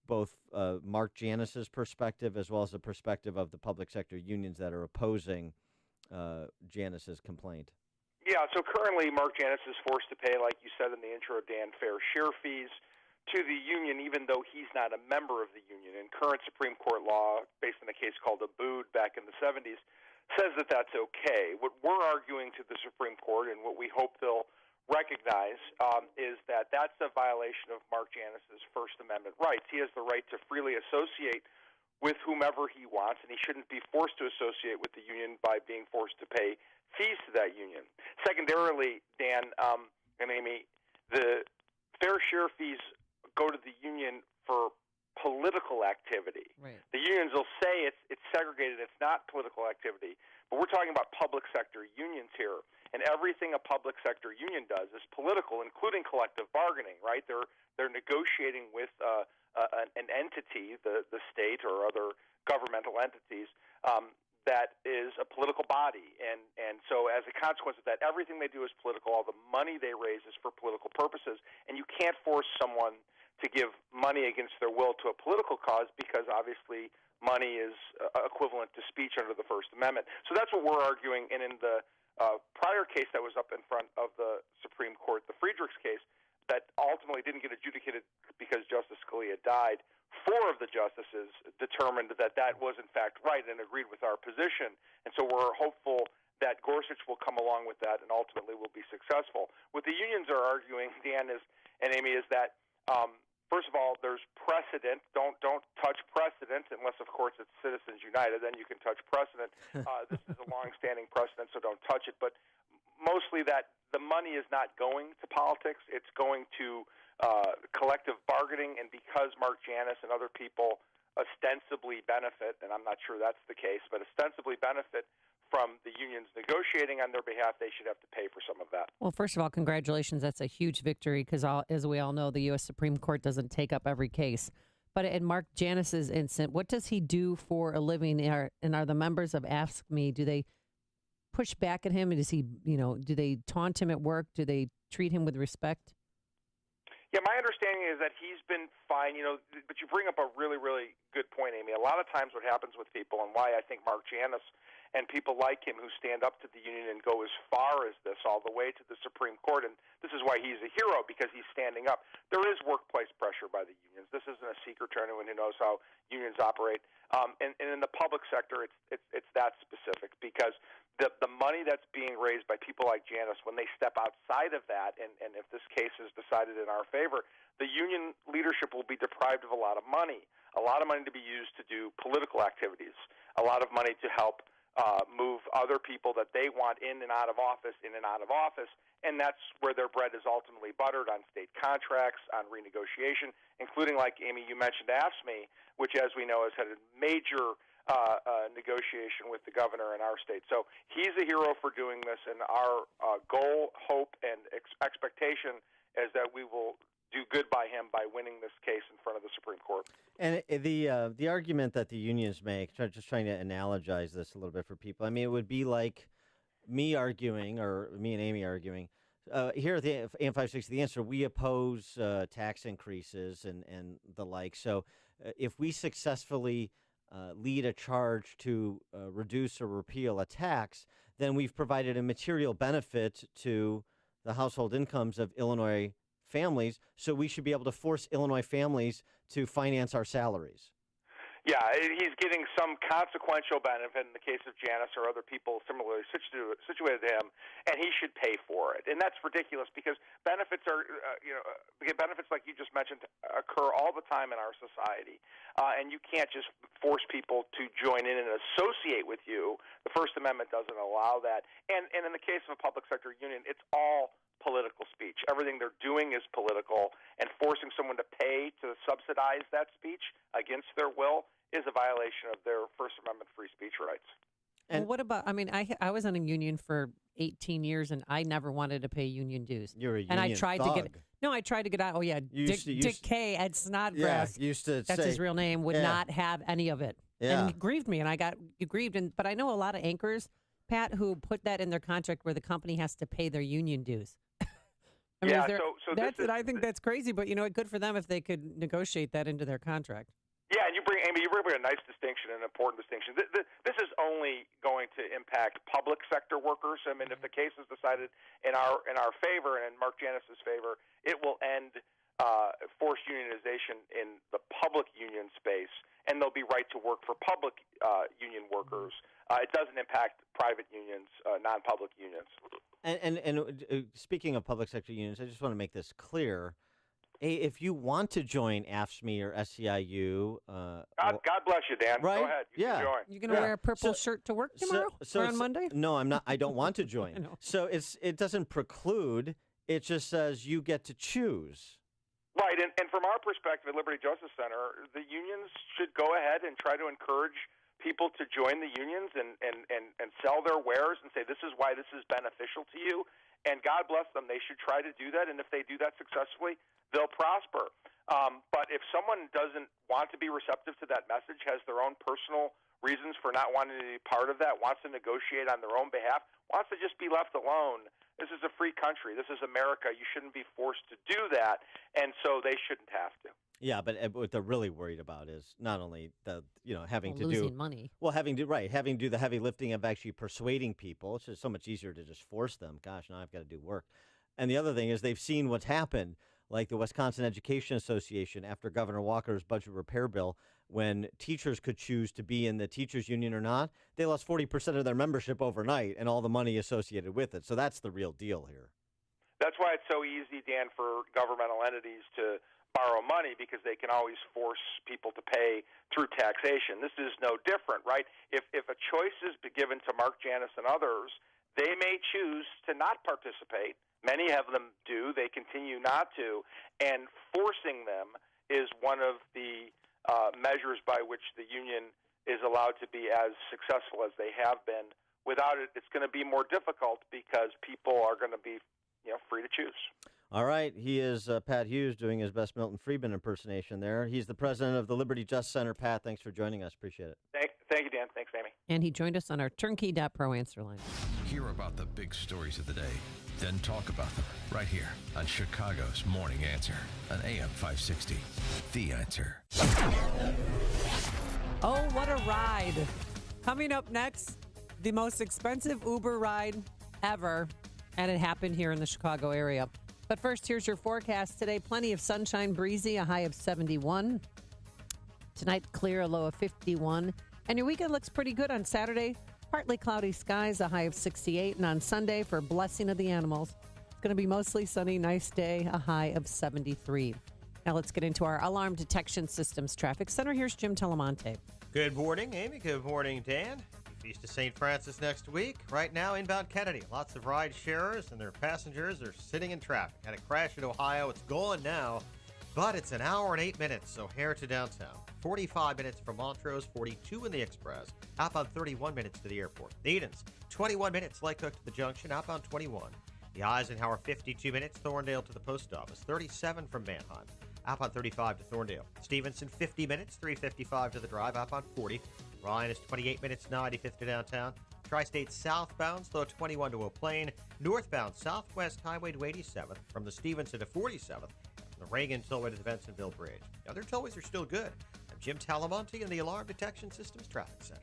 both Mark Janus's perspective as well as the perspective of the public sector unions that are opposing Janus's complaint? Yeah, so currently Mark Janus is forced to pay, like you said in the intro, Dan, fair share fees to the union, even though he's not a member of the union. And current Supreme Court law, based on a case called Abood back in the 70s, says that that's okay. What we're arguing to the Supreme Court, and what we hope they'll recognize, is that that's a violation of Mark Janus's First Amendment rights. He has the right to freely associate with whomever he wants, and he shouldn't be forced to associate with the union by being forced to pay fees to that union. Secondarily, Dan and Amy, the fair share fees go to the union for political activity. Right. The unions will say it's segregated, it's not political activity, but we're talking about public sector unions here, and everything a public sector union does is political, including collective bargaining. Right? They're negotiating with an entity, the state or other governmental entities. That is a political body, and so as a consequence of that, everything they do is political. All the money they raise is for political purposes, and you can't force someone to give money against their will to a political cause because obviously money is equivalent to speech under the First Amendment. So that's what we're arguing, and in the prior case that was up in front of the Supreme Court, the Friedrichs case, that ultimately didn't get adjudicated because Justice Scalia died, 4 of the justices determined that that was in fact right and agreed with our position. And so we're hopeful that Gorsuch will come along with that and ultimately will be successful. What the unions are arguing, Dan and Amy, is that first of all, there's precedent. Don't touch precedent unless, of course, it's Citizens United. Then you can touch precedent. This is a long-standing precedent, so don't touch it. But mostly that the money is not going to politics. It's going to collective bargaining, and because Mark Janus and other people ostensibly benefit, and I'm not sure that's the case, but ostensibly benefit from the unions negotiating on their behalf, they should have to pay for some of that. Well, first of all, congratulations. That's a huge victory because, as we all know, the U.S. Supreme Court doesn't take up every case. But in Mark Janus's instance, what does he do for a living? And are the members of Ask Me, do they push back at him? Does he, do they taunt him at work? Do they treat him with respect? Yeah, my understanding is that he's been fine, but you bring up a really, really good point, Amy. A lot of times what happens with people, and why I think Mark Janus and people like him who stand up to the union and go as far as this, all the way to the Supreme Court, and this is why he's a hero, because he's standing up. There is workplace pressure by the unions. This isn't a secret to anyone who knows how unions operate. And in the public sector, it's that specific, because the money that's being raised by people like Janus, when they step outside of that, and if this case is decided in our favor, the union leadership will be deprived of a lot of money to be used to do political activities, a lot of money to help move other people that they want in and out of office, and that's where their bread is ultimately buttered, on state contracts, on renegotiation, including, like, Amy, you mentioned AFSCME, which, as we know, has had a major negotiation with the governor in our state. So he's a hero for doing this, and our goal, hope, and expectation is that we will do good by him by winning this case in front of the Supreme Court. And the argument that the unions make, just trying to analogize this a little bit for people, I mean, it would be like me arguing, or me and Amy arguing, here at the AM 560, the answer, we oppose tax increases and the like. So if we successfully lead a charge to reduce or repeal a tax, then we've provided a material benefit to the household incomes of Illinois families, so we should be able to force Illinois families to finance our salaries. Yeah, he's getting some consequential benefit in the case of Janus or other people similarly situated to him, and he should pay for it. And that's ridiculous, because benefits are, benefits like you just mentioned occur all the time in our society, and you can't just force people to join in and associate with you. The First Amendment doesn't allow that. And in the case of a public sector union, it's all political speech. Everything they're doing is political, and forcing someone to pay to subsidize that speech against their will is a violation of their First Amendment free speech rights. And what about, I mean, I was in a union for 18 years, and I never wanted to pay union dues. You're a union and I tried thug. to get, no, I tried to get out. Oh, yeah, Dick Kay, Ed Snodgrass, used to that's say, his real name, would not have any of it. Yeah. And it grieved me, and I got grieved. But I know a lot of anchors, Pat, who put that in their contract where the company has to pay their union dues. I mean, I think that's crazy, but good for them if they could negotiate that into their contract. Yeah, and you bring a nice distinction, an important distinction. This is only going to impact public sector workers. I mean, if the case is decided in our favor and in Mark Janus's favor, it will end forced unionization in the public union space, and there'll be right to work for public union workers. It doesn't impact private unions, non-public unions. And speaking of public sector unions, I just want to make this clear. If you want to join AFSCME or SEIU... God bless you, Dan. Right? Go ahead. You can join. You're going to wear a purple shirt to work tomorrow or on Monday? No, I'm not. I don't want to join. So it doesn't preclude. It just says you get to choose. Right, and from our perspective at Liberty Justice Center, the unions should go ahead and try to encourage people to join the unions and sell their wares and say, this is why this is beneficial to you. And God bless them. They should try to do that. And if they do that successfully, they'll prosper. But if someone doesn't want to be receptive to that message, has their own personal reasons for not wanting to be part of that, wants to negotiate on their own behalf, wants to just be left alone, this is a free country. This is America. You shouldn't be forced to do that. And so they shouldn't have to. Yeah, but what they're really worried about is not only having to losing money. Well, having to do the heavy lifting of actually persuading people. It's just so much easier to just force them. Gosh, now I've got to do work. And the other thing is they've seen what's happened, like the Wisconsin Education Association after Governor Walker's budget repair bill, when teachers could choose to be in the teachers union or not, they lost 40% of their membership overnight and all the money associated with it. So that's the real deal here. That's why it's so easy, Dan, for governmental entities to borrow money, because they can always force people to pay through taxation. This is no different, right? If a choice is given to Mark Janus and others, they may choose to not participate. Many of them do. They continue not to. And forcing them is one of the measures by which the union is allowed to be as successful as they have been. Without it, it's going to be more difficult because people are going to be free to choose. All right. He is Pat Hughes doing his best Milton Friedman impersonation there. He's the president of the Liberty Justice Center. Pat, thanks for joining us. Appreciate it. Thank you, Dan. Thanks, Amy. And he joined us on our turnkey.pro answer line. Hear about the big stories of the day, then talk about them right here on Chicago's Morning Answer on AM 560. The Answer. Oh, what a ride. Coming up next, the most expensive Uber ride ever, and it happened here in the Chicago area. But first, here's your forecast today. Plenty of sunshine, breezy, a high of 71. Tonight, clear, a low of 51. And your weekend looks pretty good on Saturday. Partly cloudy skies, a high of 68. And on Sunday, for blessing of the animals, it's going to be mostly sunny, nice day, a high of 73. Now let's get into our alarm detection systems traffic center. Here's Jim Telemonte. Good morning, Amy. Good morning, Dan. Feast of St. Francis next week. Right now, inbound Kennedy. Lots of ride sharers and their passengers are sitting in traffic. Had a crash in Ohio. It's gone now, but it's an hour and 8 minutes, so hair to downtown. 45 minutes from Montrose, 42 in the Express. Outbound 31 minutes to the airport. The Edens, 21 minutes. Lake Hook to the junction. Outbound 21. The Eisenhower, 52 minutes. Thorndale to the post office. 37 from Manheim. Outbound 35 to Thorndale. Stevenson, 50 minutes. 355 to the drive. Outbound 40. Ryan is 28 minutes, 95th to downtown. Tri-State southbound, slow 21 to Eau Plaine. Northbound, Southwest Highway to 87th, from the Stevenson to 47th, from the Reagan Tollway to the Bensonville Bridge. The other tollways are still good. I'm Jim Talamonte in the Alarm Detection Systems Traffic Center.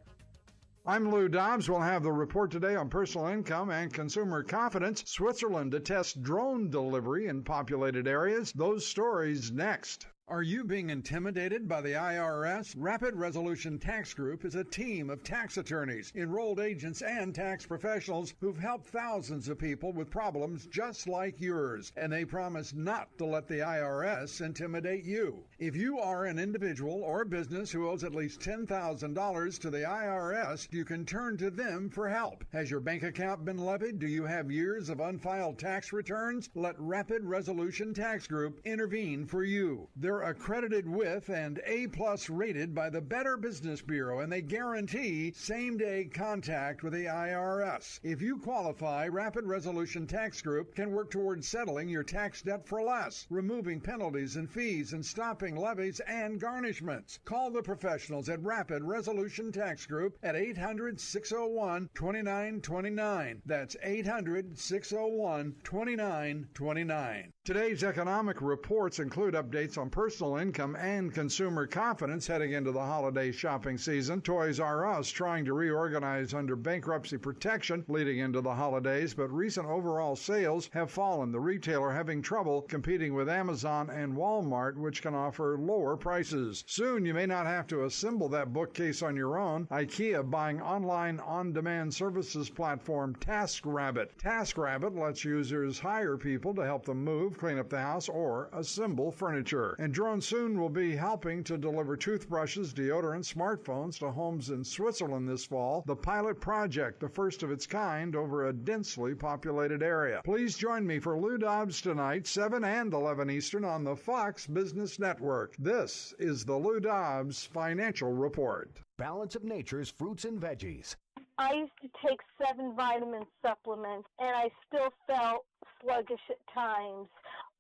I'm Lou Dobbs. We'll have the report today on personal income and consumer confidence. Switzerland to test drone delivery in populated areas. Those stories next. Are you being intimidated by the IRS? Rapid Resolution Tax Group is a team of tax attorneys, enrolled agents, and tax professionals who've helped thousands of people with problems just like yours, and they promise not to let the IRS intimidate you. If you are an individual or business who owes at least $10,000 to the IRS, you can turn to them for help. Has your bank account been levied? Do you have years of unfiled tax returns? Let Rapid Resolution Tax Group intervene for you. Their They're accredited with and A-plus rated by the Better Business Bureau, and they guarantee same-day contact with the IRS. If you qualify, Rapid Resolution Tax Group can work towards settling your tax debt for less, removing penalties and fees, and stopping levies and garnishments. Call the professionals at Rapid Resolution Tax Group at 800-601-2929. That's 800-601-2929. Today's economic reports include updates on personal income and consumer confidence heading into the holiday shopping season. Toys R Us trying to reorganize under bankruptcy protection leading into the holidays, but recent overall sales have fallen, the retailer having trouble competing with Amazon and Walmart, which can offer lower prices. Soon you may not have to assemble that bookcase on your own. IKEA buying online on-demand services platform TaskRabbit. TaskRabbit lets users hire people to help them move, clean up the house, or assemble furniture. And Drone soon will be helping to deliver toothbrushes, deodorant, smartphones to homes in Switzerland this fall. The pilot project, the first of its kind, over a densely populated area. Please join me for Lou Dobbs tonight, 7 and 11 Eastern on the Fox Business Network. This is the Lou Dobbs Financial Report. Balance of Nature's fruits and veggies. I used to take 7 vitamin supplements, and I still felt sluggish at times.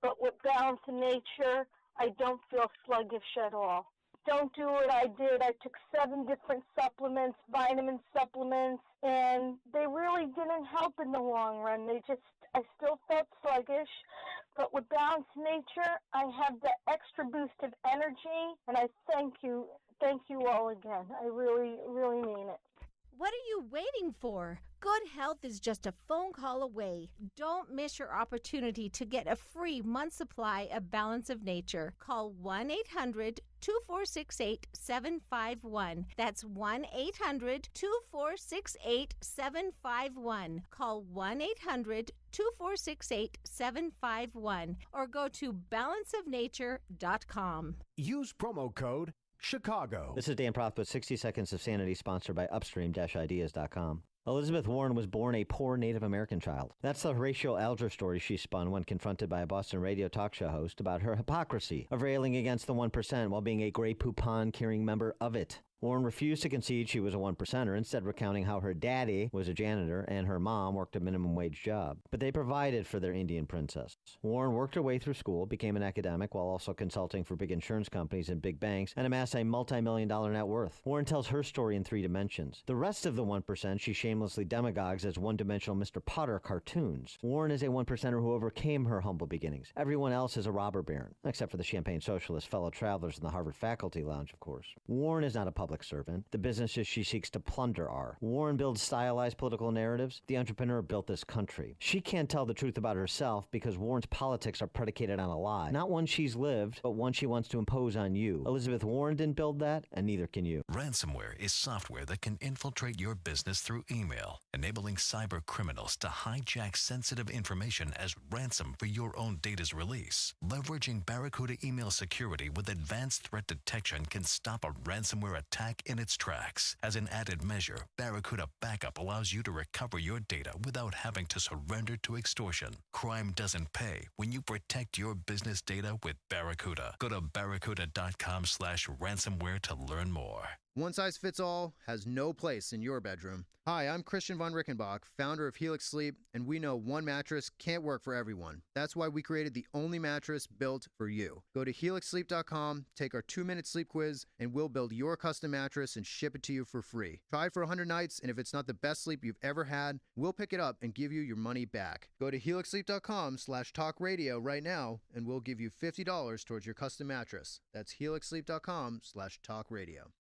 But with Balance of Nature, I don't feel sluggish at all. Don't do what I did. I took 7 different supplements, vitamin supplements, and they really didn't help in the long run. I still felt sluggish. But with Balance of Nature, I have the extra boost of energy, and I thank you. Thank you all again. I really, really mean it. What are you waiting for? Good health is just a phone call away. Don't miss your opportunity to get a free month supply of Balance of Nature. Call 1-800-2468-751. That's 1-800-2468-751. Call 1-800-2468-751 or go to balanceofnature.com. Use promo code Chicago. This is Dan Proth with 60 Seconds of Sanity, sponsored by Upstream-Ideas.com. Elizabeth Warren was born a poor Native American child. That's the Horatio Alger story she spun when confronted by a Boston radio talk show host about her hypocrisy of railing against the 1% while being a Grey Poupon-carrying member of it. Warren refused to concede she was a 1%er, instead recounting how her daddy was a janitor and her mom worked a minimum wage job. But they provided for their Indian princess. Warren worked her way through school, became an academic while also consulting for big insurance companies and big banks, and amassed a multi-million-dollar net worth. Warren tells her story in 3 dimensions. The rest of the 1% she shamelessly demagogues as one-dimensional Mr. Potter cartoons. Warren is a 1%er who overcame her humble beginnings. Everyone else is a robber baron, except for the champagne socialist fellow travelers in the Harvard faculty lounge, of course. Warren is not a public servant. The businesses she seeks to plunder are. Warren builds stylized political narratives. The entrepreneur built this country. She can't tell the truth about herself because Warren's politics are predicated on a lie. Not one she's lived, but one she wants to impose on you. Elizabeth Warren didn't build that, and neither can you. Ransomware is software that can infiltrate your business through email, enabling cyber criminals to hijack sensitive information as ransom for your own data's release. Leveraging Barracuda email security with advanced threat detection can stop a ransomware attack in its tracks. As an added measure, Barracuda Backup allows you to recover your data without having to surrender to extortion. Crime doesn't pay when you protect your business data with Barracuda. Go to barracuda.com/ransomware to learn more. One size fits all has no place in your bedroom. Hi, I'm Christian von Rickenbach, founder of Helix Sleep, and we know one mattress can't work for everyone. That's why we created the only mattress built for you. Go to helixsleep.com, take our 2-minute sleep quiz, and we'll build your custom mattress and ship it to you for free. Try it for 100 nights, and if it's not the best sleep you've ever had, we'll pick it up and give you your money back. Go to helixsleep.com/talkradio right now, and we'll give you $50 towards your custom mattress. That's helixsleep.com/talkradio.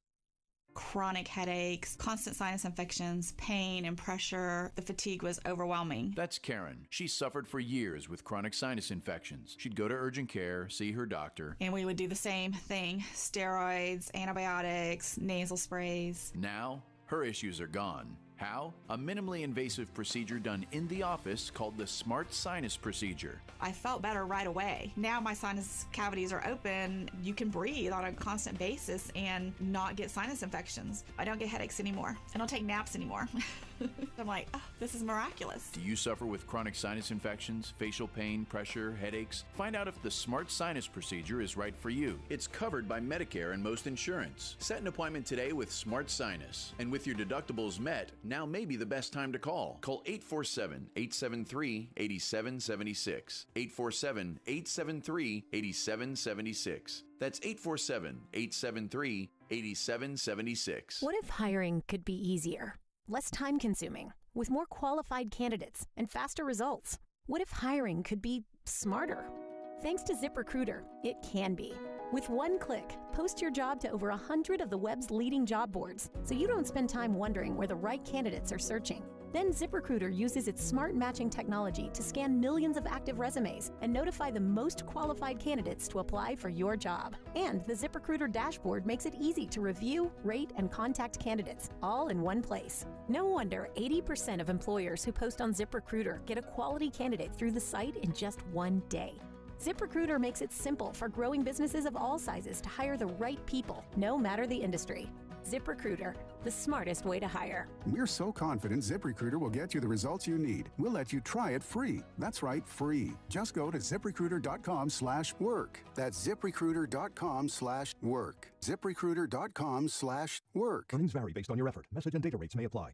Chronic headaches, constant sinus infections, pain and pressure. The fatigue was overwhelming. That's Karen. She suffered for years with chronic sinus infections. She'd go to urgent care, see her doctor. And we would do the same thing. Steroids, antibiotics, nasal sprays. Now, her issues are gone. How? A minimally invasive procedure done in the office called the Smart Sinus Procedure. I felt better right away. Now my sinus cavities are open. You can breathe on a constant basis and not get sinus infections. I don't get headaches anymore. I don't take naps anymore. I'm like, oh, this is miraculous. Do you suffer with chronic sinus infections, facial pain, pressure, headaches? Find out if the Smart Sinus procedure is right for you. It's covered by Medicare and most insurance. Set an appointment today with Smart Sinus. And with your deductibles met, now may be the best time to call. Call 847-873-8776. 847-873-8776. That's 847-873-8776. What if hiring could be easier, less time-consuming, with more qualified candidates and faster results? What if hiring could be smarter? Thanks to ZipRecruiter, it can be. With one click, post your job to over 100 of the web's leading job boards, so you don't spend time wondering where the right candidates are searching. Then ZipRecruiter uses its smart matching technology to scan millions of active resumes and notify the most qualified candidates to apply for your job. And the ZipRecruiter dashboard makes it easy to review, rate, and contact candidates, all in one place. No wonder 80% of employers who post on ZipRecruiter get a quality candidate through the site in just one day. ZipRecruiter makes it simple for growing businesses of all sizes to hire the right people, no matter the industry. ZipRecruiter, the smartest way to hire. We're so confident ZipRecruiter will get you the results you need. We'll let you try it free. That's right, free. Just go to ZipRecruiter.com/work. That's ZipRecruiter.com/work. ZipRecruiter.com/work. Earnings vary based on your effort. Message and data rates may apply.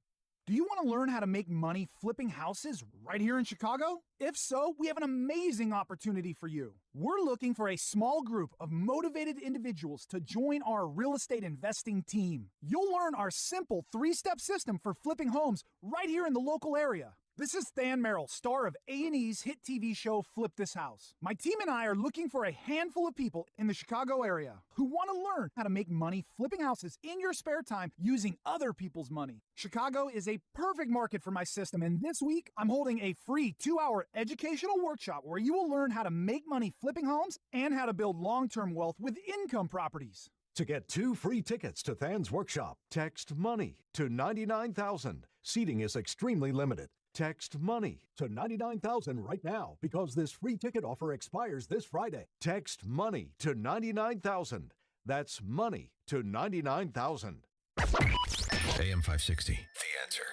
Do you want to learn how to make money flipping houses right here in Chicago? If so, we have an amazing opportunity for you. We're looking for a small group of motivated individuals to join our real estate investing team. You'll learn our simple 3-step system for flipping homes right here in the local area. This is Than Merrill, star of A&E's hit TV show Flip This House. My team and I are looking for a handful of people in the Chicago area who want to learn how to make money flipping houses in your spare time using other people's money. Chicago is a perfect market for my system, and this week I'm holding a free 2-hour educational workshop where you will learn how to make money flipping homes and how to build long-term wealth with income properties. To get 2 free tickets to Than's workshop, text MONEY to 99,000. Seating is extremely limited. Text MONEY to 99,000 right now because this free ticket offer expires this Friday. Text MONEY to 99,000. That's money to 99,000. AM 560, The Answer.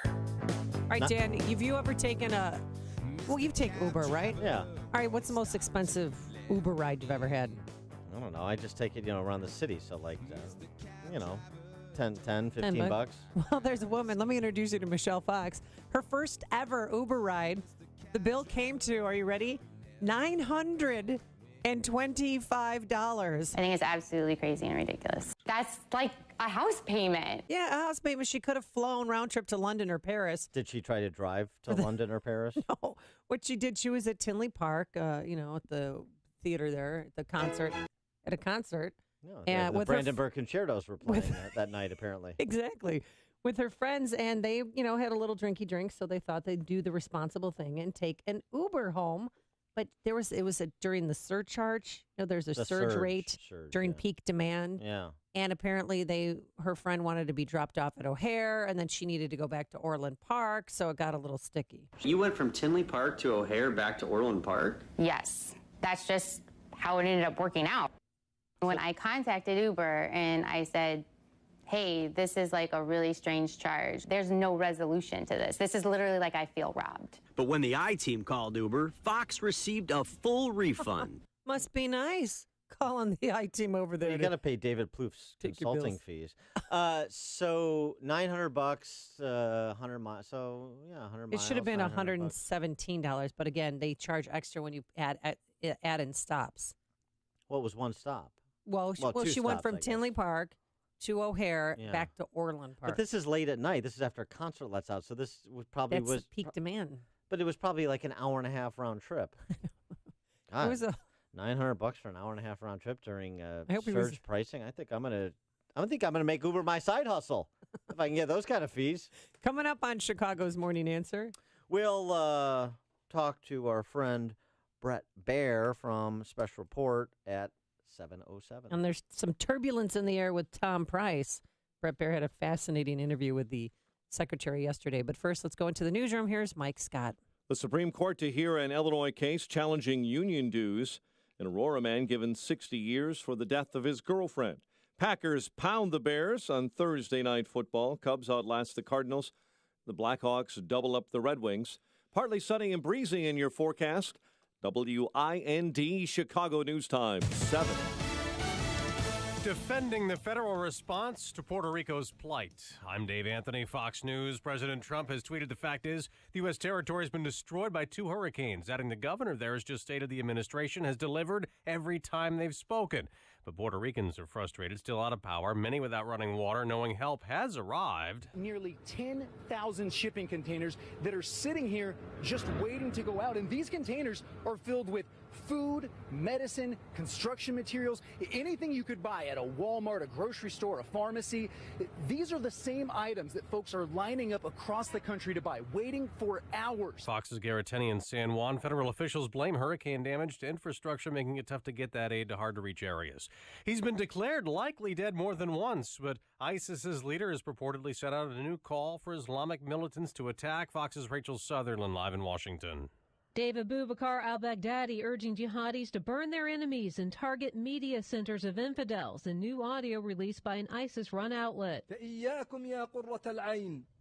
All right, Dan, have you ever taken you take Uber, right? Yeah. All right, what's the most expensive Uber ride you've ever had? I don't know. I just take it, around the city. So, like, 10, 15 bucks. Well, there's a woman. Let me introduce you to Michelle Fox. Her first ever Uber ride. The bill came to, are you ready? $925. I think it's absolutely crazy and ridiculous. That's like a house payment. Yeah, a house payment. She could have flown round trip to London or Paris. Did she try to drive to London or Paris? No. What she did, she was at Tinley Park, at the theater there, at a concert. No, the Brandenburg Concertos were playing that night, apparently. Exactly. With her friends, and they, had a little drinky drink, so they thought they'd do the responsible thing and take an Uber home. But during the surcharge. There's a surge rate during peak demand. Yeah. And apparently her friend wanted to be dropped off at O'Hare, and then she needed to go back to Orland Park, so it got a little sticky. You went from Tinley Park to O'Hare back to Orland Park? Yes. That's just how it ended up working out. When I contacted Uber and I said, hey, this is like a really strange charge. There's no resolution to this. This is literally like I feel robbed. But when the I-Team called Uber, Fox received a full refund. Must be nice calling the I-Team over there. You got to pay David Plouffe's consulting fees. So $900, 100 miles. So, 100 miles. It should have been $117, but again, they charge extra when you add in stops. What was one stop? Well, she went from Tinley Park to O'Hare back to Orland Park. But this is late at night. This is after a concert lets out. So this was probably That's peak demand. But it was probably like an hour and a half round trip. God, it was $900 for an hour and a half round trip during surge pricing. I think I'm gonna make Uber my side hustle if I can get those kind of fees. Coming up on Chicago's Morning Answer, we'll talk to our friend Brett Baer from Special Report at 7:07. And there's some turbulence in the air with Tom Price. Brett Baer had a fascinating interview with the secretary yesterday. But first, let's go into the newsroom. Here's Mike Scott. The Supreme Court to hear an Illinois case challenging union dues. An Aurora man given 60 years for the death of his girlfriend. Packers pound the Bears on Thursday Night Football. Cubs outlast the Cardinals The Blackhawks double up the Red Wings. Partly sunny and breezy in your forecast. WIND Chicago News Time, 7. Defending the federal response to Puerto Rico's plight. I'm Dave Anthony, Fox News. President Trump has tweeted the fact is the U.S. territory has been destroyed by 2 hurricanes, adding the governor there has just stated the administration has delivered every time they've spoken. But Puerto Ricans are frustrated, still out of power, many without running water, knowing help has arrived. Nearly 10,000 shipping containers that are sitting here just waiting to go out. And these containers are filled with food, medicine, construction materials, anything you could buy at a Walmart, a grocery store, a pharmacy. These are the same items that folks are lining up across the country to buy, waiting for hours. Fox's Garrett Tenney in San Juan. Federal officials blame hurricane damage to infrastructure, making it tough to get that aid to hard-to-reach areas. He's been declared likely dead more than once, but ISIS's leader has purportedly set out a new call for Islamic militants to attack. Fox's Rachel Sutherland live in Washington. David Abubakar al-Baghdadi urging jihadis to burn their enemies and target media centers of infidels. A new audio released by an ISIS-run outlet.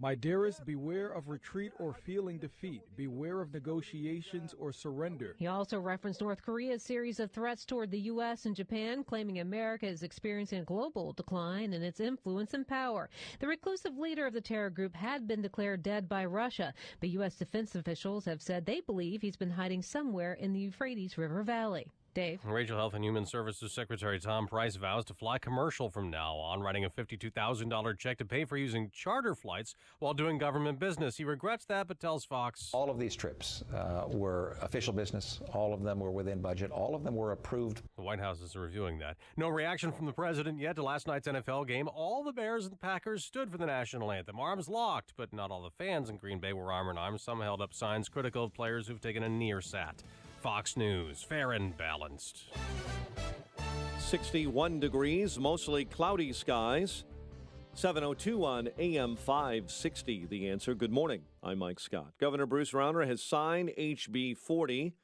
My dearest, beware of retreat or feeling defeat. Beware of negotiations or surrender. He also referenced North Korea's series of threats toward the U.S. and Japan, claiming America is experiencing a global decline in its influence and power. The reclusive leader of the terror group had been declared dead by Russia, but U.S. defense officials have said they believe he's been hiding somewhere in the Euphrates River Valley. Dave. Racial Health and Human Services Secretary Tom Price vows to fly commercial from now on, writing a $52,000 check to pay for using charter flights while doing government business. He regrets that, but tells Fox. All of these trips were official business. All of them were within budget. All of them were approved. The White House is reviewing that. No reaction from the president yet to last night's NFL game. All the Bears and Packers stood for the national anthem. Arms locked, but not all the fans in Green Bay were arm in arm. Some held up signs critical of players who've taken a near sat. Fox News, fair and balanced. 61 degrees, mostly cloudy skies. 7:02 on AM 560. The Answer. Good morning. I'm Mike Scott. Governor Bruce Rauner has signed HB 40.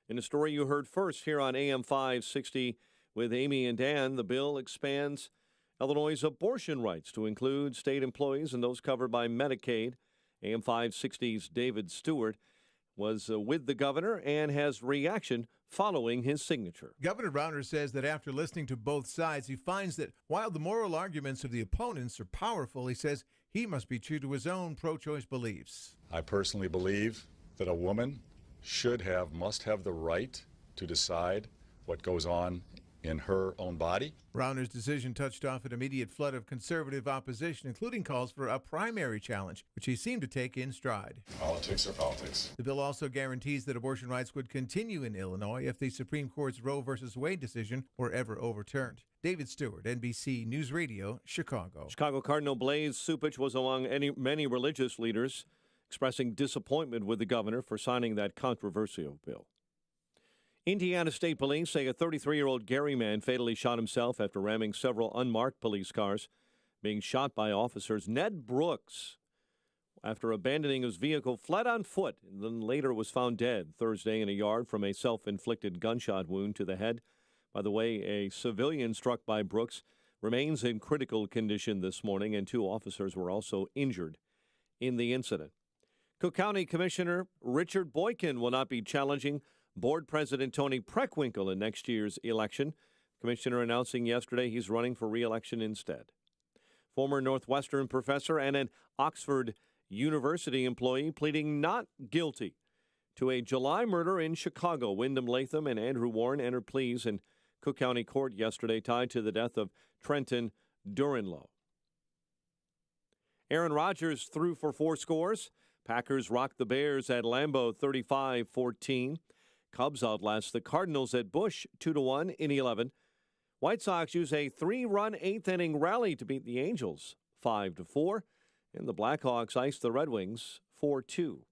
In a story you heard first here on AM 560 with Amy and Dan, the bill expands Illinois' abortion rights to include state employees and those covered by Medicaid. AM 560's David Stewart was with the governor and has reaction following his signature. Governor Rauner says that after listening to both sides, he finds that while the moral arguments of the opponents are powerful, he says he must be true to his own pro-choice beliefs. I personally believe that a woman must have the right to decide what goes on in her own body. Rauner's decision touched off an immediate flood of conservative opposition, including calls for a primary challenge, which he seemed to take in stride. Politics are politics. The bill also guarantees that abortion rights would continue in Illinois if the Supreme Court's Roe v. Wade decision were ever overturned. David Stewart, NBC News Radio, Chicago. Chicago Cardinal Blaise Supich was among many religious leaders expressing disappointment with the governor for signing that controversial bill. Indiana State Police say a 33-year-old Gary man fatally shot himself after ramming several unmarked police cars, being shot by officers. Ned Brooks, after abandoning his vehicle, fled on foot and then later was found dead Thursday in a yard from a self-inflicted gunshot wound to the head. By the way, a civilian struck by Brooks remains in critical condition this morning, and 2 officers were also injured in the incident. Cook County Commissioner Richard Boykin will not be challenging Board President Tony Preckwinkle in next year's election. Commissioner announcing yesterday he's running for re-election instead. Former Northwestern professor and an Oxford University employee pleading not guilty to a July murder in Chicago. Wyndham Latham and Andrew Warren entered pleas in Cook County Court yesterday tied to the death of Trenton Duranlow. Aaron Rodgers threw for 4 scores. Packers rocked the Bears at Lambeau 35-14. Cubs outlast the Cardinals at Busch 2-1 in 11. White Sox use a 3-run 8th-inning rally to beat the Angels 5-4. And the Blackhawks ice the Red Wings 4-2.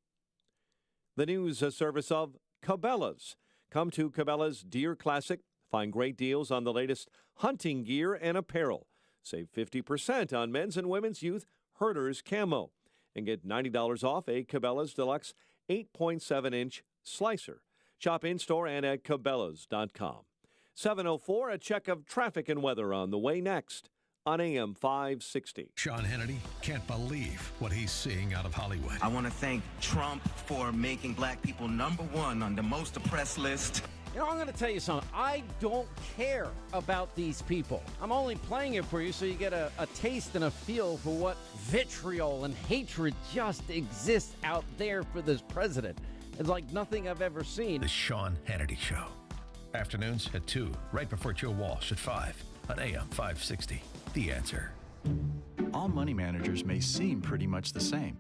The news service of Cabela's. Come to Cabela's Deer Classic. Find great deals on the latest hunting gear and apparel. Save 50% on men's and women's youth herders camo. And get $90 off a Cabela's Deluxe 8.7-inch slicer. Shop in-store and at Cabela's.com. 7:04, a check of traffic and weather on the way next on AM 560. Sean Hannity can't believe what he's seeing out of Hollywood. I want to thank Trump for making black people #1 on the most oppressed list. You know, I'm going to tell you something. I don't care about these people. I'm only playing it for you so you get a taste and a feel for what vitriol and hatred just exists out there for this president. It's like nothing I've ever seen. The Sean Hannity Show. Afternoons at 2, right before Joe Walsh at 5 on AM 560. The Answer. All money managers may seem pretty much the same.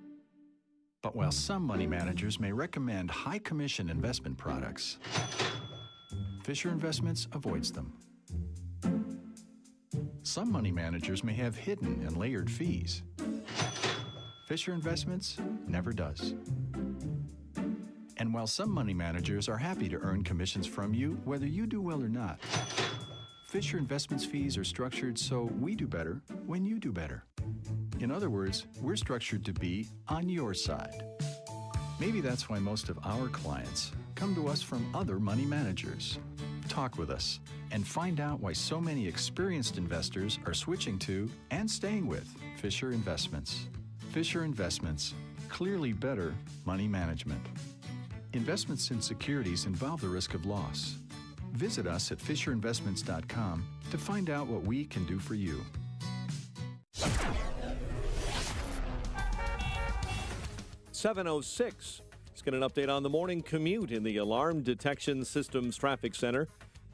But while some money managers may recommend high commission investment products, Fisher Investments avoids them. Some money managers may have hidden and layered fees. Fisher Investments never does. And while some money managers are happy to earn commissions from you, whether you do well or not, Fisher Investments fees are structured so we do better when you do better. In other words, we're structured to be on your side. Maybe that's why most of our clients come to us from other money managers. Talk with us and find out why so many experienced investors are switching to and staying with Fisher Investments. Fisher Investments, clearly better money management. Investments in securities involve the risk of loss. Visit us at FisherInvestments.com to find out what we can do for you. .06. Let's get an update on the morning commute in the Alarm Detection Systems Traffic Center.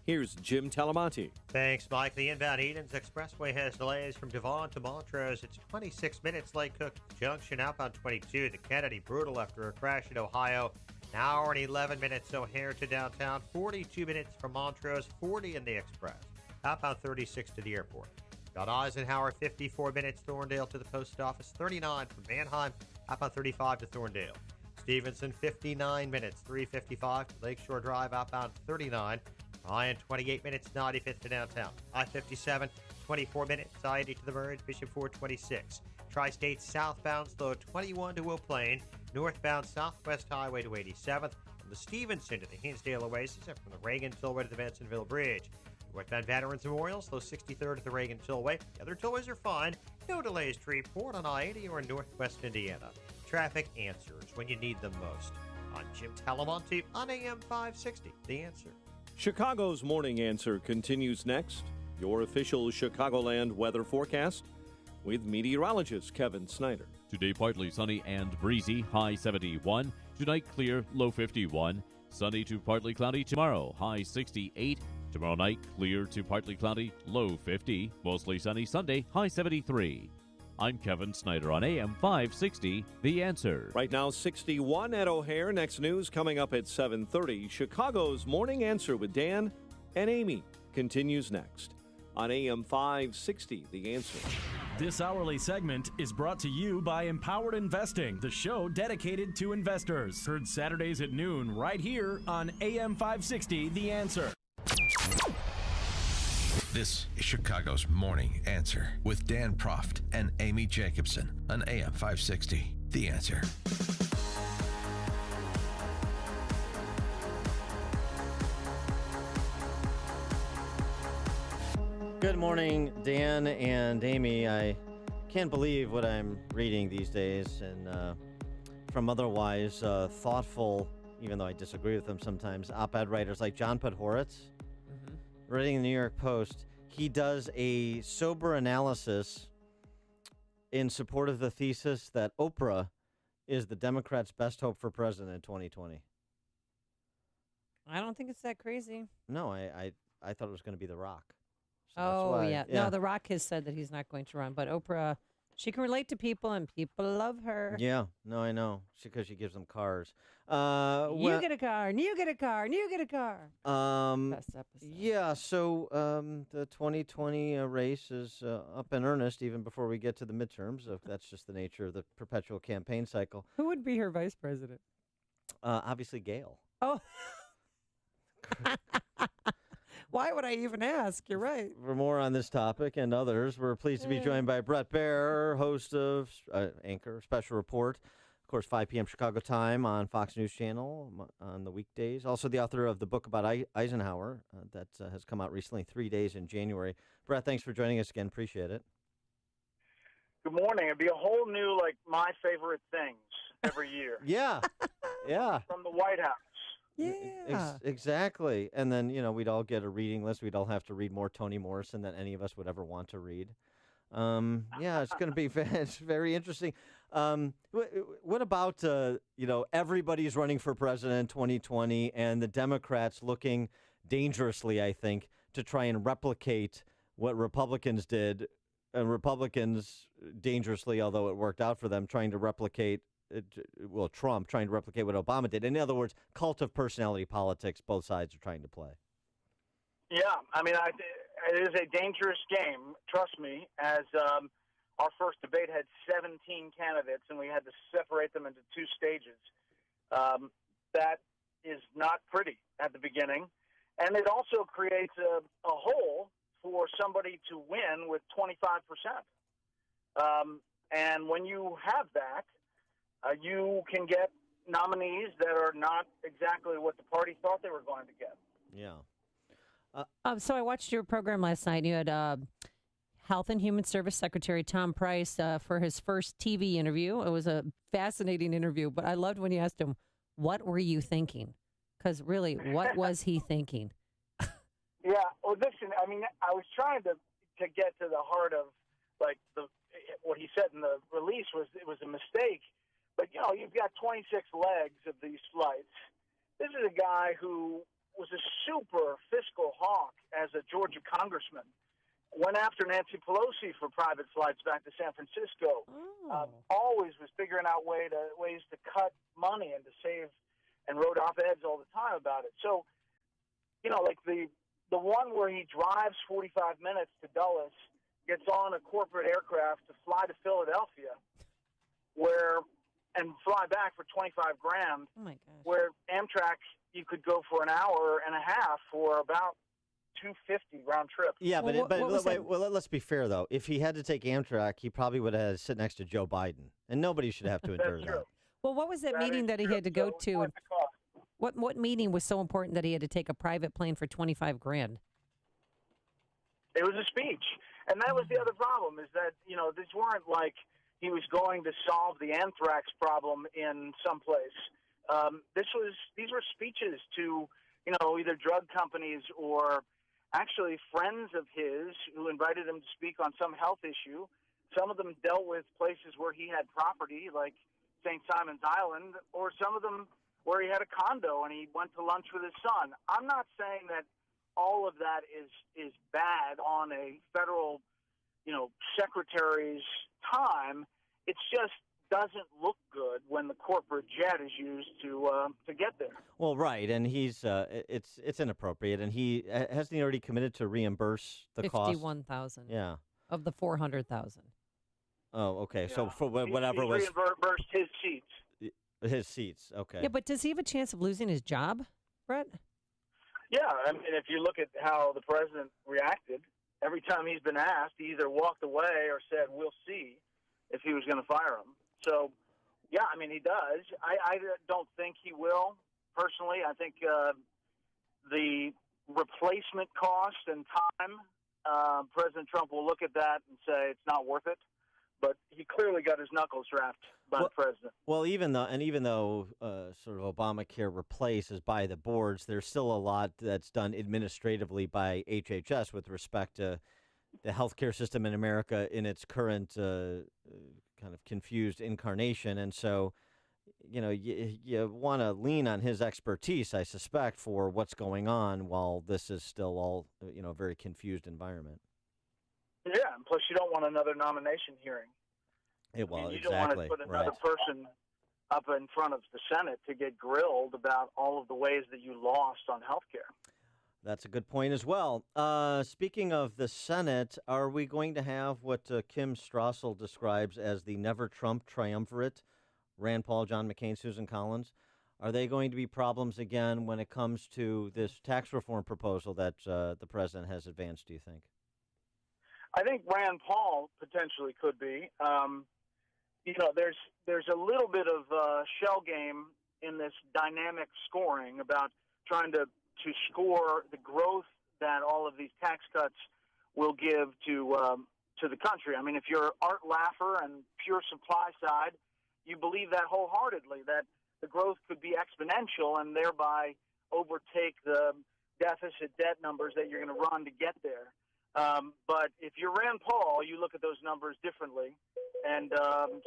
Here's Jim Talamonte. Thanks, Mike. The inbound Edens Expressway has delays from Devon to Montrose. It's 26 minutes. Lake Cook Junction outbound 22. The Kennedy brutal after a crash in Ohio. An hour and 11 minutes O'Hare to downtown, 42 minutes from Montrose, 40 in the Express. Outbound 36 to the airport. Got Eisenhower, 54 minutes, Thorndale to the post office, 39 from Manheim, outbound 35 to Thorndale. Stevenson, 59 minutes, 355 to Lakeshore Drive, outbound 39. Ryan, 28 minutes, 95th to downtown. I-57, 24 minutes, I-80 to the Merge, Bishop 426. Tri-State southbound, slow 21 to Will Plain. Northbound Southwest Highway to 87th, from the Stevenson to the Hinsdale Oasis, and from the Reagan Tollway to the Bensonville Bridge. Northbound Veterans Memorial, slow 63rd to the Reagan Tollway. The other tollways are fine. No delays to report on I-80 or in Northwest Indiana. Traffic answers when you need them most. I'm Jim Talamonte on AM 560. The Answer. Chicago's Morning Answer continues next. Your official Chicagoland weather forecast with meteorologist Kevin Snyder. Today, partly sunny and breezy, high 71. Tonight, clear, low 51. Sunny to partly cloudy tomorrow, high 68. Tomorrow night, clear to partly cloudy, low 50. Mostly sunny Sunday, high 73. I'm Kevin Snyder on AM 560, The Answer. Right now, 61 at O'Hare. Next news coming up at 7:30. Chicago's Morning Answer with Dan and Amy continues next on AM 560, The Answer. This hourly segment is brought to you by Empowered Investing, the show dedicated to investors. Heard Saturdays at noon right here on AM 560, The Answer. This is Chicago's Morning Answer with Dan Proft and Amy Jacobson on AM 560. The Answer. Good morning, Dan and Amy. I can't believe what I'm reading these days, and from otherwise thoughtful, even though I disagree with them sometimes, op-ed writers like John Podhoretz, writing in the New York Post. He does a sober analysis in support of the thesis that Oprah is the Democrats' best hope for president in 2020. I don't think it's that crazy. No, I thought it was going to be The Rock. So Oh, that's why, yeah. No, The Rock has said that he's not going to run, but Oprah, she can relate to people, and people love her. Yeah, no, I know. Because she gives them cars. You get a car, and you get a car, and you get a car. Best episode. Yeah, so the 2020 race is up in earnest even before we get to the midterms. That's just the nature of the perpetual campaign cycle. Who would be her vice president? Obviously, Gail. Oh. Why would I even ask? You're right. For more on this topic and others, we're pleased to be joined by Brett Baer, host of Anchor Special Report, of course, 5 p.m. Chicago time on Fox News Channel on the weekdays. Also the author of the book about Eisenhower that has come out recently, 3 days in January. Brett, thanks for joining us again. Appreciate it. Good morning. It'd be a whole new, like, my favorite things every year. Yeah, yeah. From the White House. Yeah. Exactly. And then, we'd all get a reading list. We'd all have to read more Toni Morrison than any of us would ever want to read. Yeah, it's going to be it's very interesting. What about, everybody's running for president in 2020 and the Democrats looking dangerously, I think, to try and replicate what Republicans did, and Republicans dangerously, although it worked out for them, trying to replicate, Trump trying to replicate what Obama did. In other words, cult of personality politics, both sides are trying to play. Yeah, I mean, it is a dangerous game, trust me, as our first debate had 17 candidates, and we had to separate them into two stages. That is not pretty at the beginning, and it also creates a hole for somebody to win with 25%. And when you have that, you can get nominees that are not exactly what the party thought they were going to get. Yeah. So I watched your program last night. You had Health and Human Service Secretary Tom Price for his first TV interview. It was a fascinating interview, but I loved when you asked him, what were you thinking? Because really, what was he thinking? Yeah, well, listen, I mean, I was trying to get to the heart of, like, what he said in the release was it was a mistake. But, you've got 26 legs of these flights. This is a guy who was a super fiscal hawk as a Georgia congressman. Went after Nancy Pelosi for private flights back to San Francisco. Always was figuring out ways to cut money and to save, and wrote op-eds all the time about it. So, like the one where he drives 45 minutes to Dulles, gets on a corporate aircraft to fly to Philadelphia, and fly back for $25,000. Oh my gosh! Where Amtrak, you could go for an hour and a half for about $250 round trip. Yeah, let's be fair though. If he had to take Amtrak, he probably would have had to sit next to Joe Biden, and nobody should have to endure that. Well, what was that meeting that he had to go to? And what meeting was so important that he had to take a private plane for $25,000? It was a speech, and that was the other problem. Is that these weren't like he was going to solve the anthrax problem in some place. These were speeches to either drug companies or actually friends of his who invited him to speak on some health issue. Some of them dealt with places where he had property, like St. Simon's Island, or some of them where he had a condo and he went to lunch with his son. I'm not saying that all of that is bad on a federal, secretary's time. It just doesn't look good when the corporate jet is used to get there. Well, right, and he's it's inappropriate, and he hasn't he already committed to reimburse the cost? $51,000. Yeah. Of the $400,000. Oh, okay. Yeah. So for whatever he was reimbursed his seats. His seats, okay. Yeah, but does he have a chance of losing his job, Brett? Yeah, I mean, if you look at how the president reacted, every time he's been asked, he either walked away or said, "We'll see," if he was going to fire him. So, yeah, I mean, he does. I don't think he will, personally. I think the replacement cost and time, President Trump will look at that and say it's not worth it. But he clearly got his knuckles wrapped by the president. Well, even though sort of Obamacare replaces by the boards, there's still a lot that's done administratively by HHS with respect to the healthcare system in America in its current kind of confused incarnation. And so, you want to lean on his expertise, I suspect, for what's going on while this is still all, a very confused environment. Yeah, and plus you don't want another nomination hearing. Yeah, well, you exactly. don't want to put another person up in front of the Senate to get grilled about all of the ways that you lost on health care. That's a good point as well. Speaking of the Senate, are we going to have what Kim Strassel describes as the never Trump triumvirate, Rand Paul, John McCain, Susan Collins? Are they going to be problems again when it comes to this tax reform proposal that the president has advanced, do you think? I think Rand Paul potentially could be. There's a little bit of shell game in this dynamic scoring about trying to score the growth that all of these tax cuts will give to to the country. I mean, if you're Art Laffer and pure supply side, you believe that wholeheartedly, that the growth could be exponential and thereby overtake the deficit debt numbers that you're going to run to get there. But if you're Rand Paul, you look at those numbers differently, and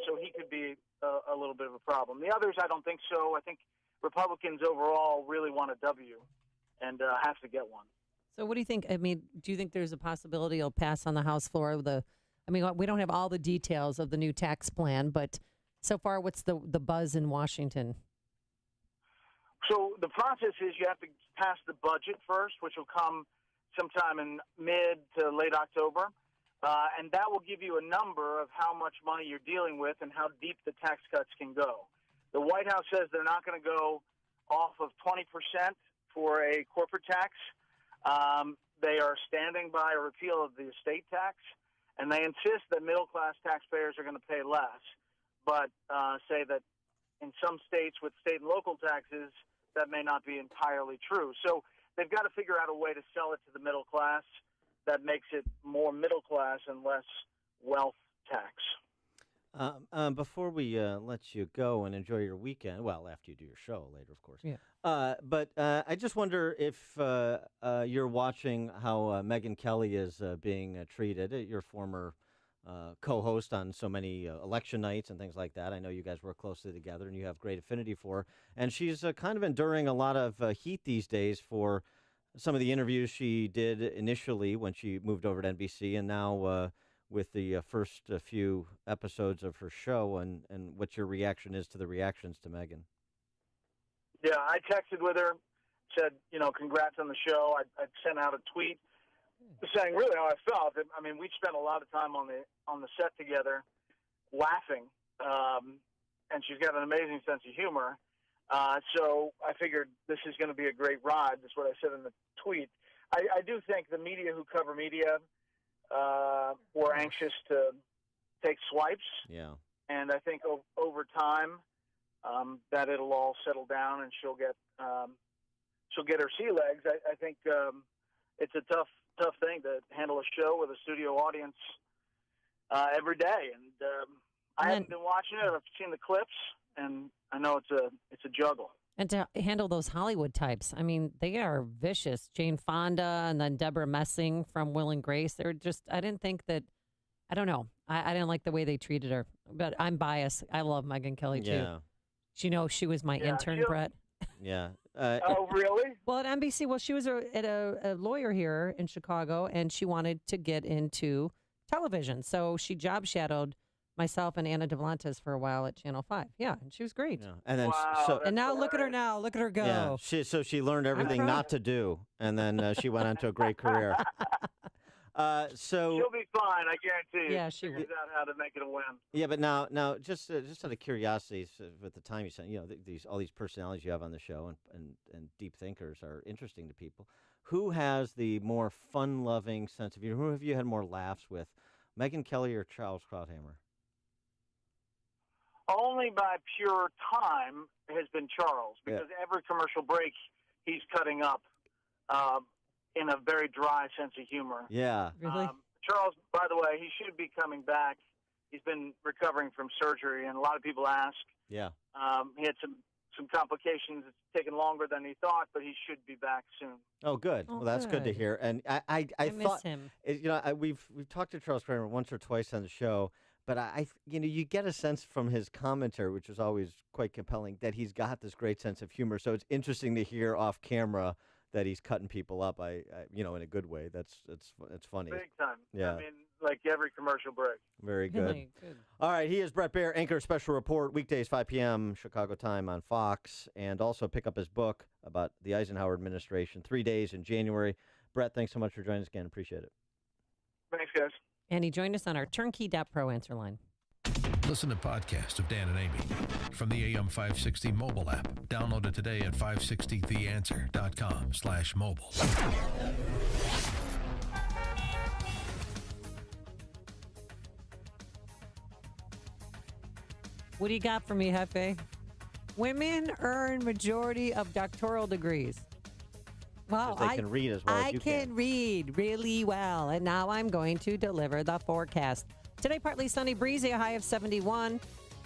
so he could be a little bit of a problem. The others, I don't think so. I think Republicans overall really want a W and have to get one. So what do you think? I mean, do you think there's a possibility it'll pass on the House floor? We don't have all the details of the new tax plan, but so far, what's the buzz in Washington? So the process is you have to pass the budget first, which will come sometime in mid to late October, and that will give you a number of how much money you're dealing with and how deep the tax cuts can go. The White House says they're not going to go off of 20% for a corporate tax. They are standing by a repeal of the estate tax, and they insist that middle-class taxpayers are going to pay less, but say that in some states with state and local taxes, that may not be entirely true. So they've got to figure out a way to sell it to the middle class that makes it more middle class and less wealth tax. Before we let you go and enjoy your weekend, well, after you do your show later, of course. Yeah. But I just wonder if you're watching how Megyn Kelly is being treated. Your former co-host on so many election nights and things like that. I know you guys work closely together and you have great affinity for her. And she's kind of enduring a lot of heat these days for some of the interviews she did initially when she moved over to NBC, and now with the first few episodes of her show, and what your reaction is to the reactions to Megyn. Yeah, I texted with her, said, congrats on the show. I sent out a tweet saying really how I felt. I mean, we spent a lot of time on the set together laughing, and she's got an amazing sense of humor. So I figured this is going to be a great ride. That's what I said in the tweet. I do think the media who cover media were anxious to take swipes. Yeah. And I think over time that it'll all settle down and she'll get her sea legs. I think it's a tough thing to handle a show with a studio audience every day. And I haven't been watching it. I've seen the clips, and I know it's a juggle. And to handle those Hollywood types, I mean, they are vicious. Jane Fonda and then Deborah Messing from Will and Grace. They're just, I didn't think that, I don't know. I didn't like the way they treated her. But I'm biased. I love Megyn Kelly, too. Yeah. She was my intern, Brett. Yeah. Oh, really? Well, at NBC, she was a lawyer here in Chicago, and she wanted to get into television. So she job shadowed myself and Anna DeVlantis for a while at Channel 5. Yeah, and she was great. Yeah. And then and now look at her now. Look at her go. Yeah, she learned everything not to do, and then she went on to a great career. So she'll be fine, I guarantee you. Yeah, she will. Figures out how to make it a win. Yeah, but now, just out of curiosity, with the time you spent, all these personalities you have on the show and deep thinkers are interesting to people. Who has the more fun-loving sense of humor? Who have you had more laughs with, Megyn Kelly or Charles Krauthammer? Only by pure time has been Charles, because every commercial break he's cutting up in a very dry sense of humor. Yeah. Really? Charles, by the way, he should be coming back. He's been recovering from surgery, and a lot of people ask. Yeah. He had some complications. It's taken longer than he thought, but he should be back soon. Oh, good. Oh, well, that's good to hear. And I miss him. We've talked to Charles Kramer once or twice on the show, but you get a sense from his commentary, which is always quite compelling, that he's got this great sense of humor. So it's interesting to hear off camera that he's cutting people up. In a good way. It's funny. Big time. Yeah. I mean, like every commercial break. Very good. Really good. All right, he is Brett Baer, anchor special report, weekdays 5 p.m. Chicago time on Fox, and also pick up his book about the Eisenhower administration, 3 days in January. Brett, thanks so much for joining us again. Appreciate it. Thanks, guys. And he joined us on our turnkey.pro answer line. Listen to podcasts of Dan and Amy from the AM 560 mobile app. Download it today at 560theanswer.com/mobile. What do you got for me, Hefe? Women earn majority of doctoral degrees. Well, they can read as well as you can read really well, and now I'm going to deliver the forecast. Today, partly sunny, breezy, a high of 71.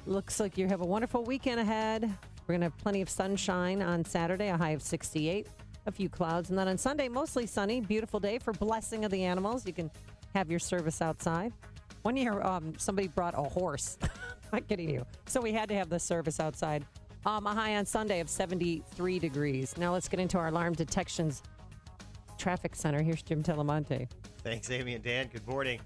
Looks like you have a wonderful weekend ahead. We're going to have plenty of sunshine on Saturday, a high of 68. A few clouds, and then on Sunday, mostly sunny, beautiful day for blessing of the animals. You can have your service outside. One year, somebody brought a horse. Not kidding you. So we had to have the service outside. A high on Sunday of 73 degrees. Now let's get into our alarm detections traffic center. Here's Jim Telemonte. Thanks, Amy and Dan. Good morning.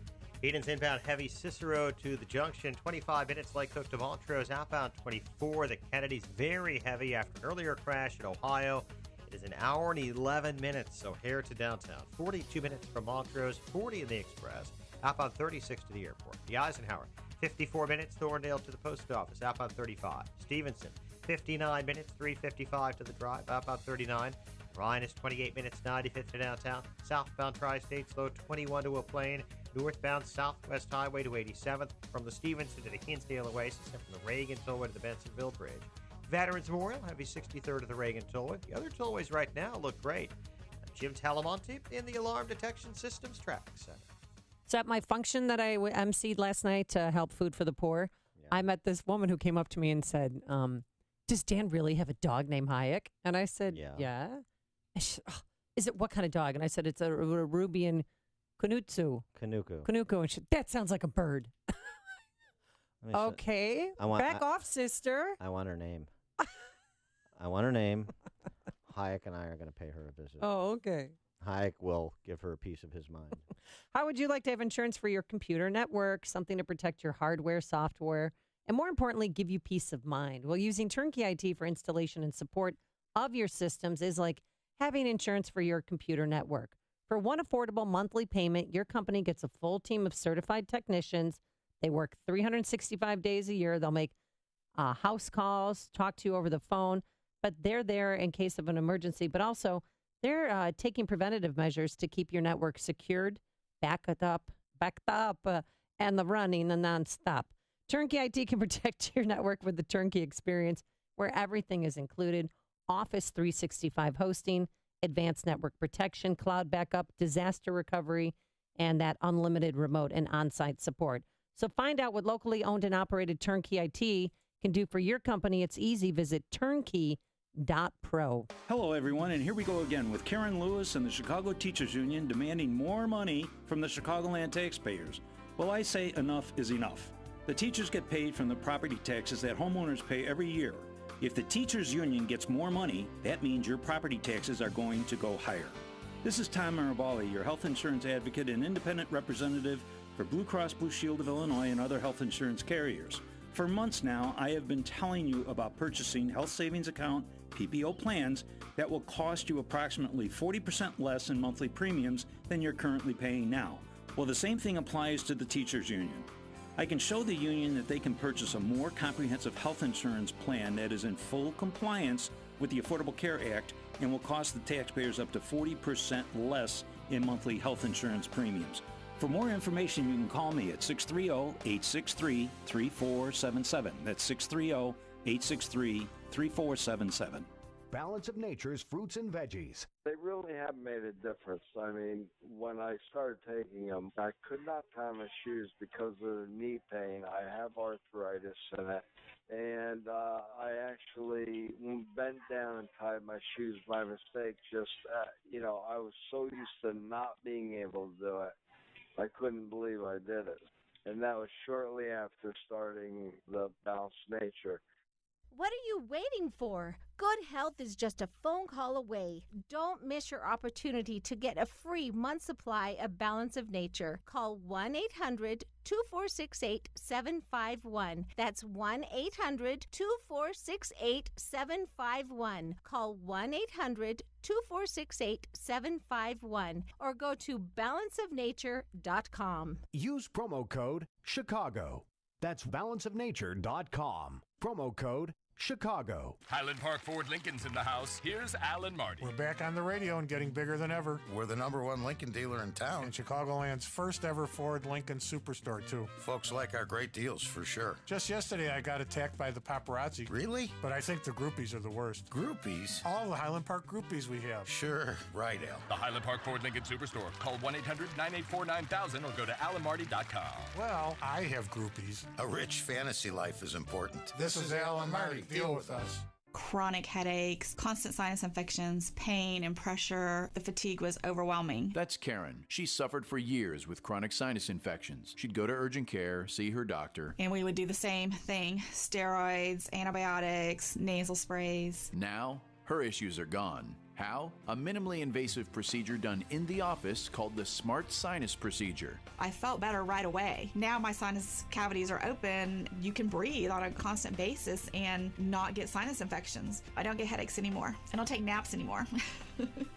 Eden's inbound heavy Cicero to the junction, 25 minutes. Lake Cook to Montrose, outbound 24. The Kennedy's very heavy after an earlier crash in Ohio. It is an hour and 11 minutes, so here to downtown. 42 minutes from Montrose, 40 in the Express, outbound 36 to the airport. The Eisenhower, 54 minutes, Thorndale to the post office, outbound 35. Stevenson, 59 minutes, 3:55 to the drive, outbound 39. Ryan is 28 minutes, 95th to downtown. Southbound Tri-State, slow 21 to a plane. Northbound Southwest Highway to 87th. From the Stevenson to the Hinsdale Oasis, and from the Reagan Tollway to the Bensonville Bridge. Veterans Memorial, heavy 63rd of the Reagan Tollway. The other tollways right now look great. I'm Jim Talamonte in the Alarm Detection Systems Traffic Center. So at my function that I emceed last night to help Food for the Poor, I met this woman who came up to me and said, does Dan really have a dog named Hayek? And I said, yeah. And she, is it what kind of dog? And I said, it's a Rubian Canuco. And she, that sounds like a bird. Okay. Back off, sister. I want her name. I want her name. Hayek and I are going to pay her a visit. Oh, okay. Hayek will give her a piece of his mind. How would you like to have insurance for your computer network, something to protect your hardware, software, and more importantly, give you peace of mind? Well, using Turnkey IT for installation and support of your systems is like having insurance for your computer network. For one affordable monthly payment, your company gets a full team of certified technicians. They work 365 days a year. They'll make house calls, talk to you over the phone, but they're there in case of an emergency. But also, they're taking preventative measures to keep your network secured, backed up, and the running and nonstop. Turnkey IT can protect your network with the Turnkey experience, where everything is included: Office 365 hosting, advanced network protection, cloud backup, disaster recovery, and that unlimited remote and on-site support. So find out what locally owned and operated Turnkey IT can do for your company. It's easy. Visit turnkey.pro. Hello, everyone, and here we go again with Karen Lewis and the Chicago Teachers Union demanding more money from the Chicagoland taxpayers. Well, I say enough is enough. The teachers get paid from the property taxes that homeowners pay every year. If the Teachers Union gets more money, that means your property taxes are going to go higher. This is Tom Marabali, your health insurance advocate and independent representative for Blue Cross Blue Shield of Illinois and other health insurance carriers. For months now, I have been telling you about purchasing health savings account PPO plans that will cost you approximately 40% less in monthly premiums than you're currently paying now. Well, the same thing applies to the Teachers Union. I can show the union that they can purchase a more comprehensive health insurance plan that is in full compliance with the Affordable Care Act and will cost the taxpayers up to 40% less in monthly health insurance premiums. For more information, you can call me at 630-863-3477. That's 630-863-3477. Balance of Nature's fruits and veggies. They really have made a difference. I mean, when I started taking them, I could not tie my shoes because of the knee pain. I have arthritis in it. And I actually bent down and tied my shoes by mistake. I was so used to not being able to do it. I couldn't believe I did it. And that was shortly after starting the Balanced Nature. What are you waiting for? Good health is just a phone call away. Don't miss your opportunity to get a free month supply of Balance of Nature. Call 1-800-2468-751. That's 1-800-2468-751. Call 1-800-2468-751 or go to balanceofnature.com. Use promo code Chicago. That's balanceofnature.com. Promo code Chicago. Highland Park Ford Lincoln's in the house. Here's Alan Marty. We're back on the radio and getting bigger than ever. We're the #1 Lincoln dealer in town. And Chicagoland's first ever Ford Lincoln Superstore, too. Folks like our great deals, for sure. Just yesterday, I got attacked by the paparazzi. Really? But I think the groupies are the worst. Groupies? All the Highland Park groupies we have. Sure. Right, Al. The Highland Park Ford Lincoln Superstore. Call 1-800-984-9000 or go to alanmarty.com. Well, I have groupies. A rich fantasy life is important. This is Alan Marty. Deal with us. Chronic headaches, constant sinus infections, pain and pressure. The fatigue was overwhelming. That's Karen. She suffered for years with chronic sinus infections. She'd go to urgent care, see her doctor. And we would do the same thing. Steroids, antibiotics, nasal sprays. Now, her issues are gone. How? A minimally invasive procedure done in the office called the Smart Sinus Procedure. I felt better right away. Now my sinus cavities are open. You can breathe on a constant basis and not get sinus infections. I don't get headaches anymore. I don't take naps anymore.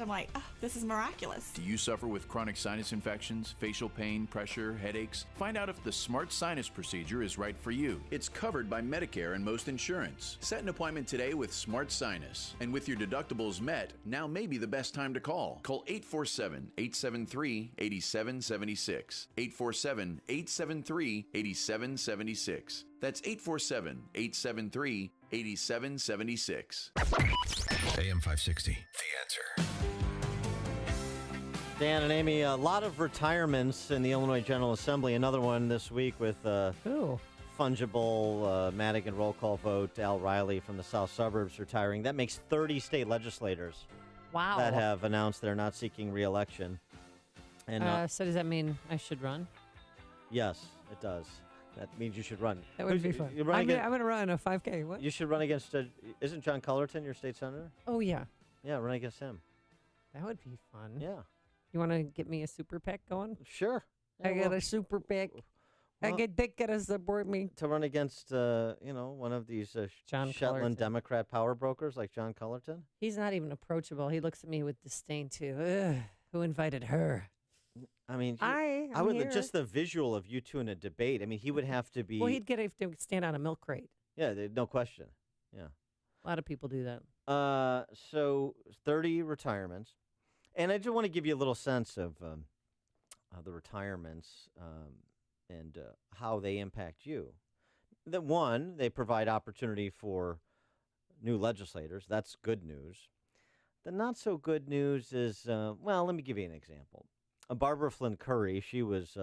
I'm like, oh, this is miraculous. Do you suffer with chronic sinus infections, facial pain, pressure, headaches? Find out if the Smart Sinus Procedure is right for you. It's covered by Medicare and most insurance. Set an appointment today with Smart Sinus. And with your deductibles met, now may be the best time to call. Call 847-873-8776. 847-873-8776. That's 847-873-8776. AM 560, The Answer. Dan and Amy, a lot of retirements in the Illinois General Assembly. Another one this week with fungible Madigan roll call vote. Al Riley from the South Suburbs retiring. That makes 30 state legislators that have announced they're not seeking re-election. And so does that mean I should run? Yes, it does. That means you should run. That would be fun. I'm going to run a 5K. What? You should run against, isn't John Cullerton your state senator? Oh, yeah. Yeah, run against him. That would be fun. Yeah. You want to get me a super PAC going? Sure. I got a super PAC. I get Dick to support me. To run against, one of these John Shetland Cullerton. Democrat power brokers like John Cullerton? He's not even approachable. He looks at me with disdain, too. Ugh, who invited her? I mean, I'm would here. just the visual of you two in a debate. I mean, he would have to be. Well, he'd to stand on a milk crate. Yeah, no question. Yeah. A lot of people do that. So 30 retirements. And I just want to give you a little sense of the retirements and how they impact you. That one, they provide opportunity for new legislators. That's good news. The not so good news is, let me give you an example. Barbara Flynn Curry, she was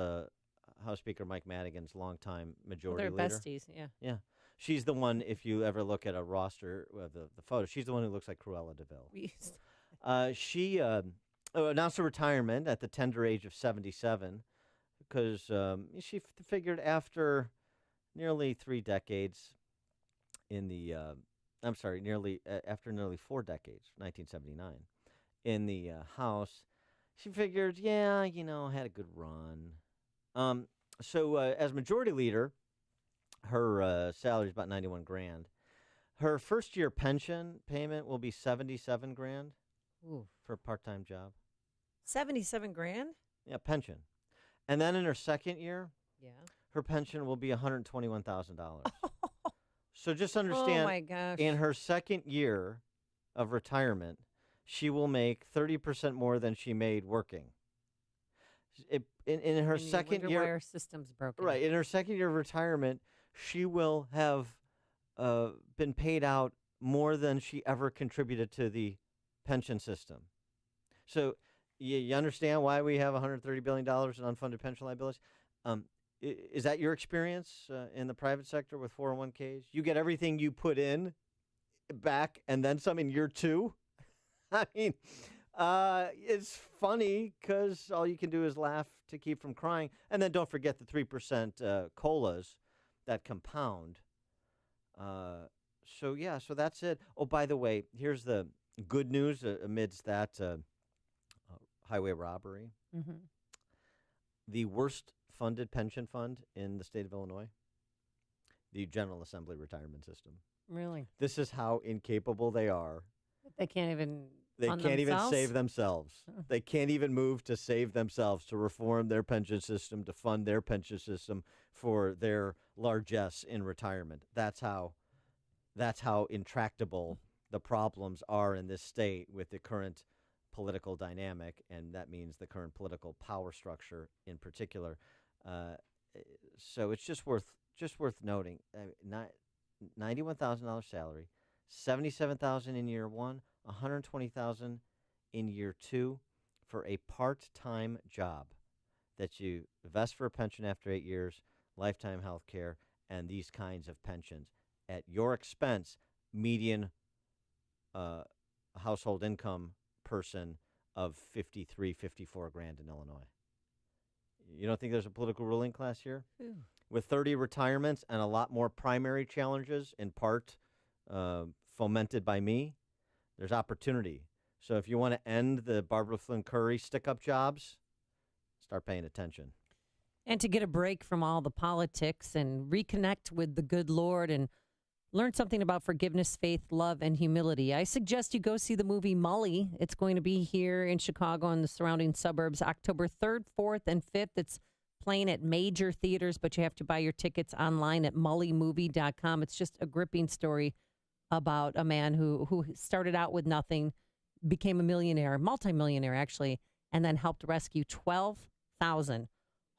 House Speaker Mike Madigan's longtime majority leader. They're besties, yeah. Yeah. She's the one, if you ever look at a roster of the photo, she's the one who looks like Cruella DeVille. She announced her retirement at the tender age of 77 because she figured after nearly 3 decades in the, after nearly 4 decades, 1979, in the House, she figured, had a good run. So as majority leader, her salary is about $91,000. Her first year pension payment will be $77,000 for a part-time job. $77,000? Yeah, pension. And then in her second year, her pension will be $121,000. So just understand, oh my gosh. In her second year of retirement, she will make 30% more than she made working. In her second year, why our system's broken. Right. In her second year of retirement, she will have been paid out more than she ever contributed to the pension system. So you understand why we have $130 billion in unfunded pension liabilities? Is that your experience in the private sector with 401ks? You get everything you put in back and then some in year 2? I mean, it's funny because all you can do is laugh to keep from crying. And then don't forget the 3% COLAs that compound. So that's it. Oh, by the way, here's the good news amidst that highway robbery. Mm-hmm. The worst funded pension fund in the state of Illinois, the General Assembly retirement system. Really? This is how incapable they are. They can't even even save themselves. They can't even move to save themselves, to reform their pension system, to fund their pension system for their largesse in retirement. That's how that's how intractable the problems are in this state with the current political dynamic, and that means the current political power structure in particular. So it's just worth noting. $91,000 salary, $77,000 in year one, $120,000 in year two for a part-time job that you vest for a pension after 8 years, lifetime health care, and these kinds of pensions at your expense. Median household income person of 54 grand in Illinois. You don't think there's a political ruling class here? Ew. With 30 retirements and a lot more primary challenges, in part fomented by me, there's opportunity. So if you want to end the Barbara Flynn Curry stick-up jobs, start paying attention. And to get a break from all the politics and reconnect with the good Lord and learn something about forgiveness, faith, love, and humility, I suggest you go see the movie Mully. It's going to be here in Chicago and the surrounding suburbs October 3rd, 4th, and 5th. It's playing at major theaters, but you have to buy your tickets online at mullymovie.com. It's just a gripping story about a man who started out with nothing, became a millionaire, multimillionaire actually, and then helped rescue 12,000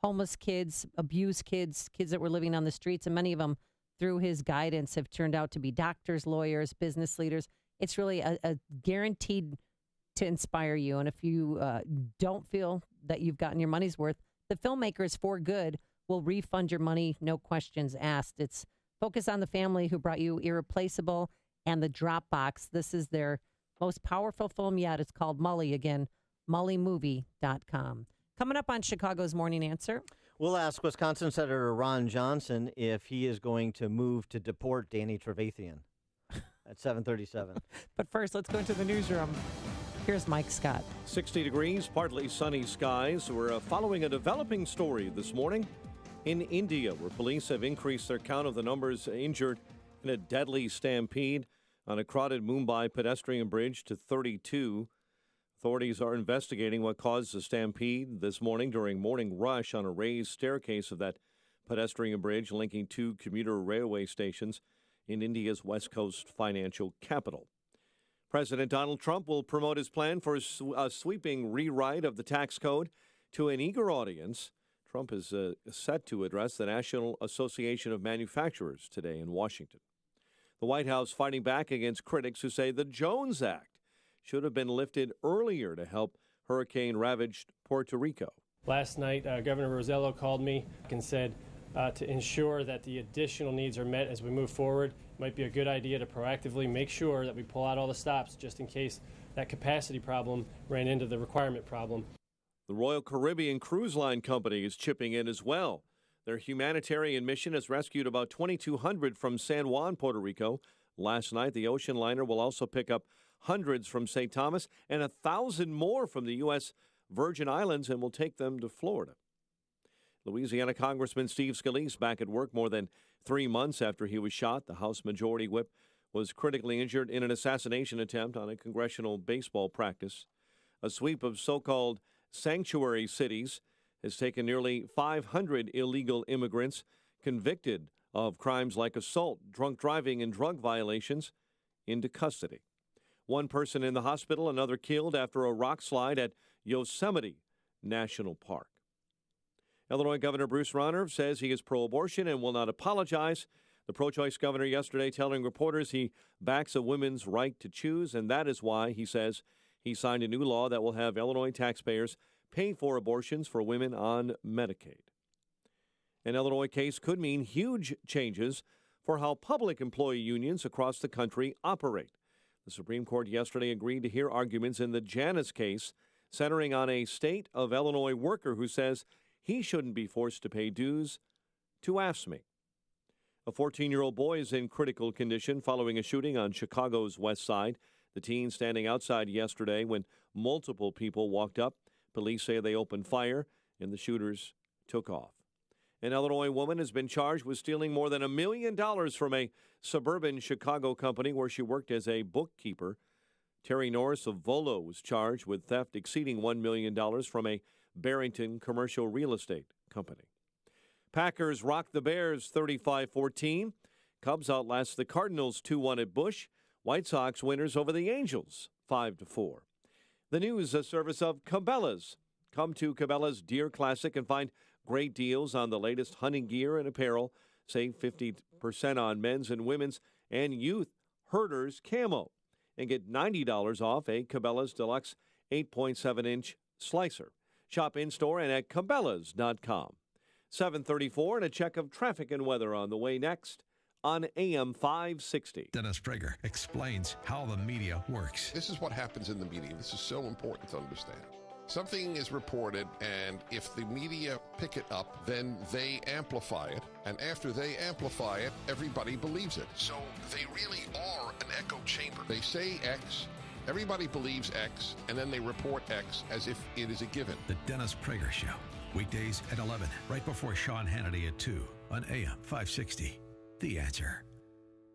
homeless kids, abused kids, kids that were living on the streets, and many of them, through his guidance, have turned out to be doctors, lawyers, business leaders. It's really a guaranteed to inspire you. And if you don't feel that you've gotten your money's worth, the filmmakers for good will refund your money, no questions asked. It's focused on the family who brought you Irreplaceable and The Dropbox. This is their most powerful film yet. It's called Mully. Again, mullymovie.com. Coming up on Chicago's Morning Answer. We'll ask Wisconsin Senator Ron Johnson if he is going to move to deport Danny Trevathan at 7:37. But first, let's go into the newsroom. Here's Mike Scott. 60 degrees, partly sunny skies. We're following a developing story this morning in India, where police have increased their count of the numbers injured in a deadly stampede on a crowded Mumbai pedestrian bridge to 32. Authorities are investigating what caused the stampede this morning during morning rush on a raised staircase of that pedestrian bridge linking two commuter railway stations in India's West Coast financial capital. President Donald Trump will promote his plan for a sweeping rewrite of the tax code to an eager audience. Trump is set to address the National Association of Manufacturers today in Washington. The White House fighting back against critics who say the Jones Act should have been lifted earlier to help hurricane-ravaged Puerto Rico. Last night, Governor Rosello called me and said to ensure that the additional needs are met as we move forward, it might be a good idea to proactively make sure that we pull out all the stops just in case that capacity problem ran into the requirement problem. The Royal Caribbean Cruise Line Company is chipping in as well. Their humanitarian mission has rescued about 2,200 from San Juan, Puerto Rico. Last night, the ocean liner will also pick up hundreds from St. Thomas and 1,000 more from the U.S. Virgin Islands and will take them to Florida. Louisiana Congressman Steve Scalise back at work more than 3 months after he was shot. The House Majority Whip was critically injured in an assassination attempt on a congressional baseball practice. A sweep of so-called sanctuary cities has taken nearly 500 illegal immigrants convicted of crimes like assault, drunk driving, and drug violations into custody. One person in the hospital, another killed after a rock slide at Yosemite National Park. Illinois Governor Bruce Rauner says he is pro-abortion and will not apologize. The pro-choice governor yesterday telling reporters he backs a woman's right to choose, and that is why, he says, he signed a new law that will have Illinois taxpayers pay for abortions for women on Medicaid. An Illinois case could mean huge changes for how public employee unions across the country operate. The Supreme Court yesterday agreed to hear arguments in the Janus case, centering on a state of Illinois worker who says he shouldn't be forced to pay dues to AFSCME. A 14-year-old boy is in critical condition following a shooting on Chicago's west side. The teen standing outside yesterday when multiple people walked up. Police say they opened fire and the shooters took off. An Illinois woman has been charged with stealing more than $1 million from a suburban Chicago company where she worked as a bookkeeper. Terry Norris of Volo was charged with theft exceeding $1 million from a Barrington commercial real estate company. Packers rocked the Bears 35-14. Cubs outlast the Cardinals 2-1 at Busch. White Sox winners over the Angels 5-4. The news, a service of Cabela's. Come to Cabela's Deer Classic and find great deals on the latest hunting gear and apparel. Save 50% on men's and women's and youth herders camo. And get $90 off a Cabela's Deluxe 8.7-inch slicer. Shop in-store and at Cabela's.com. 7:34 and a check of traffic and weather on the way next on AM 560. Dennis Prager explains how the media works. This is what happens in the media. This is so important to understand. Something is reported, and if the media pick it up, then they amplify it. And after they amplify it, everybody believes it. So they really are an echo chamber. They say X, everybody believes X, and then they report X as if it is a given. The Dennis Prager Show. Weekdays at 11, right before Sean Hannity at 2 on AM 560. The Answer.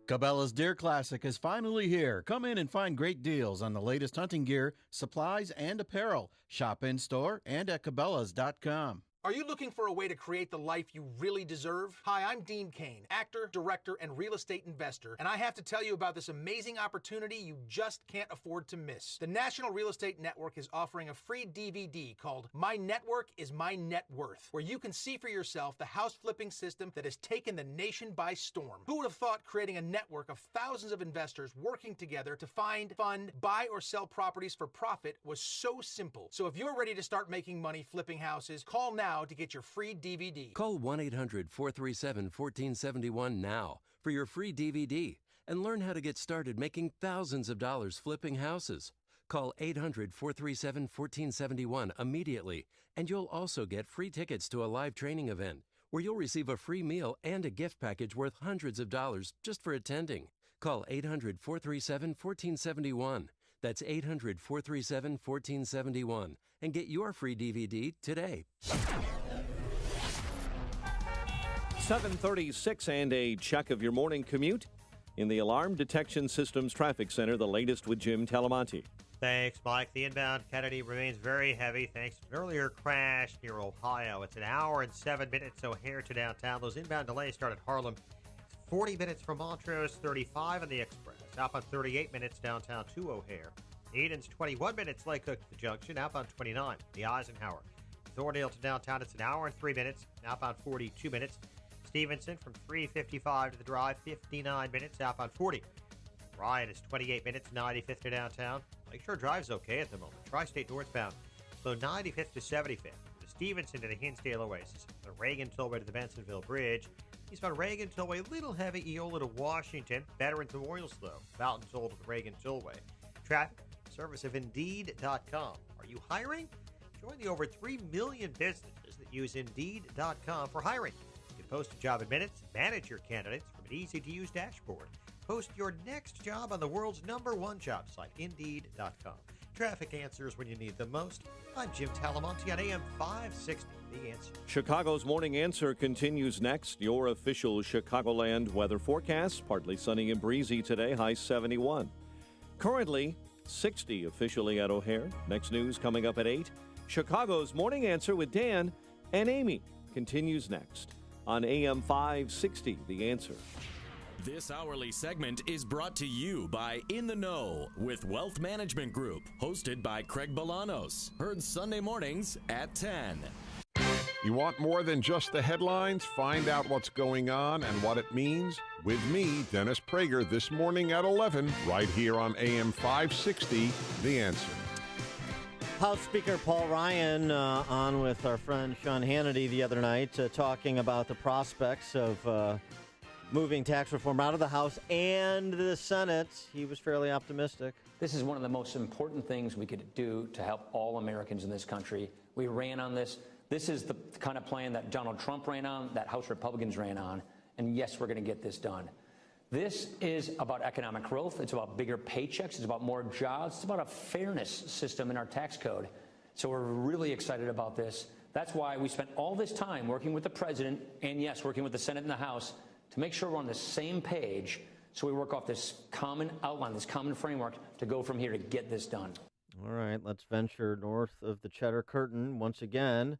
Cabela's Deer Classic is finally here. Come in and find great deals on the latest hunting gear, supplies, and apparel. Shop in-store and at Cabela's.com. Are you looking for a way to create the life you really deserve? Hi, I'm Dean Cain, actor, director, and real estate investor, and I have to tell you about this amazing opportunity you just can't afford to miss. The National Real Estate Network is offering a free DVD called My Network is My Net Worth, where you can see for yourself the house flipping system that has taken the nation by storm. Who would have thought creating a network of thousands of investors working together to find, fund, buy, or sell properties for profit was so simple? So if you're ready to start making money flipping houses, call now to get your free DVD. Call 1-800-437-1471 now for your free DVD and learn how to get started making thousands of dollars flipping houses. Call 800-437-1471 immediately, and you'll also get free tickets to a live training event where you'll receive a free meal and a gift package worth hundreds of dollars just for attending. Call 800-437-1471. That's 800-437-1471 and get your free DVD today. 7:36 and a check of your morning commute in the Alarm Detection Systems Traffic Center. The latest with Jim Talamonte. Thanks, Mike. The inbound Kennedy remains very heavy thanks to an earlier crash near Ohio. It's an hour and 7 minutes O'Hare to downtown. Those inbound delays start at Harlem. It's 40 minutes from Montrose, 35 on the Express. Outbound 38 minutes downtown to O'Hare. Eden's 21 minutes, Lake Cook to the junction. Outbound 29, the Eisenhower. Thorndale to downtown, it's an hour and 3 minutes. Outbound 42 minutes. Stevenson from 355 to the drive, 59 minutes. Outbound 40. Ryan is 28 minutes, 95th to downtown. Lakeshore Drive's okay at the moment. Tri-State northbound, slow 95th to 75th. The Stevenson to the Hinsdale Oasis. The Reagan Tollway to the Bensonville Bridge. Eastbound Reagan Tollway, little heavy. Eola to Washington. Veterans Memorial slow. Fountain Toll to the Reagan Tollway. Traffic, service of Indeed.com. Are you hiring? Join the over 3 million businesses that use Indeed.com for hiring. You can post a job in minutes, manage your candidates from an easy-to-use dashboard. Post your next job on the world's #1 job site, Indeed.com. Traffic answers when you need them most. I'm Jim Talamonte on AM 560, The Answer. Chicago's Morning Answer continues next. Your official Chicagoland weather forecast. Partly sunny and breezy today, high 71. Currently 60 officially at O'Hare. Next news coming up at 8. Chicago's Morning Answer with Dan and Amy continues next on AM 560, The Answer. This hourly segment is brought to you by In the Know with Wealth Management Group, hosted by Craig Bolanos. Heard Sunday mornings at 10. You want more than just the headlines? Find out what's going on and what it means with me, Dennis Prager, this morning at 11, right here on AM 560, The Answer. House Speaker Paul Ryan on with our friend Sean Hannity the other night talking about the prospects of moving tax reform out of the House and the Senate. He was fairly optimistic. This is one of the most important things we could do to help all Americans in this country. We ran on this. This is the kind of plan that Donald Trump ran on, that House Republicans ran on, and yes, we're going to get this done. This is about economic growth. It's about bigger paychecks. It's about more jobs. It's about a fairness system in our tax code. So we're really excited about this. That's why we spent all this time working with the president and, yes, working with the Senate and the House to make sure we're on the same page. So we work off this common outline, this common framework to go from here to get this done. All right, let's venture north of the Cheddar Curtain once again.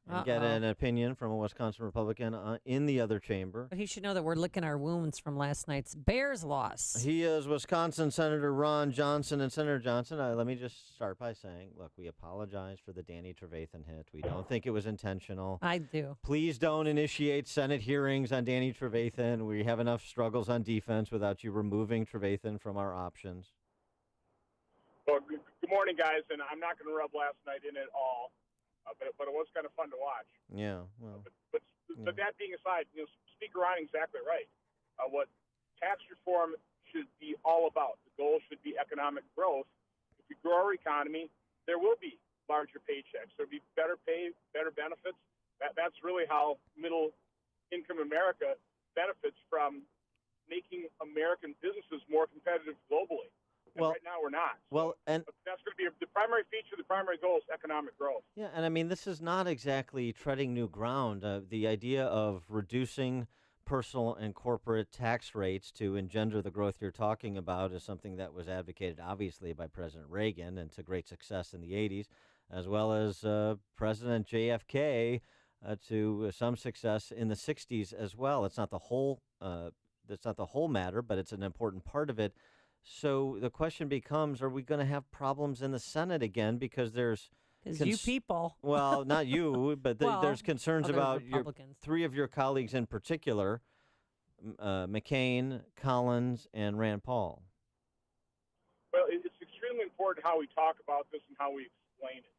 and get an opinion from a Wisconsin Republican in the other chamber. But he should know that we're licking our wounds from last night's Bears loss. He is Wisconsin Senator Ron Johnson. And Senator Johnson, let me just start by saying, look, we apologize for the Danny Trevathan hit. We don't think it was intentional. I do. Please don't initiate Senate hearings on Danny Trevathan. We have enough struggles on defense without you removing Trevathan from our options. Well, good morning, guys. And I'm not going to rub last night in at all. But it was kind of fun to watch. Yeah, well. But that being aside, Speaker Ryan exactly right. What tax reform should be all about. The goal should be economic growth. If we grow our economy, there will be larger paychecks. There'll be better pay, better benefits. That's really how middle-income America benefits from making American businesses more competitive globally. And right now we're not. Well, and that's going to be the primary feature, the primary goal is economic growth. Yeah, and I mean, this is not exactly treading new ground. The idea of reducing personal and corporate tax rates to engender the growth you're talking about is something that was advocated, obviously, by President Reagan and to great success in the 80s, as well as President JFK to some success in the 60s as well. It's not the whole matter, but it's an important part of it. So the question becomes, are we going to have problems in the Senate again because there's you people. Well, not you, but there's concerns about three of your colleagues in particular, McCain, Collins, and Rand Paul. Well, it's extremely important how we talk about this and how we explain it.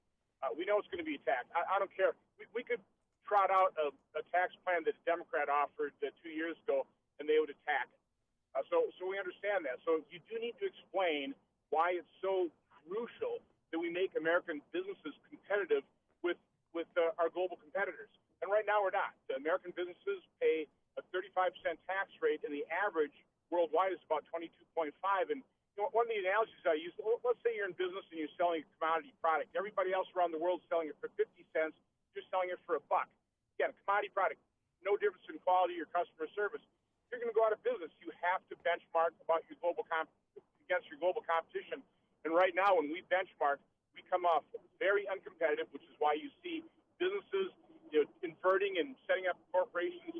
We know it's going to be attacked. I don't care. We could trot out a tax plan that a Democrat offered 2 years ago, and they would attack it. So we understand that. So you do need to explain why it's so crucial that we make American businesses competitive with our global competitors. And right now we're not. The American businesses pay a 35% tax rate, and the average worldwide is about 22.5. And one of the analogies I use, let's say you're in business and you're selling a commodity product. Everybody else around the world is selling it for 50 cents. You're selling it for $1. Again, a commodity product, no difference in quality or customer service. You're going to go out of business. You have to benchmark against your global competition. And right now, when we benchmark, we come off very uncompetitive, which is why you see businesses inverting and setting up corporations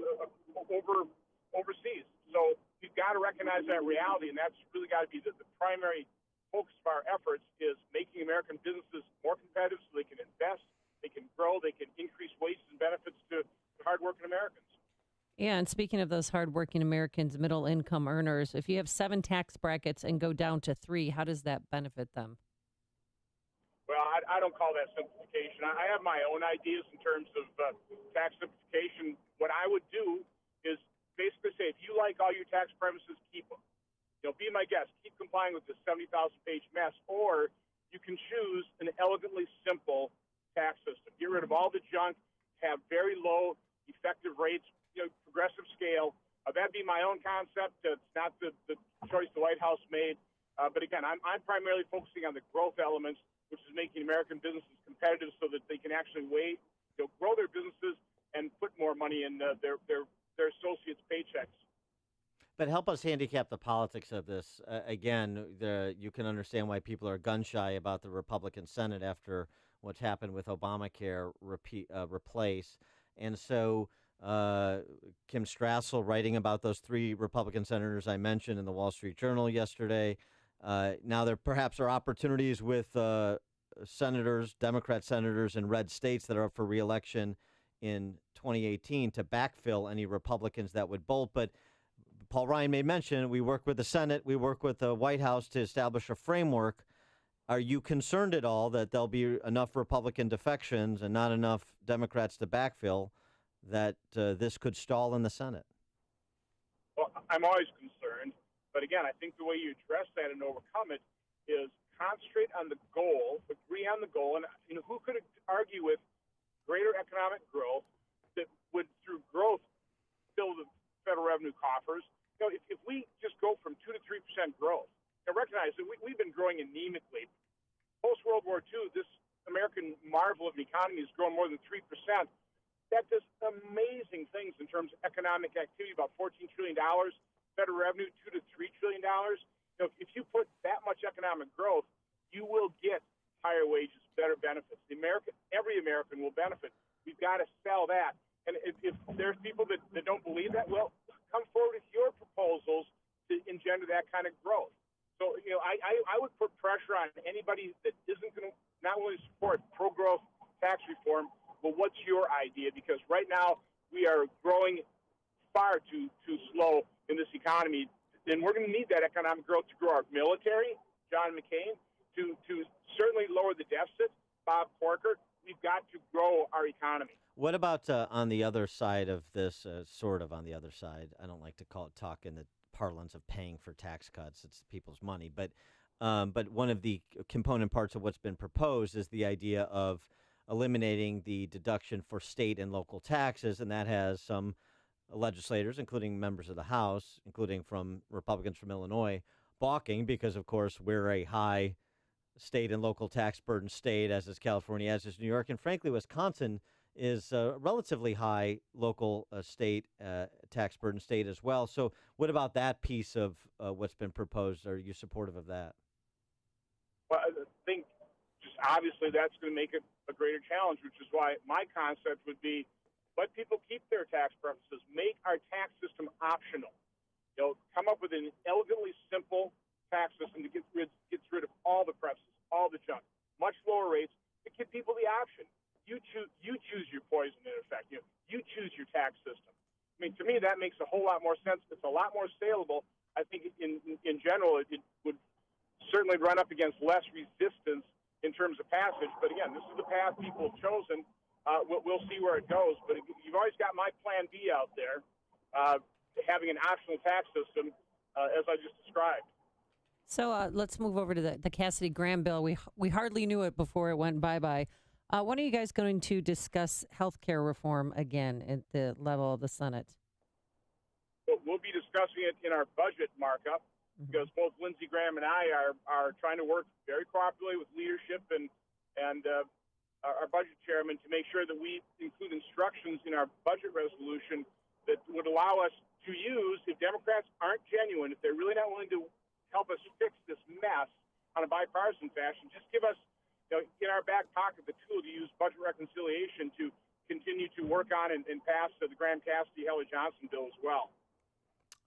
overseas. So we've got to recognize that reality, and that's really got to be the primary focus of our efforts is making American businesses more competitive so they can invest, they can grow, they can increase wages and benefits to hardworking Americans. Yeah, and speaking of those hardworking Americans, middle-income earners, if you have 7 tax brackets and go down to 3, how does that benefit them? Well, I don't call that simplification. I have my own ideas in terms of tax simplification. What I would do is basically say, if you like all your tax premises, keep them. Be my guest. Keep complying with this 70,000-page mess. Or you can choose an elegantly simple tax system. Get rid of all the junk, have very low effective rates, progressive scale. That'd be my own concept. It's not the choice the White House made. But again, I'm primarily focusing on the growth elements, which is making American businesses competitive so that they can actually grow their businesses and put more money in their associates' paychecks. But help us handicap the politics of this. Again, you can understand why people are gun-shy about the Republican Senate after what's happened with Obamacare replace. And so Kim Strassel writing about those 3 Republican senators I mentioned in the Wall Street Journal yesterday. Now there perhaps are opportunities with Democrat senators in red states that are up for re-election in 2018 to backfill any Republicans that would bolt. But Paul Ryan made mention, we work with the Senate, we work with the White House to establish a framework. Are you concerned at all that there'll be enough Republican defections and not enough Democrats to backfill that this could stall in the Senate? Well, I'm always concerned. But again, I think the way you address that and overcome it is concentrate on the goal, agree on the goal. And who could argue with greater economic growth that would, through growth, fill the federal revenue coffers? If we just go from 2 to 3% growth, and recognize that we've been growing anemically. Post-World War II, this American marvel of an economy has grown more than 3%. That does amazing things in terms of economic activity, about $14 trillion, federal revenue, $2 to $3 trillion. If you put that much economic growth, you will get higher wages, better benefits. Every American will benefit. We've got to sell that. And if there's people that don't believe that, well, come forward with your proposals to engender that kind of growth. So, I would put pressure on anybody that isn't going to not only support pro-growth tax reform, but what's your idea? Because right now we are growing far too slow in this economy, and we're going to need that economic growth to grow our military, John McCain, to certainly lower the deficit, Bob Corker. We've got to grow our economy. What about on the other side of this, sort of on the other side? I don't like to talk in the parlance of paying for tax cuts. It's people's money. But one of the component parts of what's been proposed is the idea of eliminating the deduction for state and local taxes, and that has some legislators, including members of the House, including from Republicans from Illinois, balking because, of course, we're a high state and local tax burden state, as is California, as is New York, and frankly, Wisconsin is a relatively high local state tax burden state as well. So what about that piece of what's been proposed? Are you supportive of that? Well, I think just obviously that's going to make it a greater challenge, which is why my concept would be let people keep their tax preferences, make our tax system optional. Come up with an elegantly simple tax system that gets rid of all the preferences, all the junk, much lower rates, to give people the option. You choose your poison, in effect. You choose your tax system. I mean, to me, that makes a whole lot more sense. It's a lot more saleable. I think in general, it would certainly run up against less resistance in terms of passage. But again, this is the path people have chosen. We'll see where it goes. But you've always got my plan B out there, having an optional tax system, as I just described. So let's move over to the Cassidy Graham bill. We hardly knew it before it went bye-bye. When are you guys going to discuss health care reform again at the level of the Senate? We'll be discussing it in our budget markup, because both Lindsey Graham and I are trying to work very cooperatively with leadership and our budget chairman to make sure that we include instructions in our budget resolution that would allow us to use, if Democrats aren't genuine, if they're really not willing to help us fix this mess on a bipartisan fashion, just give us, in our back pocket, the tool to use budget reconciliation to continue to work on and pass the Graham Cassidy Haley Johnson bill as well.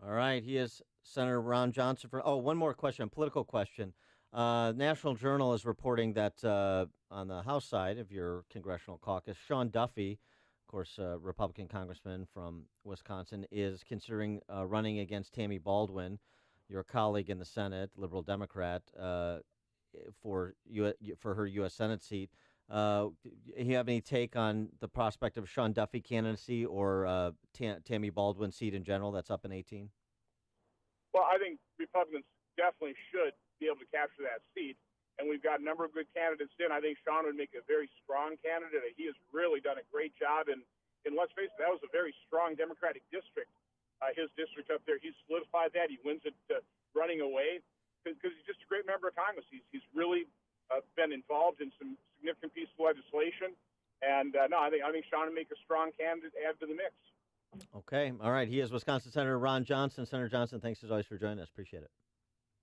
All right. He is Senator Ron Johnson. One more question, a political question. National Journal is reporting that on the House side of your congressional caucus, Sean Duffy, of course, Republican congressman from Wisconsin, is considering running against Tammy Baldwin, your colleague in the Senate, liberal Democrat, for her U.S. Senate seat. Do you have any take on the prospect of Sean Duffy candidacy or Tammy Baldwin seat in general that's up in 18? Well, I think Republicans definitely should be able to capture that seat, and we've got a number of good candidates in. I think Sean would make a very strong candidate. He has really done a great job, and let's face it, that was a very strong Democratic district. His district up there, he solidified that. He wins it running away because he's just a great member of Congress. He's really been involved in some significant pieces of legislation, and I think Sean would make a strong candidate to add to the mix. Okay, all right. He is Wisconsin Senator Ron Johnson. Senator Johnson, thanks as always for joining us. Appreciate it.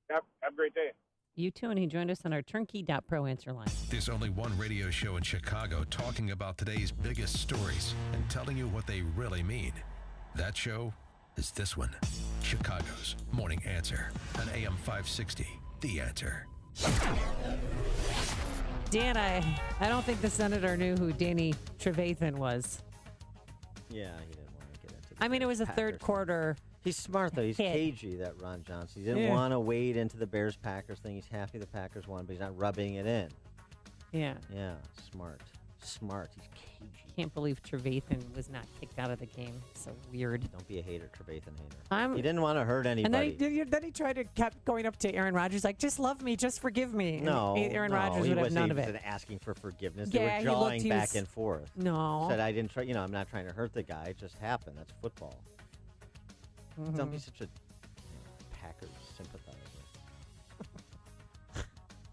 Have a great day. You too, and he joined us on our turnkey.pro answer line. There's only one radio show in Chicago talking about today's biggest stories and telling you what they really mean. That show is this one, Chicago's Morning Answer on AM 560, The Answer. Dan, I don't think the senator knew who Danny Trevathan was. Yeah, he didn't want to get into it. I mean, it was a third quarter. He's smart, though. He's cagey, that Ron Johnson. He didn't want to wade into the Bears-Packers thing. He's happy the Packers won, but he's not rubbing it in. Yeah. Yeah, smart. He's cagey. Can't believe Trevathan was not kicked out of the game. So weird. Don't be a hater, Trevathan hater. He didn't want to hurt And anybody. then he tried to kept going up to Aaron Rodgers like, just love me, just forgive me. No, Aaron Rodgers would have none of it. He wasn't asking for forgiveness. Yeah, they were jawing back and forth. No. Said, I didn't try, I'm not trying to hurt the guy. It just happened. That's football. Mm-hmm. Don't be such a Packers sympathizer.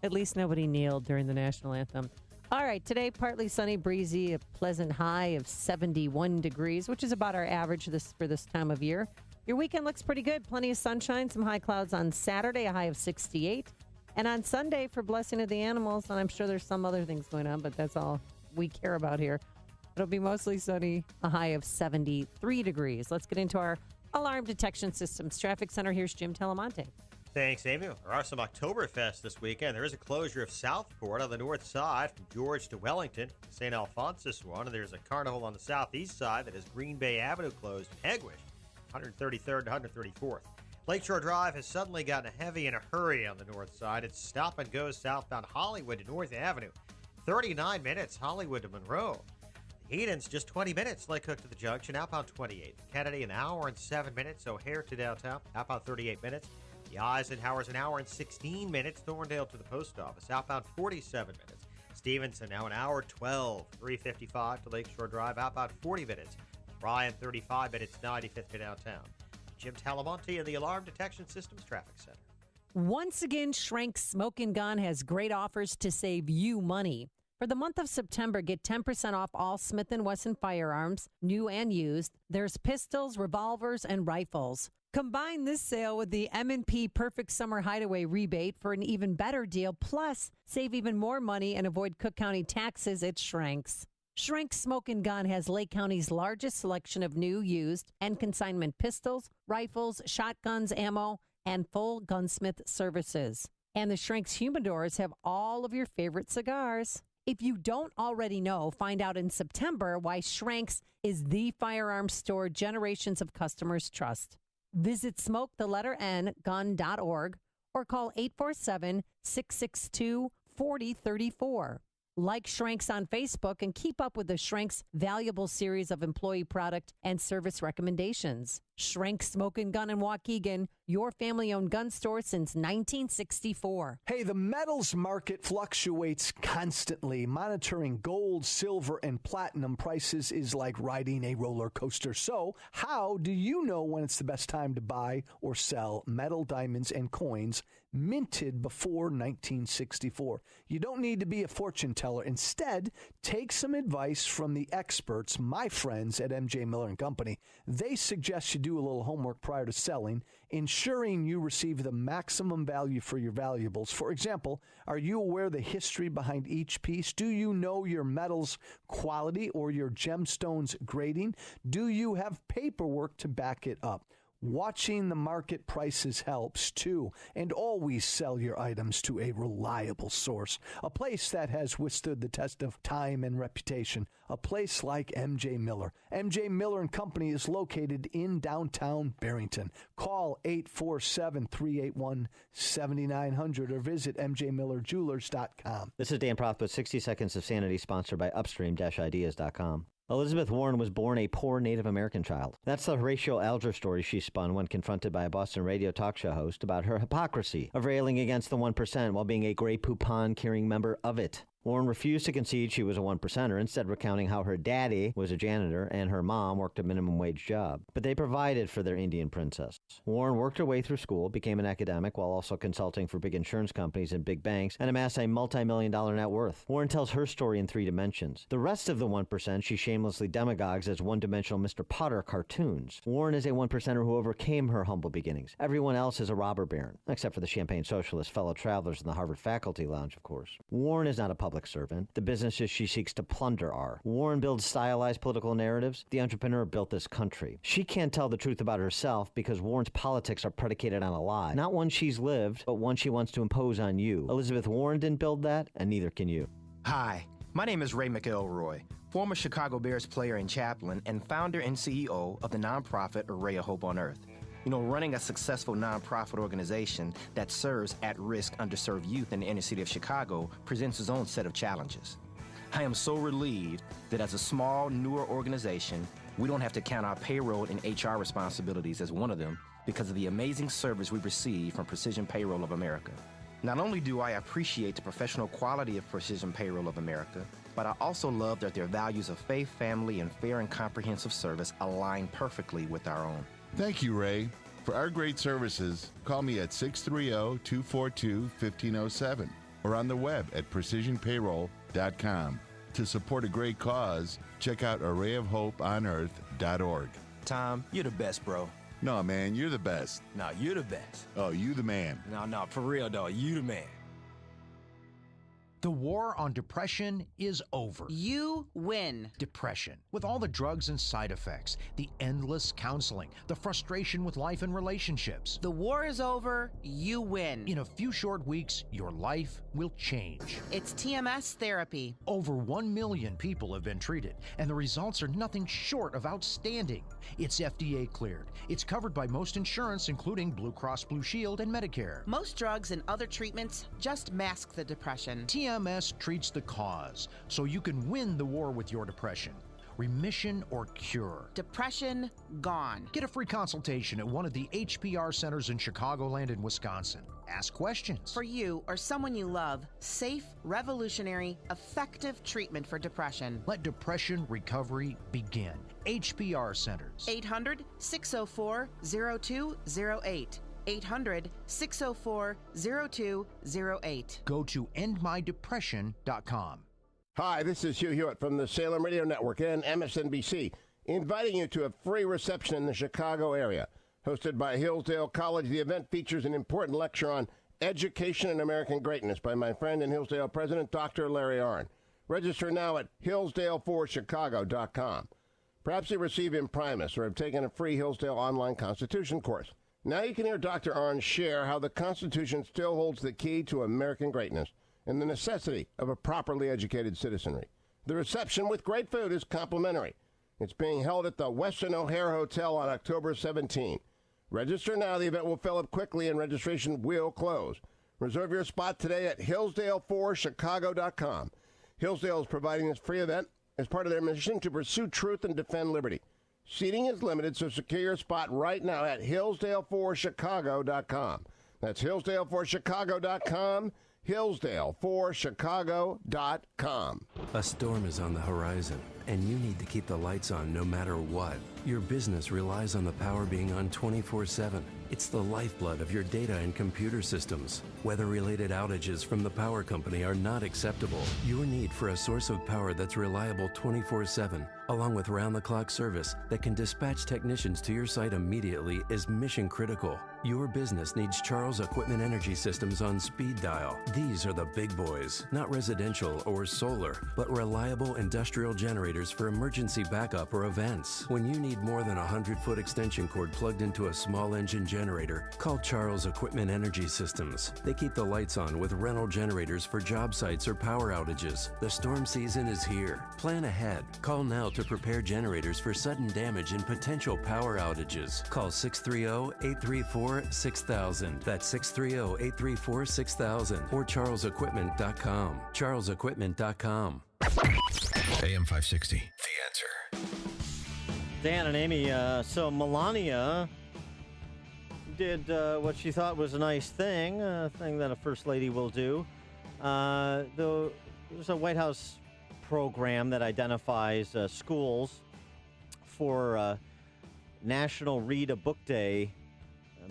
At least nobody kneeled during the national anthem. All right, today partly sunny, breezy, a pleasant high of 71 degrees, which is about our average for this time of year. Your weekend looks pretty good. Plenty of sunshine, some high clouds on Saturday, a high of 68. And on Sunday for Blessing of the Animals, and I'm sure there's some other things going on, but that's all we care about here. It'll be mostly sunny, a high of 73 degrees. Let's get into our alarm detection systems traffic center. Here's Jim Telemonte. Thanks, Amy. There are some Oktoberfest this weekend. There is a closure of Southport on the north side from George to Wellington, St. Alphonsus one, and there's a carnival on the southeast side that has Green Bay Avenue closed to Hegewisch, 133rd to 134th. Lakeshore Drive has suddenly gotten heavy in a hurry on the north side. It's stop and go southbound Hollywood to North Avenue. 39 minutes Hollywood to Monroe. Eden's just 20 minutes, Lake Hook to the junction, outbound 28. Kennedy, an hour and 7 minutes. O'Hare to downtown, outbound 38 minutes. The Eisenhower's an hour and 16 minutes. Thorndale to the post office, outbound 47 minutes. Stevenson, now an hour 12. 355 to Lakeshore Drive, outbound 40 minutes. Bryan, 35 minutes, 95th to downtown. Jim Talamonte in the Alarm Detection Systems Traffic Center. Once again, Schrank Smoke & Gun has great offers to save you money. For the month of September, get 10% off all Smith & Wesson firearms, new and used. There's pistols, revolvers, and rifles. Combine this sale with the M&P Perfect Summer Hideaway rebate for an even better deal. Plus, save even more money and avoid Cook County taxes at Schrank's. Schrank Smoke & Gun has Lake County's largest selection of new, used, and consignment pistols, rifles, shotguns, ammo, and full gunsmith services. And the Schrank's humidors have all of your favorite cigars. If you don't already know, find out in September why Schrank's is the firearms store generations of customers trust. Visit smoke_gun.org or call 847-662-4034. Like Schrank's on Facebook and keep up with the Schrank's valuable series of employee product and service recommendations. Schrank Smoke & Gun in Waukegan, your family-owned gun store since 1964. Hey, the metals market fluctuates constantly. Monitoring gold, silver, and platinum prices is like riding a roller coaster. So, how do you know when it's the best time to buy or sell metal, diamonds, and coins minted before 1964? You don't need to be a fortune teller. Instead, take some advice from the experts, my friends at MJ Miller & Company. They suggest you do a little homework prior to selling, ensuring you receive the maximum value for your valuables. For example, are you aware of the history behind each piece? Do you know your metal's quality or your gemstone's grading? Do you have paperwork to back it up? Watching the market prices helps too, and always sell your items to a reliable source, a place that has withstood the test of time and reputation, a place like MJ Miller. MJ Miller & Company is located in downtown Barrington. Call 847-381-7900 or visit mjmillerjewelers.com. This is Dan Proth with 60 Seconds of Sanity, sponsored by Upstream-Ideas.com. Elizabeth Warren was born a poor Native American child. That's the Horatio Alger story she spun when confronted by a Boston radio talk show host about her hypocrisy of railing against the 1% while being a Grey Poupon-carrying member of it. Warren refused to concede she was a 1%er, instead recounting how her daddy was a janitor and her mom worked a minimum wage job. But they provided for their Indian princess. Warren worked her way through school, became an academic while also consulting for big insurance companies and big banks, and amassed a multi-million-dollar net worth. Warren tells her story in 3 dimensions. The rest of the 1% she shamelessly demagogues as one-dimensional Mr. Potter cartoons. Warren is a 1%er who overcame her humble beginnings. Everyone else is a robber baron, except for the champagne socialist fellow travelers in the Harvard faculty lounge, of course. Warren is not a public servant. The businesses she seeks to plunder are. Warren builds stylized political narratives. The entrepreneur built this country. She can't tell the truth about herself because Warren's politics are predicated on a lie. Not one she's lived, but one she wants to impose on you. Elizabeth Warren didn't build that, and neither can you. Hi, my name is Ray McElroy, former Chicago Bears player and chaplain, and founder and CEO of the nonprofit Array of Hope on Earth. You know, running a successful nonprofit organization that serves at-risk, underserved youth in the inner city of Chicago presents its own set of challenges. I am so relieved that as a small, newer organization, we don't have to count our payroll and HR responsibilities as one of them because of the amazing service we receive from Precision Payroll of America. Not only do I appreciate the professional quality of Precision Payroll of America, but I also love that their values of faith, family, and fair and comprehensive service align perfectly with our own. Thank you, Ray. For our great services, call me at 630-242-1507 or on the web at precisionpayroll.com. To support a great cause, check out arrayofhopeonearth.org. Tom, you're the best, bro. No, man, you're the best. No, you're the best. Oh, you the man. No, for real, though. You the man. The war on depression is over. You win. Depression, with all the drugs and side effects, the endless counseling, the frustration with life and relationships. The war is over. You win. In a few short weeks, your life will change. It's TMS therapy. Over 1 million people have been treated, and the results are nothing short of outstanding. It's FDA cleared. It's covered by most insurance, including Blue Cross Blue Shield and Medicare. Most drugs and other treatments just mask the depression. TMS treats the cause, so you can win the war with your depression. Remission or cure. Depression gone. Get a free consultation at one of the HPR centers in Chicagoland and Wisconsin. Ask questions. For you or someone you love, safe, revolutionary, effective treatment for depression. Let depression recovery begin. HPR centers. 800-604-0208. 800-604-0208. Go to endmydepression.com. Hi, this is Hugh Hewitt from the Salem Radio Network and MSNBC, inviting you to a free reception in the Chicago area. Hosted by Hillsdale College, the event features an important lecture on education and American greatness by my friend and Hillsdale president, Dr. Larry Arnn. Register now at hillsdale4chicago.com. Perhaps you receive Imprimis or have taken a free Hillsdale online Constitution course. Now you can hear Dr. Arnn share how the Constitution still holds the key to American greatness and the necessity of a properly educated citizenry. The reception with great food is complimentary. It's being held at the Westin O'Hare Hotel on October 17. Register now. The event will fill up quickly and registration will close. Reserve your spot today at hillsdale4chicago.com. Hillsdale is providing this free event as part of their mission to pursue truth and defend liberty. Seating is limited, so secure your spot right now at hillsdale4chicago.com. That's hillsdale4chicago.com, hillsdale4chicago.com. A storm is on the horizon, and you need to keep the lights on no matter what. Your business relies on the power being on 24/7. It's the lifeblood of your data and computer systems. Weather-related outages from the power company are not acceptable. Your need for a source of power that's reliable 24/7, along with round-the-clock service that can dispatch technicians to your site immediately, is mission critical. Your business needs Charles Equipment Energy Systems on speed dial. These are the big boys, not residential or solar, but reliable industrial generators for emergency backup or events. When you need more than a 100-foot extension cord plugged into a small engine generator, call Charles Equipment Energy Systems. They keep the lights on with rental generators for job sites or power outages. The storm season is here. Plan ahead. Call now to prepare generators for sudden damage and potential power outages. Call 630-834-6000. That's 630-834-6000 or charlesequipment.com. charlesequipment.com. AM 560, The Answer. Dan and Amy, so Melania did what she thought was a nice thing, a thing that a first lady will do. There's a White House program that identifies schools for National Read a Book Day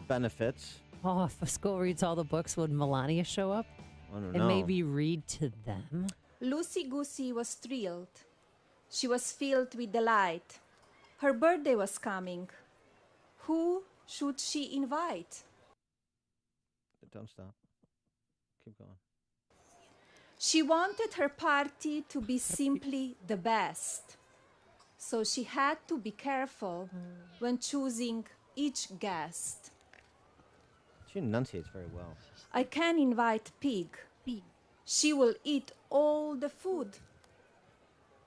benefits. Oh, if a school reads all the books, would Melania show up? I don't and know. maybe read to them? Lucy Goosey was thrilled. She was filled with delight. Her birthday was coming. Who should she invite? Don't stop. Keep going. She wanted her party to be simply the best. So she had to be careful when choosing each guest. She enunciates very well. I can invite Pig. She will eat all the food.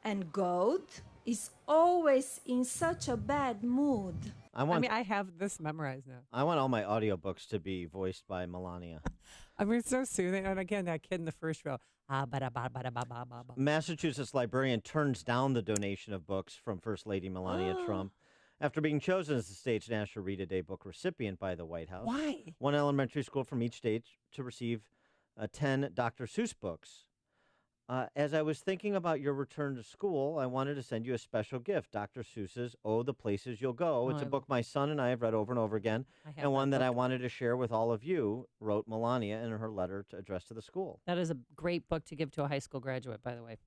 And Goat is always in such a bad mood. I have this memorized now. I want all my audiobooks to be voiced by Melania. I mean, it's so soothing. And again, that kid in the first row. Massachusetts librarian turns down the donation of books from First Lady Melania Trump after being chosen as the state's National Read a Day book recipient by the White House. Why? One elementary school from each state to receive 10 Dr. Seuss books. As I was thinking about your return to school, I wanted to send you a special gift, Dr. Seuss's Oh, the Places You'll Go. It's a book my son and I have read over and over again, and one that I wanted to share with all of you, wrote Melania in her letter addressed to the school. That is a great book to give to a high school graduate, by the way.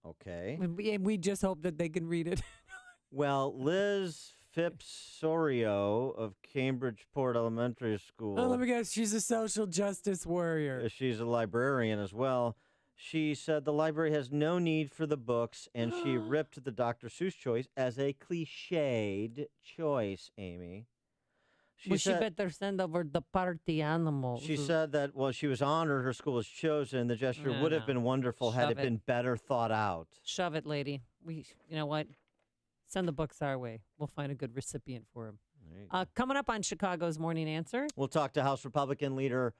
Okay. And we just hope that they can read it. Well, Liz Phipps Sorio of Cambridgeport Elementary School. Oh, let me guess. She's a social justice warrior. She's a librarian as well. She said the library has no need for the books, and she ripped the Dr. Seuss choice as a cliched choice, Amy. She better send over the party animals. She said that, well, she was honored her school was chosen. The gesture would have been wonderful had it been better thought out. Shove it, lady. You know what? Send the books our way. We'll find a good recipient for them. Coming up on Chicago's Morning Answer. We'll talk to House Republican leader,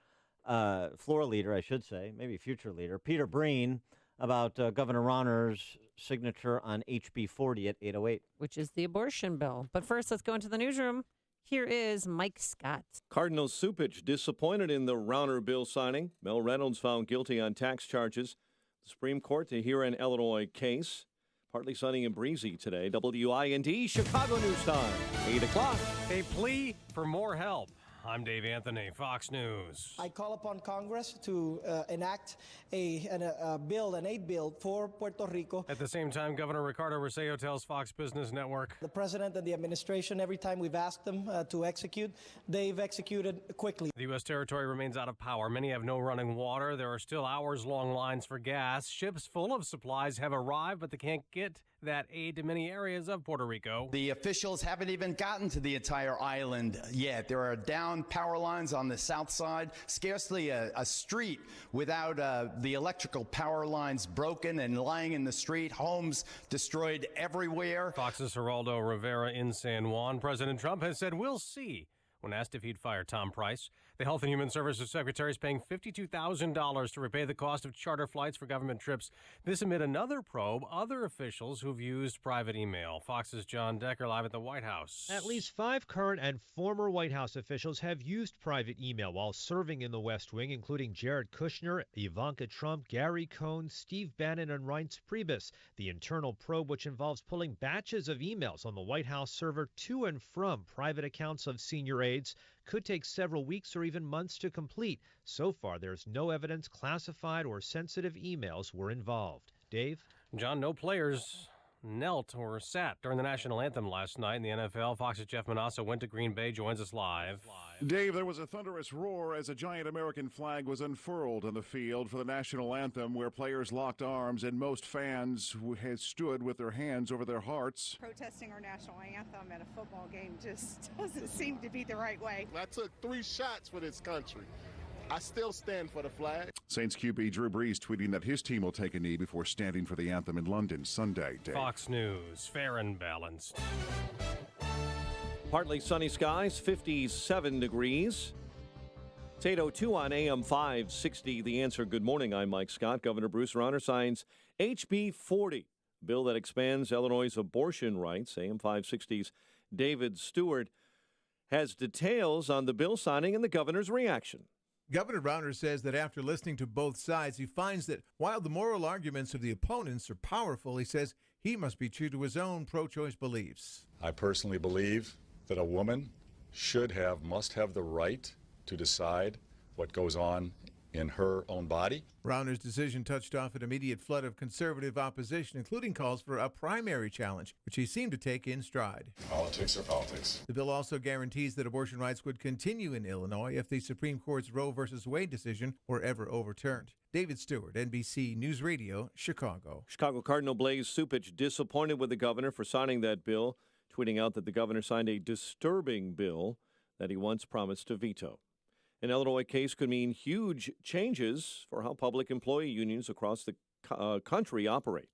floor leader, I should say, maybe future leader, Peter Breen, about Governor Rauner's signature on HB 40 at 8:08. Which is the abortion bill. But first, let's go into the newsroom. Here is Mike Scott. Cardinal Supich disappointed in the Rauner bill signing. Mel Reynolds found guilty on tax charges. The Supreme Court to hear an Illinois case. Partly sunny and breezy today. WIND Chicago News Time, 8 o'clock. A plea for more help. I'm Dave Anthony, Fox News. I call upon Congress to enact an aid bill for Puerto Rico. At the same time, Governor Ricardo Rossello tells Fox Business Network. The president and the administration, every time we've asked them to execute, they've executed quickly. The U.S. territory remains out of power. Many have no running water. There are still hours-long lines for gas. Ships full of supplies have arrived, but they can't get that aid to many areas of Puerto Rico. The officials haven't even gotten to the entire island yet. There are down power lines on the south side, scarcely a street without the electrical power lines broken and lying in the street, homes destroyed everywhere. Fox's Geraldo Rivera in San Juan. President Trump has said we'll see when asked if he'd fire Tom Price. The Health and Human Services Secretary is paying $52,000 to repay the cost of charter flights for government trips. This amid another probe, other officials who've used private email. Fox's John Decker live at the White House. At least 5 current and former White House officials have used private email while serving in the West Wing, including Jared Kushner, Ivanka Trump, Gary Cohn, Steve Bannon, and Reince Priebus. The internal probe, which involves pulling batches of emails on the White House server to and from private accounts of senior aides, could take several weeks or even months to complete. So far, there's no evidence classified or sensitive emails were involved. Dave? John, no players knelt or sat during the national anthem last night in the NFL. Fox's Jeff Manasseh went to Green Bay, joins us live. Dave, there was a thunderous roar as a giant American flag was unfurled on the field for the national anthem, where players locked arms and most fans had stood with their hands over their hearts. Protesting our national anthem at a football game just doesn't seem to be the right way. I took 3 shots for this country. I still stand for the flag. Saints QB Drew Brees tweeting that his team will take a knee before standing for the anthem in London Sunday. Dave. Fox News, fair and balanced. Partly sunny skies, 57 degrees. It's 8:02 on AM 560. The Answer. Good morning. I'm Mike Scott. Governor Bruce Rauner signs HB 40, a bill that expands Illinois' abortion rights. AM 560's David Stewart has details on the bill signing and the governor's reaction. Governor Rauner says that after listening to both sides, he finds that while the moral arguments of the opponents are powerful, he says he must be true to his own pro-choice beliefs. I personally believe that a woman must have the right to decide what goes on in her own body. Rauner's decision touched off an immediate flood of conservative opposition, including calls for a primary challenge, which he seemed to take in stride. Politics are politics. The bill also guarantees that abortion rights would continue in Illinois if the Supreme Court's Roe v. Wade decision were ever overturned. David Stewart, NBC News Radio, Chicago. Chicago Cardinal Blaise Supich disappointed with the governor for signing that bill, tweeting out that the governor signed a disturbing bill that he once promised to veto. An Illinois case could mean huge changes for how public employee unions across the country operate.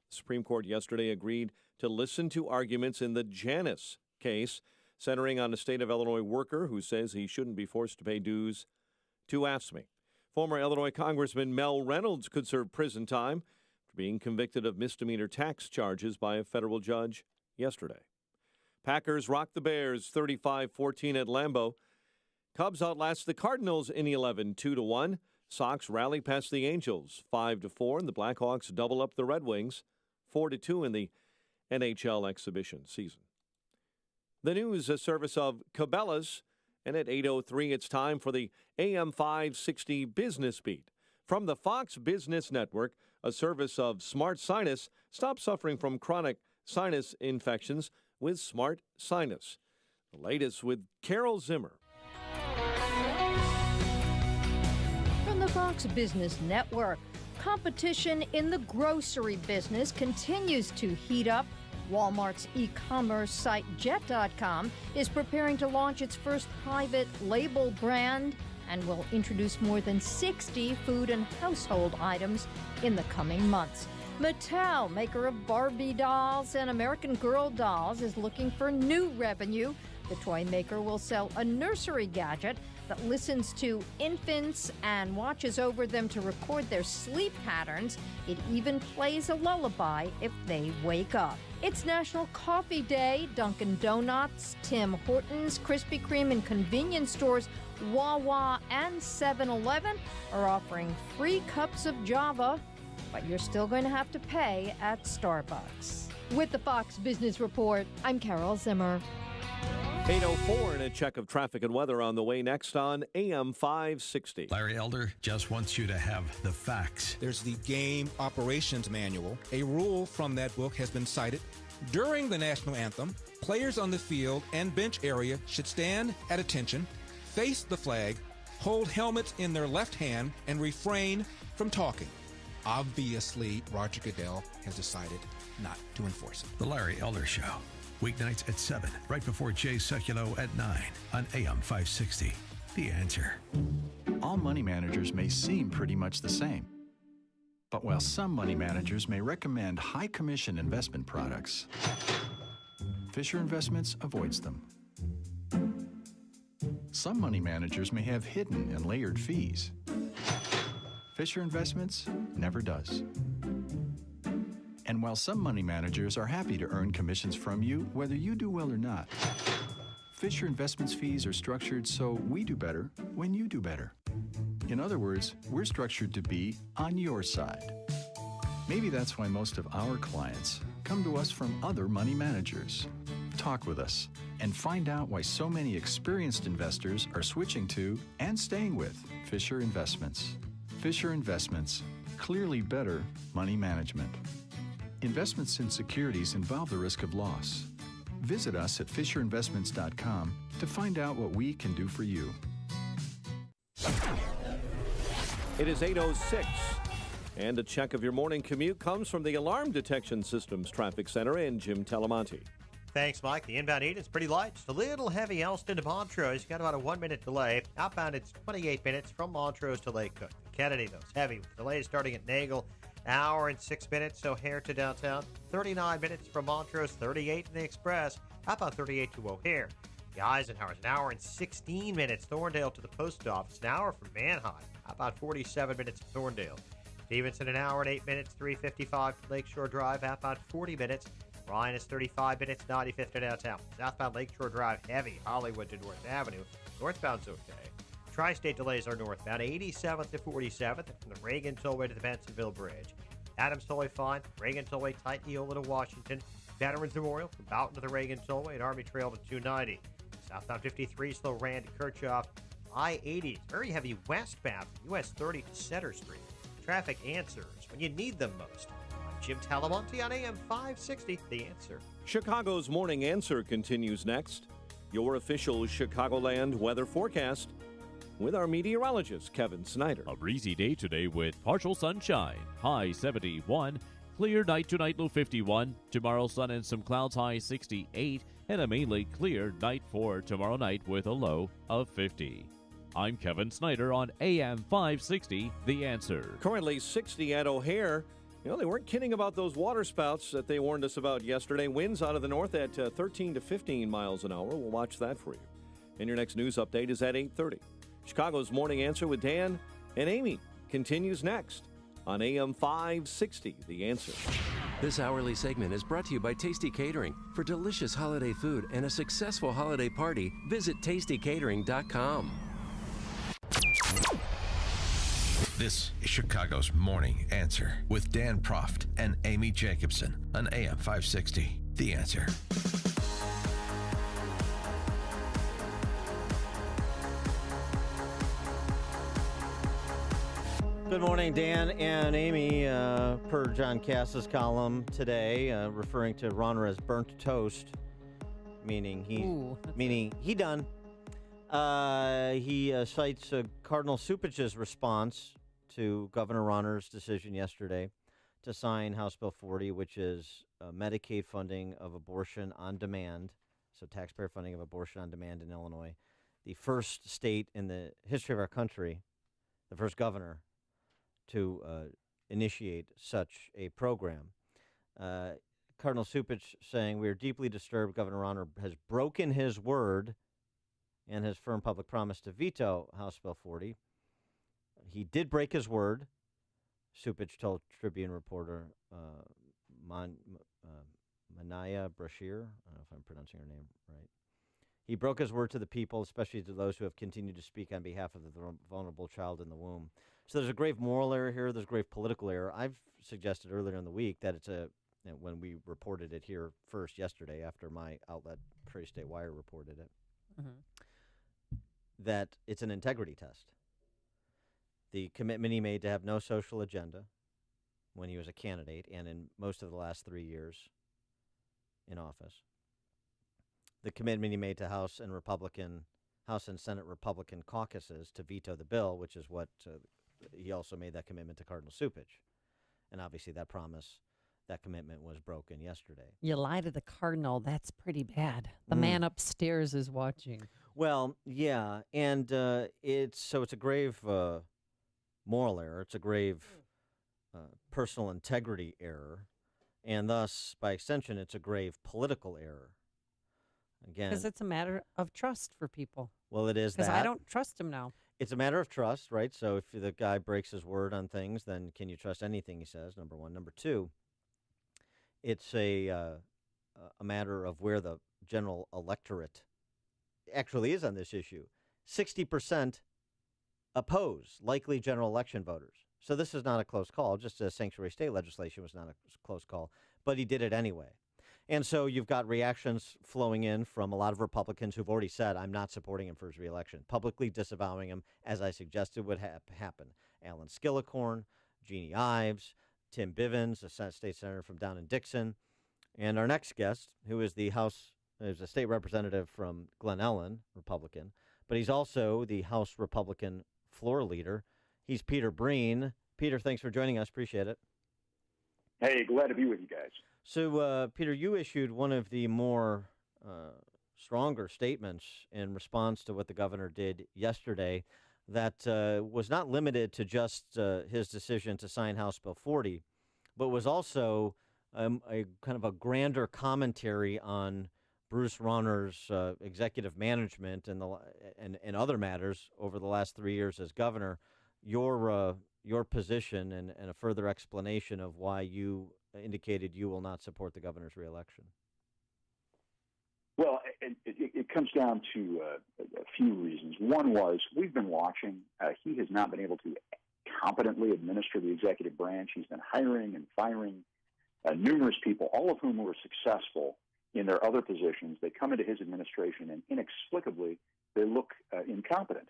The Supreme Court yesterday agreed to listen to arguments in the Janus case, centering on a state of Illinois worker who says he shouldn't be forced to pay dues to AFSCME. Former Illinois Congressman Mel Reynolds could serve prison time for being convicted of misdemeanor tax charges by a federal judge yesterday. Packers rock the Bears 35-14 at Lambeau. Cubs outlast the Cardinals in 11, 2-1. Sox rally past the Angels 5-4, and the Blackhawks double up the Red Wings 4-2 in the NHL exhibition season. The news, a service of Cabela's, and at 8:03, it's time for the AM 560 Business Beat. From the Fox Business Network, a service of Smart Sinus, stop suffering from chronic sinus infections with Smart Sinus. The latest with Carol Zimmer. From the Fox Business Network, competition in the grocery business continues to heat up. Walmart's e-commerce site Jet.com is preparing to launch its first private label brand and will introduce more than 60 food and household items in the coming months. Mattel, maker of Barbie dolls and American Girl dolls, is looking for new revenue. The toy maker will sell a nursery gadget that listens to infants and watches over them to record their sleep patterns. It even plays a lullaby if they wake up. It's National Coffee Day. Dunkin' Donuts, Tim Hortons, Krispy Kreme, and convenience stores Wawa and 7-Eleven are offering free cups of Java, but you're still going to have to pay at Starbucks. With the Fox Business Report, I'm Carol Zimmer. 8:04 and a check of traffic and weather on the way next on AM 560. Larry Elder just wants you to have the facts. There's the Game Operations Manual. A rule from that book has been cited. During the national anthem, players on the field and bench area should stand at attention, face the flag, hold helmets in their left hand, and refrain from talking. Obviously, Roger Goodell has decided not to enforce it. The Larry Elder Show. Weeknights at 7, right before Jay Sekulow at 9 on AM 560. The Answer. All money managers may seem pretty much the same. But while some money managers may recommend high commission investment products, Fisher Investments avoids them. Some money managers may have hidden and layered fees. Fisher Investments never does. And while some money managers are happy to earn commissions from you, whether you do well or not, Fisher Investments fees are structured so we do better when you do better. In other words, we're structured to be on your side. Maybe that's why most of our clients come to us from other money managers. Talk with us and find out why so many experienced investors are switching to and staying with Fisher Investments. Fisher Investments, clearly better money management. Investments in securities involve the risk of loss. Visit us at FisherInvestments.com to find out what we can do for you. It is 8:06, and a check of your morning commute comes from the Alarm Detection Systems Traffic Center and Jim Telemonte. Thanks, Mike. The inbound 8 is pretty light. Just a little heavy Elston to Montrose. You got about a 1-minute delay. Outbound, it's 28 minutes from Montrose to Lake Cook. Kennedy, though, is heavy with delays starting at Nagle. Hour and 6 minutes, O'Hare to downtown. 39 minutes from Montrose, 38 in the Express. About 38 to O'Hare. The Eisenhower's an hour and 16 minutes. Thorndale to the post office, an hour from Manheim. About 47 minutes to Thorndale. Stevenson, an hour and 8 minutes, 355 to Lakeshore Drive. About 40 minutes. Ryan is 35 minutes, 95th to downtown. Southbound Lakeshore Drive, heavy. Hollywood to North Avenue. Northbound's okay. Tri-state delays are northbound, 87th to 47th, from the Reagan Tollway to the Bensonville Bridge. Adams Tollway fine, Reagan Tollway tight Neola to Washington. Veterans Memorial from Boughton to the Reagan Tollway and Army Trail to 290. Southbound 53 slow Rand to Kirchhoff. I-80 very heavy westbound from US 30 to Center Street. Traffic answers when you need them most. I'm Jim Talamonte on AM 560, The Answer. Chicago's Morning Answer continues next. Your official Chicagoland weather forecast with our meteorologist, Kevin Snyder. A breezy day today with partial sunshine, high 71. Clear night tonight, low 51. Tomorrow, sun and some clouds, high 68. And a mainly clear night for tomorrow night with a low of 50. I'm Kevin Snyder on AM 560, The Answer. Currently 60 at O'Hare. You know, they weren't kidding about those water spouts that they warned us about yesterday. Winds out of the north at 13 to 15 miles an hour. We'll watch that for you. And your next news update is at 8:30. Chicago's Morning Answer with Dan and Amy continues next on AM 560, The Answer. This hourly segment is brought to you by Tasty Catering. For delicious holiday food and a successful holiday party, visit tastycatering.com. This is Chicago's Morning Answer with Dan Proft and Amy Jacobson on AM 560, The Answer. Good morning, Dan and Amy. Per John Cass's column today, referring to Ronner as burnt toast, meaning he done. He cites Cardinal Cupich's response to Governor Ronner's decision yesterday to sign House Bill 40, which is Medicaid funding of abortion on demand, so taxpayer funding of abortion on demand in Illinois, the first state in the history of our country, the first governor to initiate such a program. Cardinal Cupich saying, "We are deeply disturbed Governor Ronner has broken his word and his firm public promise to veto House Bill 40. He did break his word," Cupich told Tribune reporter Manaya Brashear. I don't know if I'm pronouncing her name right. He broke his word to the people, especially to those who have continued to speak on behalf of the vulnerable child in the womb. So there's a grave moral error here. There's grave political error. I've suggested earlier in the week that when we reported it here first yesterday after my outlet, Prairie State Wire, reported it, that it's an integrity test. The commitment he made to have no social agenda when he was a candidate and in most of the last 3 years in office. The commitment he made to House and Senate Republican caucuses to veto the bill, which is what he also made that commitment to Cardinal Cupich. And obviously that commitment was broken yesterday. You lie to the Cardinal, that's pretty bad. The man upstairs is watching. Well, yeah, and it's a grave moral error. It's a grave personal integrity error, and thus, by extension, it's a grave political error. Again, because it's a matter of trust for people. Well, it is that. Because I don't trust him now. It's a matter of trust, right? So if the guy breaks his word on things, then can you trust anything he says, number one? Number two, it's a matter of where the general electorate actually is on this issue. 60% oppose likely general election voters. So this is not a close call. Just as sanctuary state legislation was not a close call, but he did it anyway. And so you've got reactions flowing in from a lot of Republicans who've already said, I'm not supporting him for his reelection, publicly disavowing him, as I suggested would happen. Alan Skillicorn, Jeannie Ives, Tim Bivens, a state senator from down in Dixon, and our next guest, who is is a state representative from Glen Ellen, Republican, but he's also the House Republican floor leader. He's Peter Breen. Peter, thanks for joining us. Appreciate it. Hey, glad to be with you guys. So, Peter, you issued one of the more stronger statements in response to what the governor did yesterday that was not limited to just his decision to sign House Bill 40, but was also a kind of a grander commentary on Bruce Ronner's executive management and other matters over the last 3 years as governor. Your position and a further explanation of why you indicated you will not support the governor's reelection. Well, it comes down to a few reasons. One was we've been watching. He has not been able to competently administer the executive branch. He's been hiring and firing numerous people, all of whom were successful in their other positions. They come into his administration and inexplicably they look incompetent.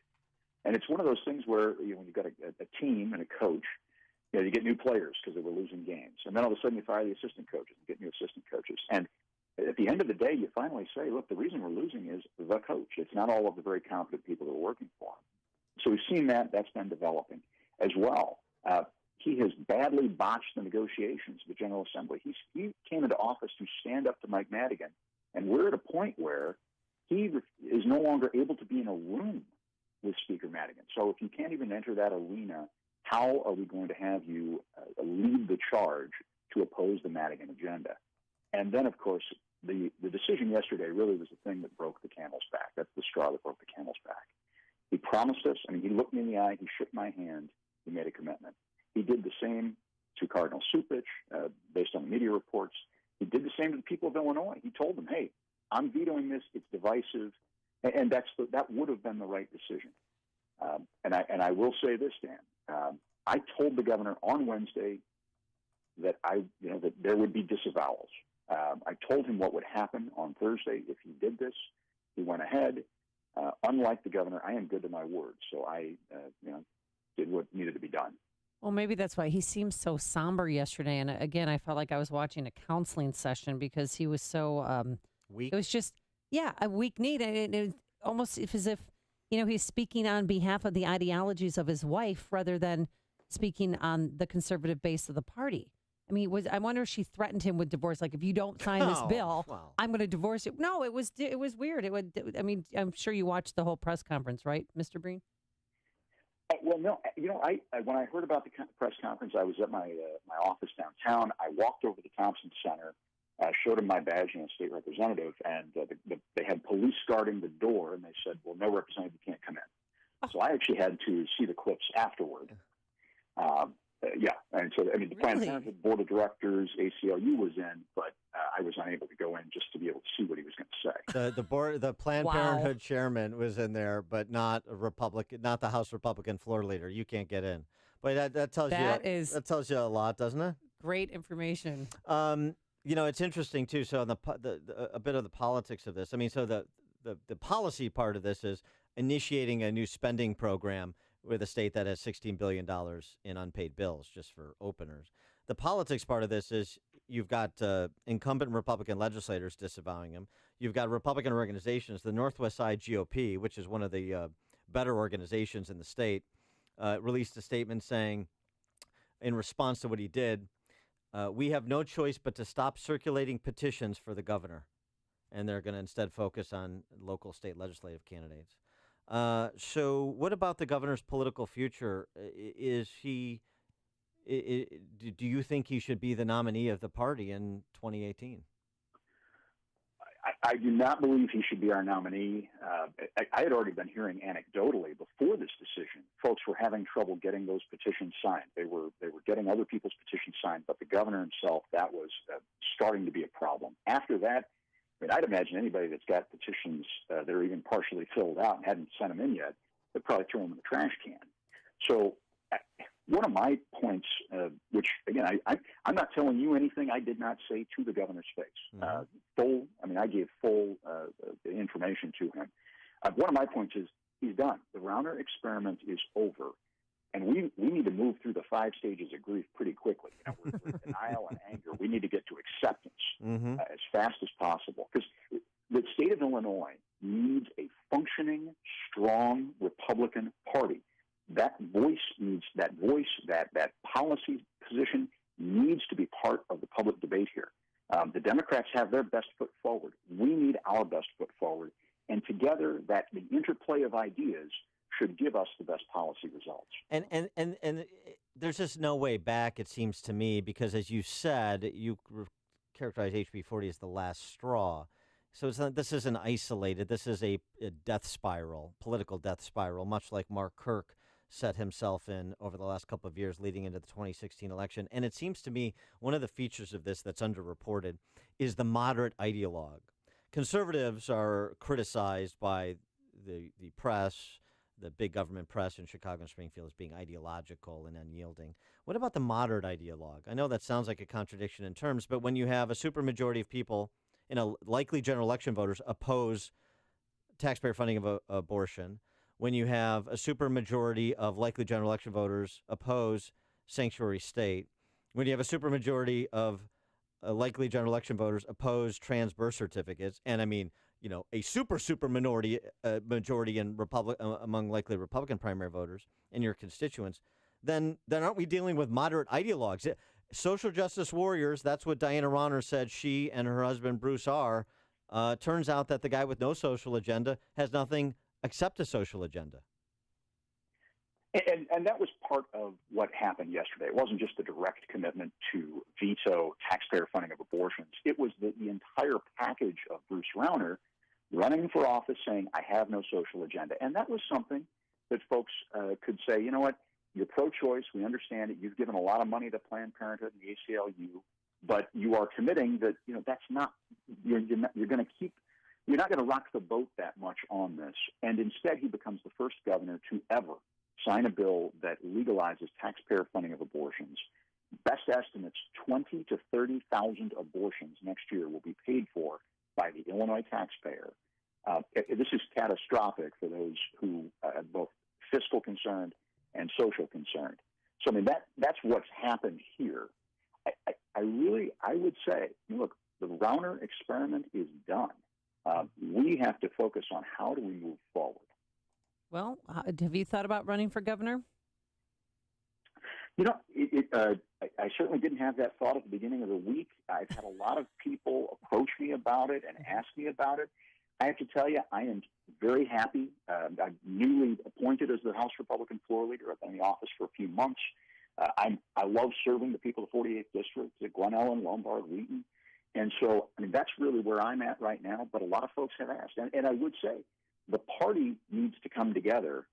And it's one of those things where when you've got a team and a coach, you get new players because they were losing games. And then all of a sudden you fire the assistant coaches and get new assistant coaches. And at the end of the day, you finally say, look, the reason we're losing is the coach. It's not all of the very competent people that are working for him. So we've seen that. That's been developing as well. He has badly botched the negotiations of the General Assembly. He came into office to stand up to Mike Madigan. And we're at a point where he is no longer able to be in a room with Speaker Madigan. So if you can't even enter that arena, how are we going to have you lead the charge to oppose the Madigan agenda? And then, of course, the decision yesterday really was the thing that broke the camel's back. That's the straw that broke the camel's back. He promised us. He looked me in the eye. He shook my hand. He made a commitment. He did the same to Cardinal Cupich, based on the media reports. He did the same to the people of Illinois. He told them, hey, I'm vetoing this. It's divisive. And that would have been the right decision. And I will say this, Dan. I told the governor on Wednesday that that there would be disavowals. I told him what would happen on Thursday if he did this. He went ahead. Unlike the governor, I am good to my word. So I did what needed to be done. Well, maybe that's why he seemed so somber yesterday. And again, I felt like I was watching a counseling session because he was so weak. It was just, a weak need. And it was almost as if, he's speaking on behalf of the ideologies of his wife rather than speaking on the conservative base of the party. I mean, I wonder if she threatened him with divorce. Like, if you don't sign this bill, I'm going to divorce you. No, it was weird. I'm sure you watched the whole press conference, right, Mr. Breen? Well, no. When I heard about the press conference, I was at my office downtown. I walked over to the Thompson Center, showed him my badge and a state representative, and they had police guarding the door, and they said, "Well, no representative can't come in." So I actually had to see the clips afterward. And so the Planned Parenthood Board of Directors, ACLU was in, but I was unable to go in just to be able to see what he was going to say. The Planned Parenthood chairman was in there, but not a Republican, not the House Republican floor leader. You can't get in. But that tells you a lot, doesn't it? Great information. It's interesting too. So a bit of the politics of this. I mean, so the policy part of this is initiating a new spending program with a state that has $16 billion in unpaid bills, just for openers. The politics part of this is you've got incumbent Republican legislators disavowing him. You've got Republican organizations, the Northwest Side GOP, which is one of the better organizations in the state, released a statement saying, in response to what he did, we have no choice but to stop circulating petitions for the governor. And they're going to instead focus on local state legislative candidates. So what about the governor's political future? Do you think he should be the nominee of the party in 2018? I do not believe he should be our nominee. I had already been hearing anecdotally before this decision, folks were having trouble getting those petitions signed. They were getting other people's petitions signed, but the governor himself, that was starting to be a problem. After that, I'd imagine anybody that's got petitions that are even partially filled out and hadn't sent them in yet, they'd probably throw them in the trash can. So one of my points, which, again, I'm not telling you anything I did not say to the governor's face. I gave full information to him. One of my points is he's done. The Rauner experiment is over. And we need to move through the 5 stages of grief pretty quickly. We're denial and anger. We need to get to acceptance as fast as possible. Because the state of Illinois needs a functioning, strong Republican Party. That policy position needs to be part of the public debate here. The Democrats have their best foot forward. We need our best foot forward. And together, the interplay of ideas should give us the best policy results. And there's just no way back, it seems to me, because as you said, you characterize HB 40 as the last straw. So this isn't isolated. This is a death spiral, political death spiral, much like Mark Kirk set himself in over the last couple of years leading into the 2016 election. And it seems to me one of the features of this that's underreported is the moderate ideologue. Conservatives are criticized by the press, the big government press in Chicago and Springfield, as being ideological and unyielding. What about the moderate ideologue? I know that sounds like a contradiction in terms, but when you have a supermajority of people in a likely general election voters oppose taxpayer funding of abortion, when you have a supermajority of likely general election voters oppose sanctuary state, when you have a supermajority of likely general election voters oppose trans birth certificates, and a super minority majority in among likely Republican primary voters in your constituents, then aren't we dealing with moderate ideologues? Social justice warriors, that's what Diana Rauner said she and her husband Bruce are. Turns out that the guy with no social agenda has nothing except a social agenda. And that was part of what happened yesterday. It wasn't just the direct commitment to veto taxpayer funding of abortions. It was the entire package of Bruce Rauner running for office saying, I have no social agenda. And that was something that folks could say, you know what, you're pro-choice, we understand it, you've given a lot of money to Planned Parenthood and the ACLU, but you are committing that, that's not, you're not going to rock the boat that much on this. And instead, he becomes the first governor to ever sign a bill that legalizes taxpayer funding of abortions. Best estimates, 20 to 30,000 abortions next year will be paid for by the Illinois taxpayer. This is catastrophic for those who have both fiscal concern and social concern. So, I mean, that's what's happened here. I would say, look, the Rauner experiment is done. We have to focus on how do we move forward. Well, have you thought about running for governor? You know, I certainly didn't have that thought at the beginning of the week. I've had a lot of people approach me about it and ask me about it. I have to tell you, I am very happy. I'm newly appointed as the House Republican floor leader. I've been in the office for a few months. I love serving the people of the 48th District, Glen Ellen, Lombard, Wheaton. And so, I mean, that's really where I'm at right now. But a lot of folks have asked. And I would say the party needs to come together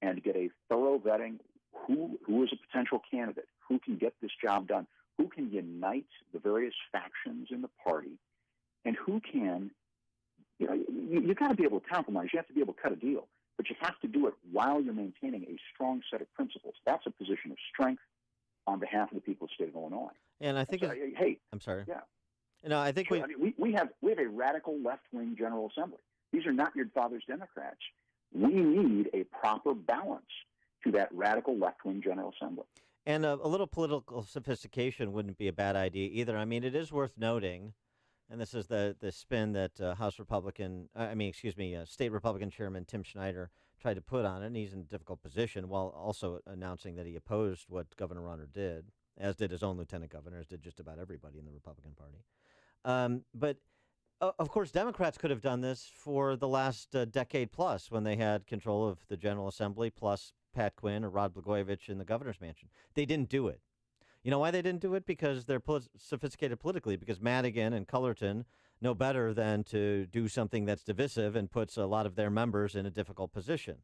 and get a thorough vetting. Who is a potential candidate? Who can get this job done? Who can unite the various factions in the party? And who can, you know, you've got to be able to compromise. You have to be able to cut a deal. But you have to do it while you're maintaining a strong set of principles. That's a position of strength on behalf of the people of the state of Illinois. And I think, I'm sorry. Yeah. No, I think we have a radical left-wing General Assembly. These are not your father's Democrats. We need a proper balance to that radical left-wing General Assembly. And a little political sophistication wouldn't be a bad idea either. I mean, it is worth noting, and this is the spin that State Republican Chairman Tim Schneider tried to put on it, and he's in a difficult position while also announcing that he opposed what Governor Rauner did, as did his own lieutenant governor, as did just about everybody in the Republican Party. But of course, Democrats could have done this for the last decade plus when they had control of the General Assembly, plus Pat Quinn or Rod Blagojevich in the governor's mansion. They didn't do it. You know why they didn't do it? Because they're sophisticated politically, because Madigan and Cullerton know better than to do something that's divisive and puts a lot of their members in a difficult position.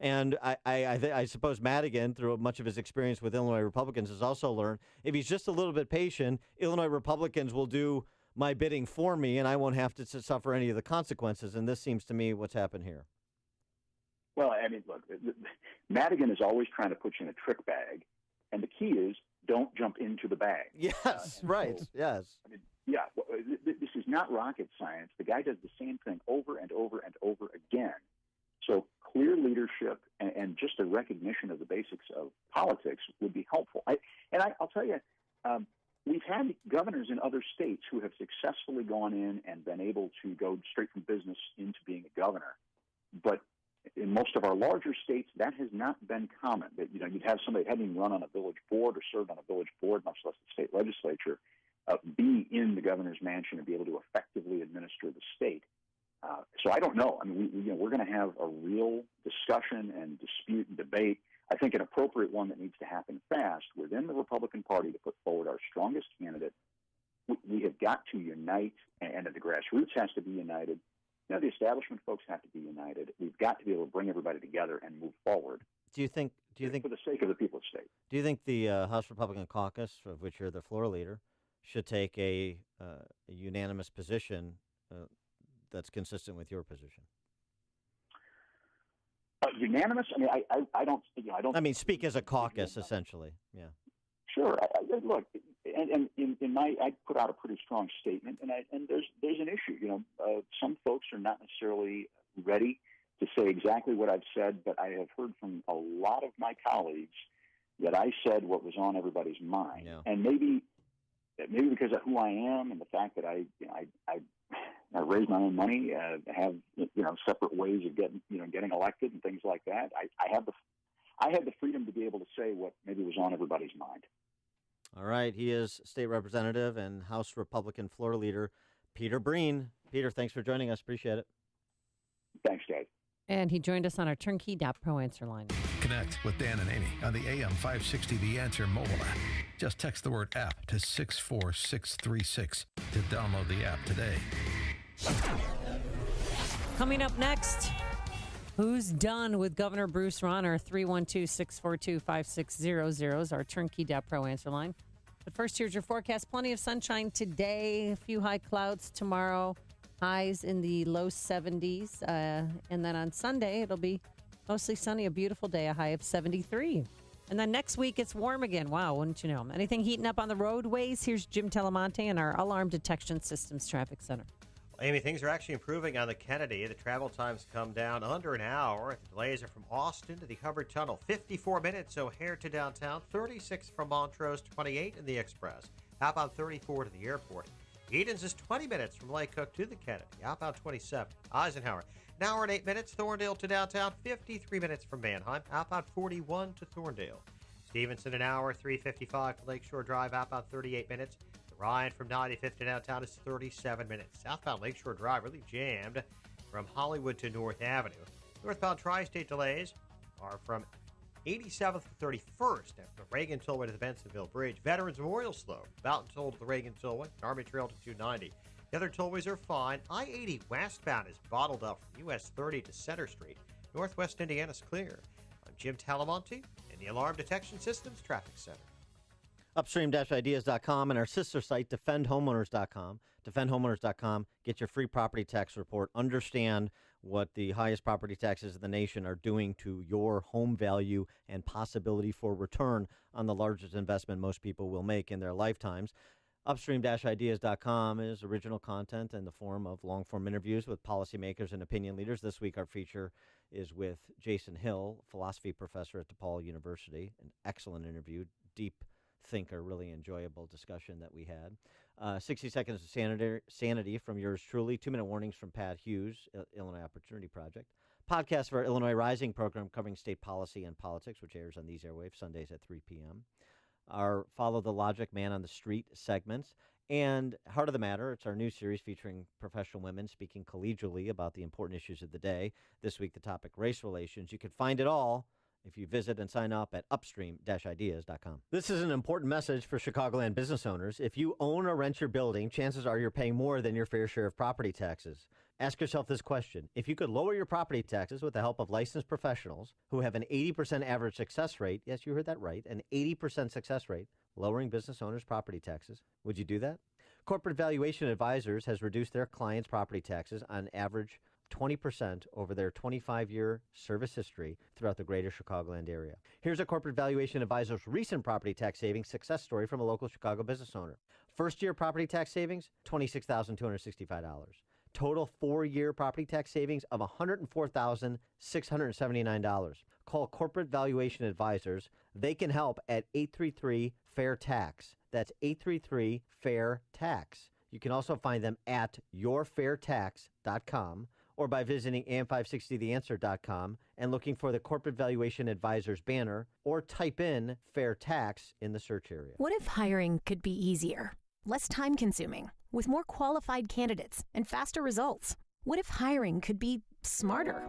And I suppose Madigan, through much of his experience with Illinois Republicans, has also learned if he's just a little bit patient, Illinois Republicans will do my bidding for me, and I won't have to suffer any of the consequences. And this seems to me what's happened here. Well, I mean, look, Madigan is always trying to put you in a trick bag, and the key is don't jump into the bag. Yes, right, so, yes. I mean, yeah, this is not rocket science. The guy does the same thing over and over and over again. So clear leadership and just a recognition of the basics of politics would be helpful. I'll tell you, we've had governors in other states who have successfully gone in and been able to go straight from business into being a governor. But in most of our larger states, that has not been common. That, you know, you'd have somebody who hadn't even run on a village board or served on a village board, much less the state legislature, be in the governor's mansion and be able to effectively administer the state. So I don't know. I mean, we're going to have a real discussion and dispute and debate. I think an appropriate one that needs to happen fast within the Republican Party to put forward our strongest candidate. We have got to unite, and the grassroots has to be united. You know, the establishment folks have to be united. We've got to be able to bring everybody together and move forward. Do you think for the sake of the people of the state? Do you think the House Republican Caucus, of which you're the floor leader, should take a unanimous position that's consistent with your position? Unanimous? I mean, I don't. I mean, speak as a caucus, essentially. Yeah. Sure. Look, and in my, I put out a pretty strong statement, and there's an issue. You know, some folks are not necessarily ready to say exactly what I've said, but I have heard from a lot of my colleagues that I said what was on everybody's mind, and maybe because of who I am and the fact that I raise my own money, have separate ways of getting elected and things like that. I had the freedom to be able to say what maybe was on everybody's mind. All right. He is State Representative and House Republican Floor Leader Peter Breen. Peter, thanks for joining us. Appreciate it. Thanks, Dave. And he joined us on our turnkey.pro answer line. Connect with Dan and Amy on the AM 560 The Answer mobile app. Just text the word app to 64636 to download the app today. Coming up next, who's done with Governor Bruce Rauner? 312-642-5600 is our turnkey.pro answer line. But first, here's your forecast. Plenty of sunshine today, a few high clouds tomorrow, highs in the low 70s. And then on Sunday, it'll be mostly sunny, a beautiful day, a high of 73. And then next week, it's warm again. Wow, wouldn't you know? Anything heating up on the roadways? Here's Jim Telemonte in our Alarm Detection Systems Traffic Center. Amy, things are actually improving on the Kennedy. The travel times come down under an hour. The delays are from Austin to the Hubbard Tunnel, 54 minutes O'Hare to downtown, 36 from Montrose, 28 in the Express, outbound 34 to the airport. Edens is 20 minutes from Lake Cook to the Kennedy, outbound 27. Eisenhower, an hour and 8 minutes, Thorndale to downtown, 53 minutes from Manheim, outbound 41 to Thorndale. Stevenson, an hour, 3:55 to Lakeshore Drive, outbound 38 minutes. Ryan from 95th to downtown is 37 minutes. Southbound Lakeshore Drive really jammed from Hollywood to North Avenue. Northbound Tri-State delays are from 87th to 31st after the Reagan Tollway to the Bensonville Bridge. Veterans Memorial slow. Mountain Toll to the Reagan Tollway. Army Trail to 290. The other tollways are fine. I-80 westbound is bottled up from US 30 to Center Street. Northwest Indiana's clear. I'm Jim Talamonte in the Alarm Detection Systems Traffic Center. Upstream-ideas.com and our sister site, defendhomeowners.com. Defendhomeowners.com. Get your free property tax report. Understand what the highest property taxes in the nation are doing to your home value and possibility for return on the largest investment most people will make in their lifetimes. Upstream-ideas.com is original content in the form of long-form interviews with policymakers and opinion leaders. This week, our feature is with Jason Hill, philosophy professor at DePaul University. An excellent interview, deep thinker, really enjoyable discussion that we had. 60 Seconds of Sanity from yours truly. 2-minute warnings from Pat Hughes, Illinois Opportunity Project. Podcast of our Illinois Rising program covering state policy and politics, which airs on these airwaves Sundays at 3 p.m. Our Follow the Logic Man on the Street segments. And Heart of the Matter, it's our new series featuring professional women speaking collegially about the important issues of the day. This week, the topic, race relations. You can find it all if you visit and sign up at upstream-ideas.com. This is an important message for Chicagoland business owners. If you own or rent your building, chances are you're paying more than your fair share of property taxes. Ask yourself this question. If you could lower your property taxes with the help of licensed professionals who have an 80% average success rate, yes, you heard that right, an 80% success rate, lowering business owners' property taxes, would you do that? Corporate Valuation Advisors has reduced their clients' property taxes on average 20% over their 25-year service history throughout the greater Chicagoland area. Here's a Corporate Valuation Advisor's recent property tax savings success story from a local Chicago business owner. First-year property tax savings, $26,265. Total 4-year property tax savings of $104,679. Call Corporate Valuation Advisors. They can help at 833-FAIR-TAX. That's 833-FAIR-TAX. You can also find them at yourfairtax.com or by visiting am560theanswer.com and looking for the Corporate Valuation Advisors banner, or type in Fair Tax in the search area. What if hiring could be easier, less time-consuming, with more qualified candidates and faster results? What if hiring could be smarter?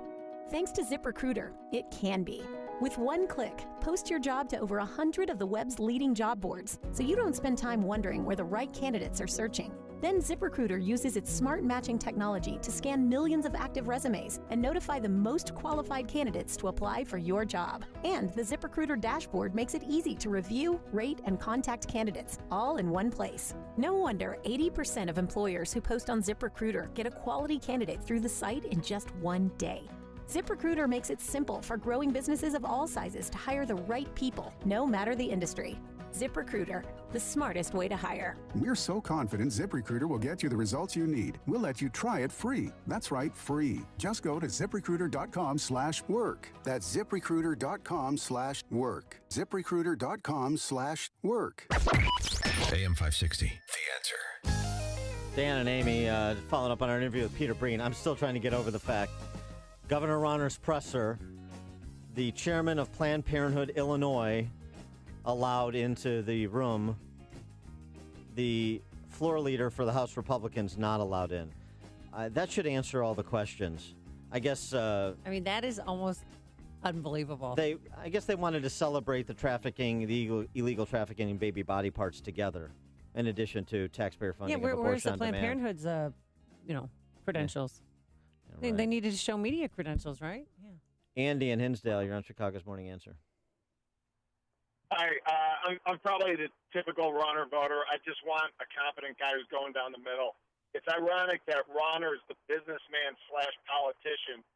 Thanks to ZipRecruiter, it can be. With one click, post your job to over 100 of the web's leading job boards, so you don't spend time wondering where the right candidates are searching. Then ZipRecruiter uses its smart matching technology to scan millions of active resumes and notify the most qualified candidates to apply for your job. And the ZipRecruiter dashboard makes it easy to review, rate, and contact candidates, all in one place. No wonder 80% of employers who post on ZipRecruiter get a quality candidate through the site in just one day. ZipRecruiter makes it simple for growing businesses of all sizes to hire the right people, no matter the industry. ZipRecruiter, the smartest way to hire. We're so confident ZipRecruiter will get you the results you need. We'll let you try it free. That's right, free. Just go to ZipRecruiter.com/work. That's ZipRecruiter.com/work. ZipRecruiter.com/work. AM 560, The Answer. Dan and Amy, following up on our interview with Peter Breen, I'm still trying to get over the fact Governor Rauner's presser, the chairman of Planned Parenthood Illinois, allowed into the room. The floor leader for the House Republicans not allowed in. That should answer all the questions. I guess. I mean, that is almost unbelievable. I guess they wanted to celebrate the trafficking, the illegal trafficking in baby body parts together, in addition to taxpayer funding. Yeah, of where's the abortion Planned on demand. Parenthood's, credentials? Yeah, right. They needed to show media credentials, right? Yeah. Andy in Hinsdale, you're on Chicago's Morning Answer. Hi, I'm probably the typical Rauner voter. I just want a competent guy who's going down the middle. It's ironic that Rauner is the businessman/politician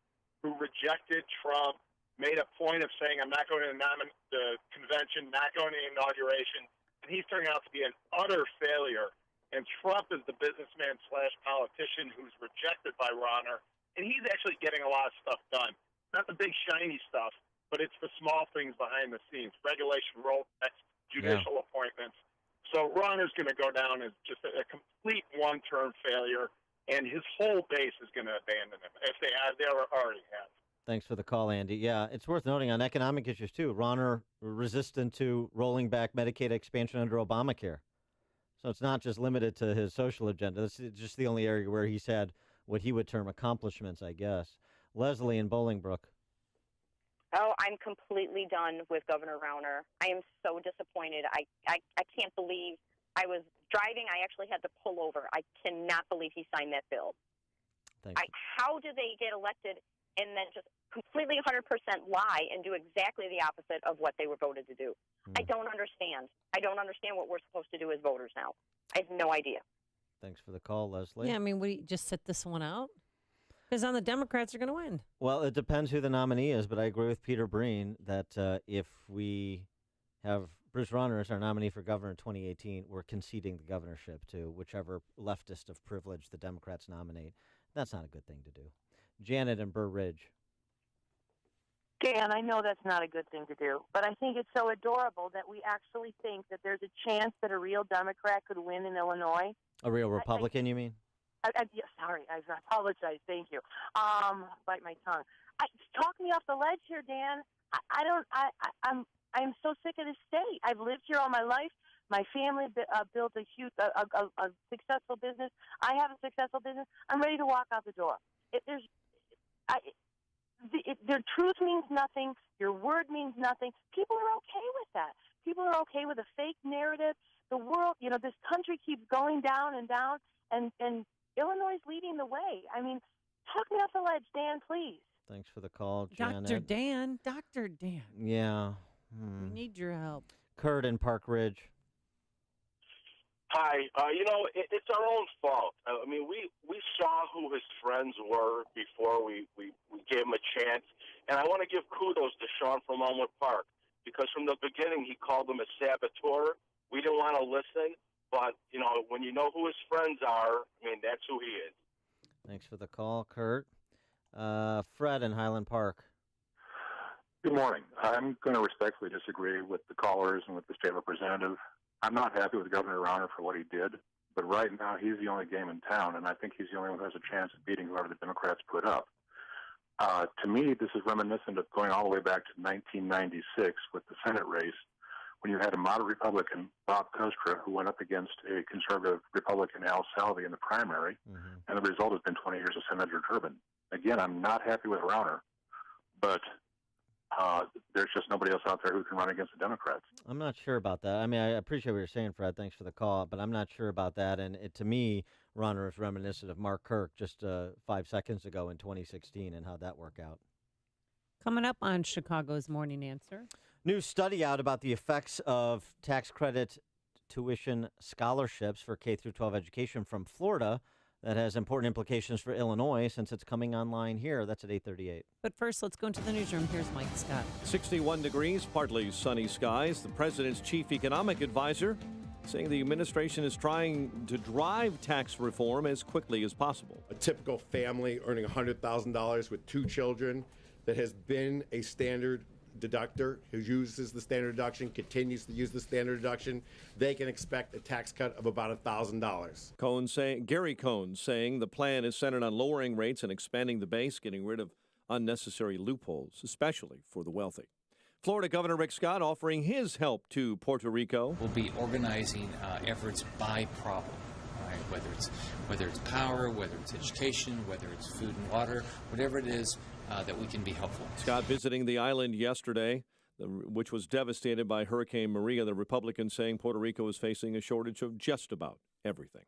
who rejected Trump, made a point of saying, I'm not going to the convention, not going to the inauguration, and he's turning out to be an utter failure. And Trump is the businessman slash politician who's rejected by Rauner, and he's actually getting a lot of stuff done. Not the big shiny stuff, but it's the small things behind the scenes, regulation, roll text, judicial appointments. So Rauner's going to go down as just a complete one-term failure, and his whole base is going to abandon him, if they already have. Thanks for the call, Andy. Yeah, it's worth noting on economic issues, too. Rauner resistant to rolling back Medicaid expansion under Obamacare. So it's not just limited to his social agenda. This is just the only area where he's had what he would term accomplishments, I guess. Leslie in Bolingbrook. Oh, I'm completely done with Governor Rauner. I am so disappointed. I can't believe I was driving. I actually had to pull over. I cannot believe he signed that bill. How do they get elected and then just completely 100% lie and do exactly the opposite of what they were voted to do? I don't understand. I don't understand what we're supposed to do as voters now. I have no idea. Thanks for the call, Leslie. Yeah, I mean, we just sit this one out? Because on the Democrats are going to win. Well, it depends who the nominee is, but I agree with Peter Breen that if we have Bruce Rauner as our nominee for governor in 2018, we're conceding the governorship to whichever leftist of privilege the Democrats nominate. That's not a good thing to do. Janet in Burr Ridge. Dan, I know that's not a good thing to do, but I think it's so adorable that we actually think that there's a chance that a real Democrat could win in Illinois. A real Republican, you mean? Yeah, sorry, I apologize. Thank you. Bite my tongue. Talk me off the ledge here, Dan. I'm so sick of this state. I've lived here all my life. My family built a huge, a successful business. I have a successful business. I'm ready to walk out the door. Their truth means nothing. Your word means nothing. People are okay with that. People are okay with a fake narrative. The world, this country keeps going down and down, and Illinois is leading the way. I mean, talk me off the ledge, Dan, please. Thanks for the call, Janet. Dr. Dan. Yeah. We need your help. Kurt in Park Ridge. Hi. It's our own fault. I mean, we saw who his friends were before we gave him a chance. And I want to give kudos to Sean from Elmwood Park, because from the beginning he called him a saboteur. We didn't want to listen. But, when you know who his friends are, I mean, that's who he is. Thanks for the call, Kurt. Fred in Highland Park. Good morning. I'm going to respectfully disagree with the callers and with the state representative. I'm not happy with Governor Rauner for what he did, but right now he's the only game in town, and I think he's the only one who has a chance of beating whoever the Democrats put up. To me, this is reminiscent of going all the way back to 1996 with the Senate race, when you had a moderate Republican, Bob Kostra, who went up against a conservative Republican, Al Salvi, in the primary, and the result has been 20 years of Senator Durbin. Again, I'm not happy with Rauner, but there's just nobody else out there who can run against the Democrats. I'm not sure about that. I mean, I appreciate what you're saying, Fred. Thanks for the call, but I'm not sure about that. And to me, Rauner is reminiscent of Mark Kirk just 5 seconds ago in 2016 and how'd that work out. Coming up on Chicago's Morning Answer. New study out about the effects of tax credit tuition scholarships for K-12 education from Florida that has important implications for Illinois since it's coming online here. That's at 8:38. But first, let's go into the newsroom. Here's Mike Scott. 61 degrees, partly sunny skies. The president's chief economic advisor saying the administration is trying to drive tax reform as quickly as possible. A typical family earning $100,000 with 2 children that has been a standard deductor, who uses the standard deduction, continues to use the standard deduction, they can expect a tax cut of about $1,000. Gary Cohn saying the plan is centered on lowering rates and expanding the base, getting rid of unnecessary loopholes, especially for the wealthy. Florida Governor Rick Scott offering his help to Puerto Rico. We'll be organizing efforts by problem. Right? Whether it's power, whether it's education, whether it's food and water, whatever it is that we can be helpful. Scott visiting the island yesterday, which was devastated by Hurricane Maria. The Republicans saying Puerto Rico is facing a shortage of just about everything.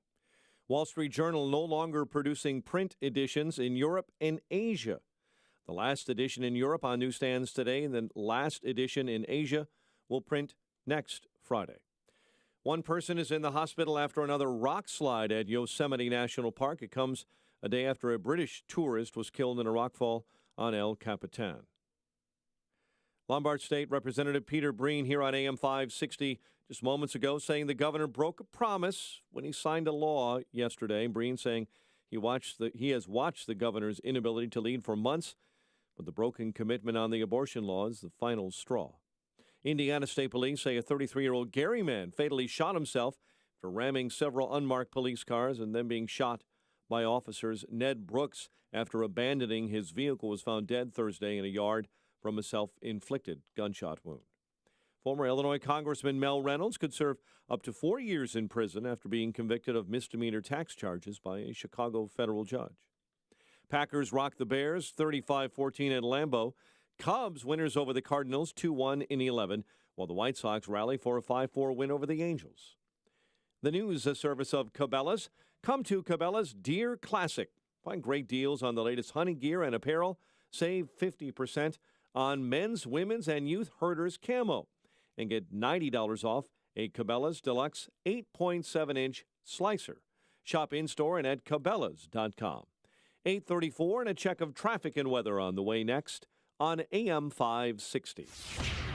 Wall Street Journal no longer producing print editions in Europe and Asia. The last edition in Europe on newsstands today, and the last edition in Asia will print next Friday. One person is in the hospital after another rock slide at Yosemite National Park. It comes a day after a British tourist was killed in a rockfall on El Capitan. Lombard State Representative Peter Breen here on AM 560 just moments ago saying the governor broke a promise when he signed a law yesterday. Breen saying he has watched the governor's inability to lead for months, but the broken commitment on the abortion law is the final straw. Indiana State Police say a 33-year-old Gary man fatally shot himself after ramming several unmarked police cars and then being shot by officers. Ned Brooks, after abandoning his vehicle, was found dead Thursday in a yard from a self-inflicted gunshot wound. Former Illinois Congressman Mel Reynolds could serve up to 4 years in prison after being convicted of misdemeanor tax charges by a Chicago federal judge. Packers rock the Bears 35-14 at Lambeau. Cubs winners over the Cardinals 2-1 in 11, while the White Sox rally for a 5-4 win over the Angels. The news service of Cabela's. Come to Cabela's Deer Classic. Find great deals on the latest hunting gear and apparel. Save 50% on men's, women's, and youth herders camo. And get $90 off a Cabela's Deluxe 8.7-inch slicer. Shop in-store and at Cabela's.com. 8:34 and a check of traffic and weather on the way next on AM 560.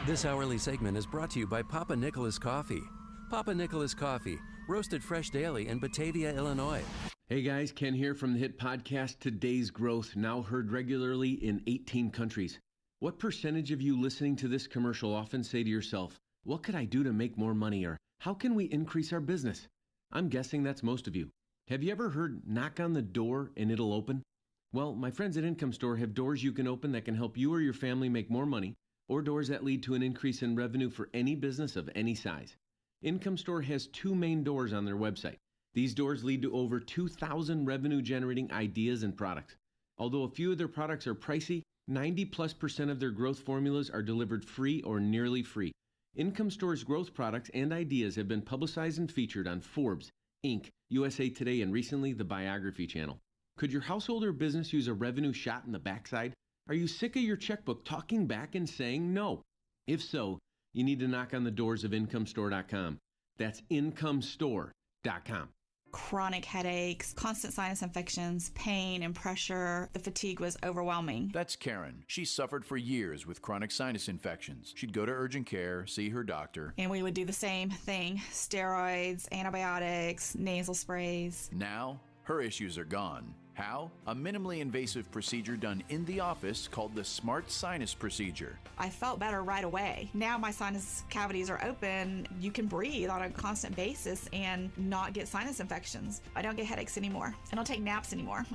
This hourly segment is brought to you by Papa Nicholas Coffee. Papa Nicholas Coffee, roasted fresh daily in Batavia, Illinois. Hey guys, Ken here from the hit podcast Today's Growth, now heard regularly in 18 countries. What percentage of you listening to this commercial often say to yourself, what could I do to make more money, or how can we increase our business? I'm guessing that's most of you. Have you ever heard knock on the door and it'll open? Well, my friends at Income Store have doors you can open that can help you or your family make more money, or doors that lead to an increase in revenue for any business of any size. Income Store has 2 main doors on their website. These doors lead to over 2,000 revenue-generating ideas and products. Although a few of their products are pricey, 90+% of their growth formulas are delivered free or nearly free. Income Store's growth products and ideas have been publicized and featured on Forbes, Inc., USA Today, and recently the Biography Channel. Could your household or business use a revenue shot in the backside? Are you sick of your checkbook talking back and saying no? If so, you need to knock on the doors of IncomeStore.com. That's IncomeStore.com. Chronic headaches, constant sinus infections, pain and pressure. The fatigue was overwhelming. That's Karen. She suffered for years with chronic sinus infections. She'd go to urgent care, see her doctor. And we would do the same thing. Steroids, antibiotics, nasal sprays. Now, her issues are gone. How? A minimally invasive procedure done in the office called the Smart Sinus Procedure. I felt better right away. Now my sinus cavities are open. You can breathe on a constant basis and not get sinus infections. I don't get headaches anymore. I don't take naps anymore.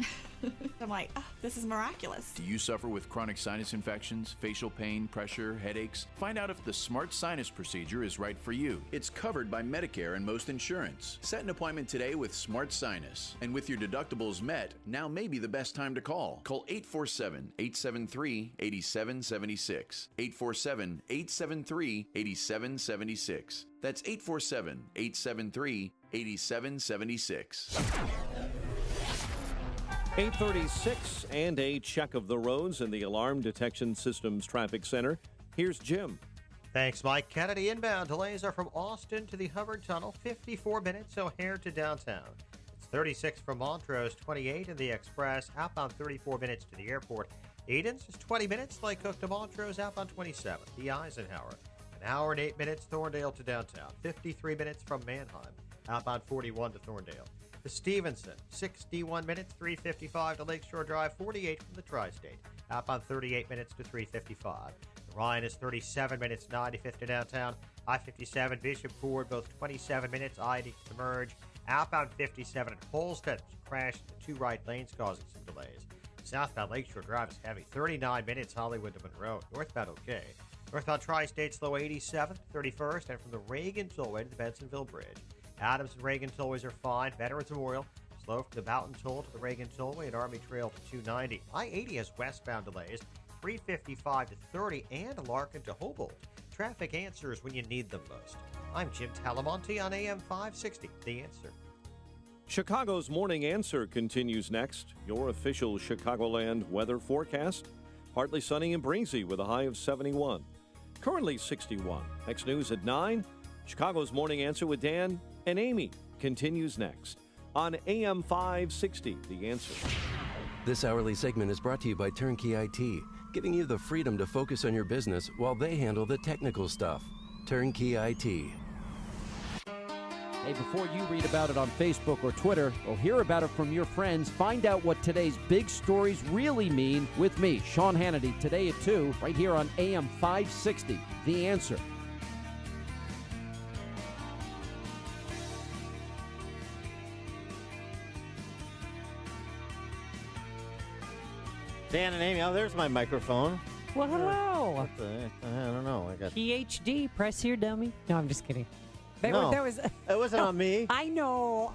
I'm like, oh, this is miraculous. Do you suffer with chronic sinus infections, facial pain, pressure, headaches? Find out if the Smart Sinus Procedure is right for you. It's covered by Medicare and most insurance. Set an appointment today with Smart Sinus. And with your deductibles met, now may be the best time to call. Call 847-873-8776. 847-873-8776. That's 847-873-8776. 8:36 and a check of the roads in the Alarm Detection Systems Traffic Center. Here's Jim. Thanks, Mike. Kennedy inbound delays are from Austin to the Hubbard Tunnel, 54 minutes O'Hare to downtown. It's 36 from Montrose, 28 in the Express, outbound 34 minutes to the airport. Edens is 20 minutes, Lake Cook to Montrose, outbound 27. The Eisenhower, an hour and 8 minutes, Thorndale to downtown. 53 minutes from Mannheim, outbound 41 to Thorndale. The Stevenson, 61 minutes, 355 to Lakeshore Drive, 48 from the Tri-State, outbound 38 minutes to 355. The Ryan is 37 minutes, 95 to downtown. I-57 Bishop Ford, both 27 minutes, I-80 to merge, outbound 57 at Holstead, crashed in the 2 right lanes, causing some delays. Southbound Lakeshore Drive is heavy, 39 minutes, Hollywood to Monroe, northbound okay. Northbound Tri-State slow 87th, 31st, and from the Reagan Tollway to the Bensonville Bridge. Adams and Reagan Tollways are fine. Veterans Memorial, slow from the Boughton Toll to the Reagan Tollway and Army Trail to 290. I-80 has westbound delays, 355 to 30 and Larkin to Hobolt. Traffic answers when you need them most. I'm Jim Talamonte on AM 560, The Answer. Chicago's Morning Answer continues next. Your official Chicagoland weather forecast. Partly sunny and breezy with a high of 71. Currently 61. Next news at 9. Chicago's Morning Answer with Dan and Amy continues next on AM 560, The Answer. This hourly segment is brought to you by Turnkey IT, giving you the freedom to focus on your business while they handle the technical stuff. Turnkey IT. Hey, before you read about it on Facebook or Twitter or hear about it from your friends, find out what today's big stories really mean with me, Sean Hannity, today at 2, right here on AM 560, The Answer. Dan and Amy, oh, there's my microphone. Well, hello. I don't know. I got PhD, press here, dummy. No, I'm just kidding. No, That was. It wasn't on me. I know.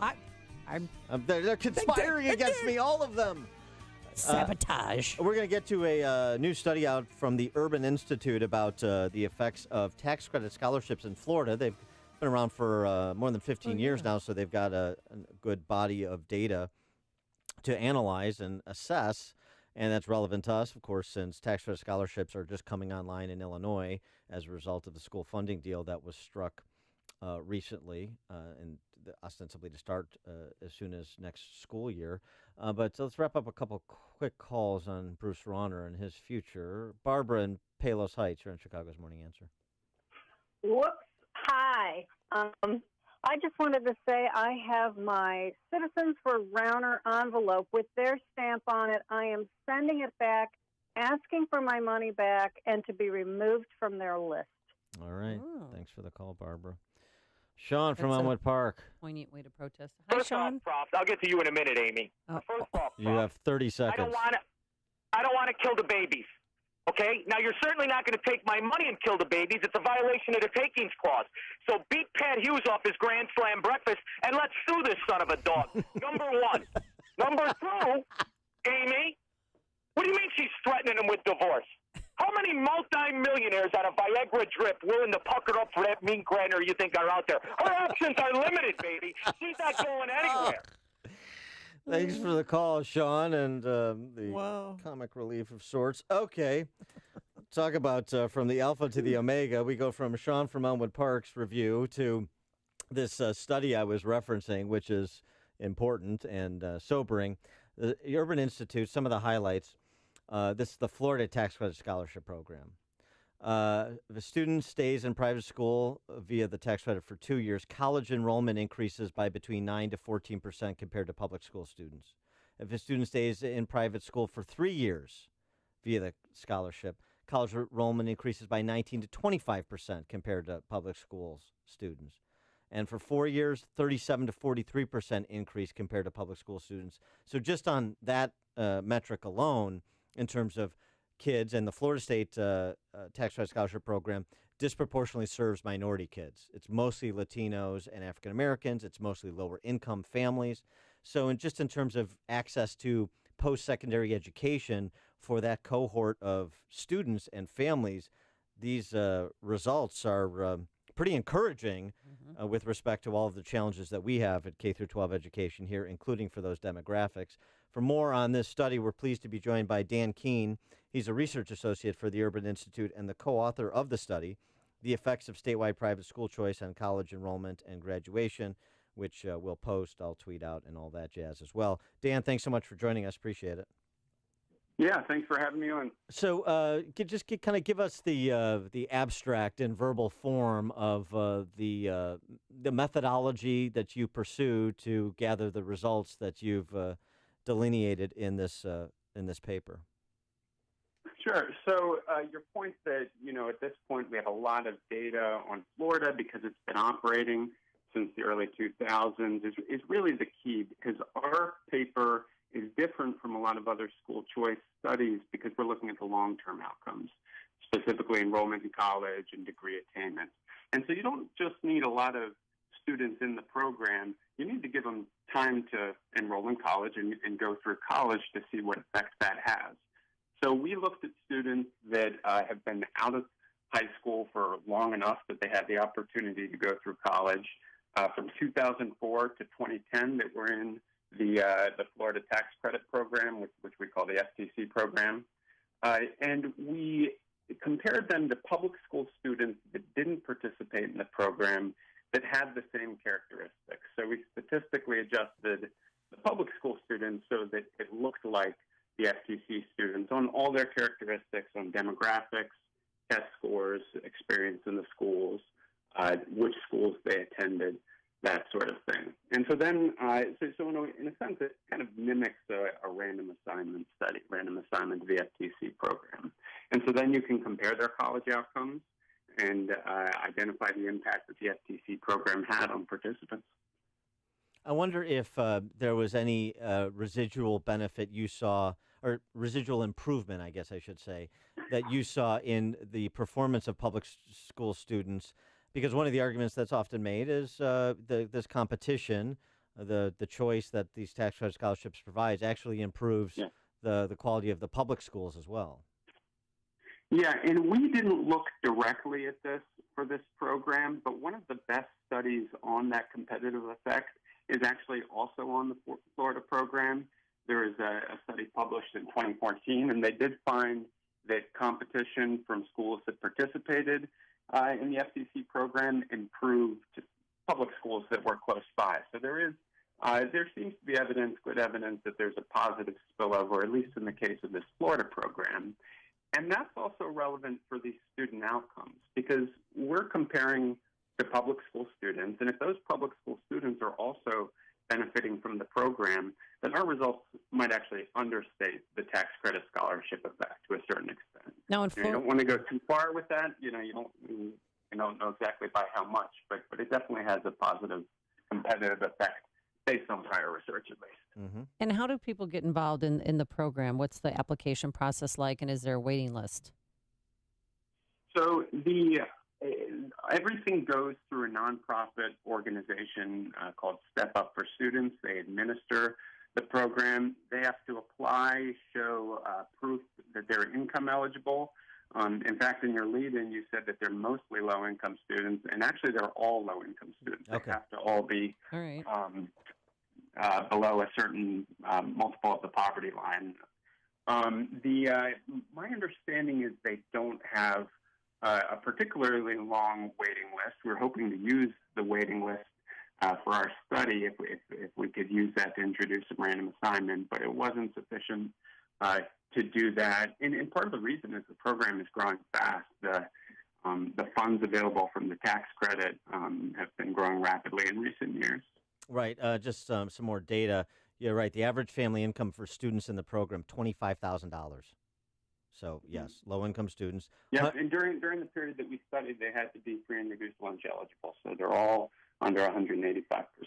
They're conspiring against me, all of them. Sabotage. We're going to get to a new study out from the Urban Institute about the effects of tax credit scholarships in Florida. They've been around for more than 15 years now, so they've got a good body of data to analyze and assess. And that's relevant to us, of course, since tax credit scholarships are just coming online in Illinois as a result of the school funding deal that was struck recently, and ostensibly to start as soon as next school year. But let's wrap up a couple quick calls on Bruce Rauner and his future. Barbara in Palos Heights, you're in Chicago's Morning Answer. Whoops. Hi. I just wanted to say I have my Citizens for Rauner envelope with their stamp on it. I am sending it back, asking for my money back, and to be removed from their list. All right. Thanks for the call, Barbara. Sean from That's a Elmwood Park. Poignant way to protest. Hi, First Sean. off, Prof, I'll get to you in a minute, Amy. First off, You have 30 seconds. I don't want to kill the babies. Okay? Now, you're certainly not going to take my money and kill the babies. It's a violation of the takings clause. So beat Pat Hughes off his Grand Slam breakfast, and let's sue this son of a dog. Number one. Number two, Amy, what do you mean she's threatening him with divorce? How many multi-millionaires on a Viagra drip willing to pucker up for that mean grinder you think are out there? Her options are limited, baby. She's not going anywhere. Thanks for the call, Sean, and the comic relief of sorts. Okay. Talk about from the alpha to the omega. We go from Sean from Elmwood Park's review to this study I was referencing, which is important and sobering. The Urban Institute, some of the highlights. This is the Florida Tax Credit Scholarship Program. If a student stays in private school via the tax credit for 2 years, college enrollment increases by between 9 to 14% compared to public school students. If a student stays in private school for 3 years via the scholarship, college enrollment increases by 19 to 25% compared to public schools students. And for 4 years, 37 to 43% increase compared to public school students. So just on that metric alone, in terms of kids, and the Florida State Tax Credit Scholarship Program disproportionately serves minority kids. It's mostly Latinos and African Americans. It's mostly lower income families. So in terms of access to post-secondary education for that cohort of students and families, these results are pretty encouraging with respect to all of the challenges that we have at K through 12 education here, including for those demographics. For more on this study, we're pleased to be joined by Dan Keene. He's a research associate for the Urban Institute and the co-author of the study, The Effects of Statewide Private School Choice on College Enrollment and Graduation, which we'll post, I'll tweet out, and all that jazz as well. Dan, thanks so much for joining us. Appreciate it. Yeah, thanks for having me on. So kind of give us the abstract and verbal form of the methodology that you pursue to gather the results that you've delineated in this paper. Sure. So your point that, at this point we have a lot of data on Florida because it's been operating since the early 2000s is really the key, because our paper is different from a lot of other school choice studies because we're looking at the long-term outcomes, specifically enrollment in college and degree attainment. And so you don't just need a lot of students in the program. You need to give them time to enroll in college and go through college to see what effect that has. So we looked at students that have been out of high school for long enough that they had the opportunity to go through college from 2004 to 2010 that were in the Florida Tax Credit Program, which we call the FTC program. And we compared them to public school students that didn't participate in the program that had the same characteristics. So we statistically adjusted the public school students so that it looked like the FTC students on all their characteristics, on demographics, test scores, experience in the schools, which schools they attended. that sort of thing. And so then, so in a sense, it kind of mimics a random assignment study, random assignment to the FTC program. And so then you can compare their college outcomes and identify the impact that the FTC program had on participants. I wonder if there was any residual benefit you saw, or residual improvement, I guess I should say, that you saw in the performance of public school students. Because one of the arguments that's often made is this competition, the choice that these tax credit scholarships provides actually improves the quality of the public schools as well. Yeah, and we didn't look directly at this for this program, but one of the best studies on that competitive effect is actually also on the Florida program. There is a study published in 2014, and they did find that competition from schools that participated in the FTC program improved public schools that were close by. So there seems to be good evidence that there's a positive spillover, at least in the case of this Florida program. And that's also relevant for these student outcomes because we're comparing to public school students, and if those public school students are also benefiting from the program, then our results might actually understate the tax credit scholarship effect to a certain extent. Now, you don't want to go too far with that. You don't know exactly by how much, but it definitely has a positive competitive effect based on prior research, at least. Mm-hmm. And how do people get involved in the program? What's the application process like, and is there a waiting list? So everything goes through a nonprofit organization called Step Up for Students. They administer the program. They have to apply, show proof that they're income eligible. In fact, in your lead-in, you said that they're mostly low-income students, and actually they're all low-income students. Okay. They have to all be All right. below a certain multiple of the poverty line. My understanding is they don't have a particularly long waiting list. We're hoping to use the waiting list for our study if we could use that to introduce a random assignment, but it wasn't sufficient to do that. And part of the reason is the program is growing fast. The funds available from the tax credit have been growing rapidly in recent years. Right. Just some more data. You're right. The average family income for students in the program, $25,000. So, yes, low-income students. Yes, and during the period that we studied, they had to be free and reduced lunch eligible. So they're all under 185%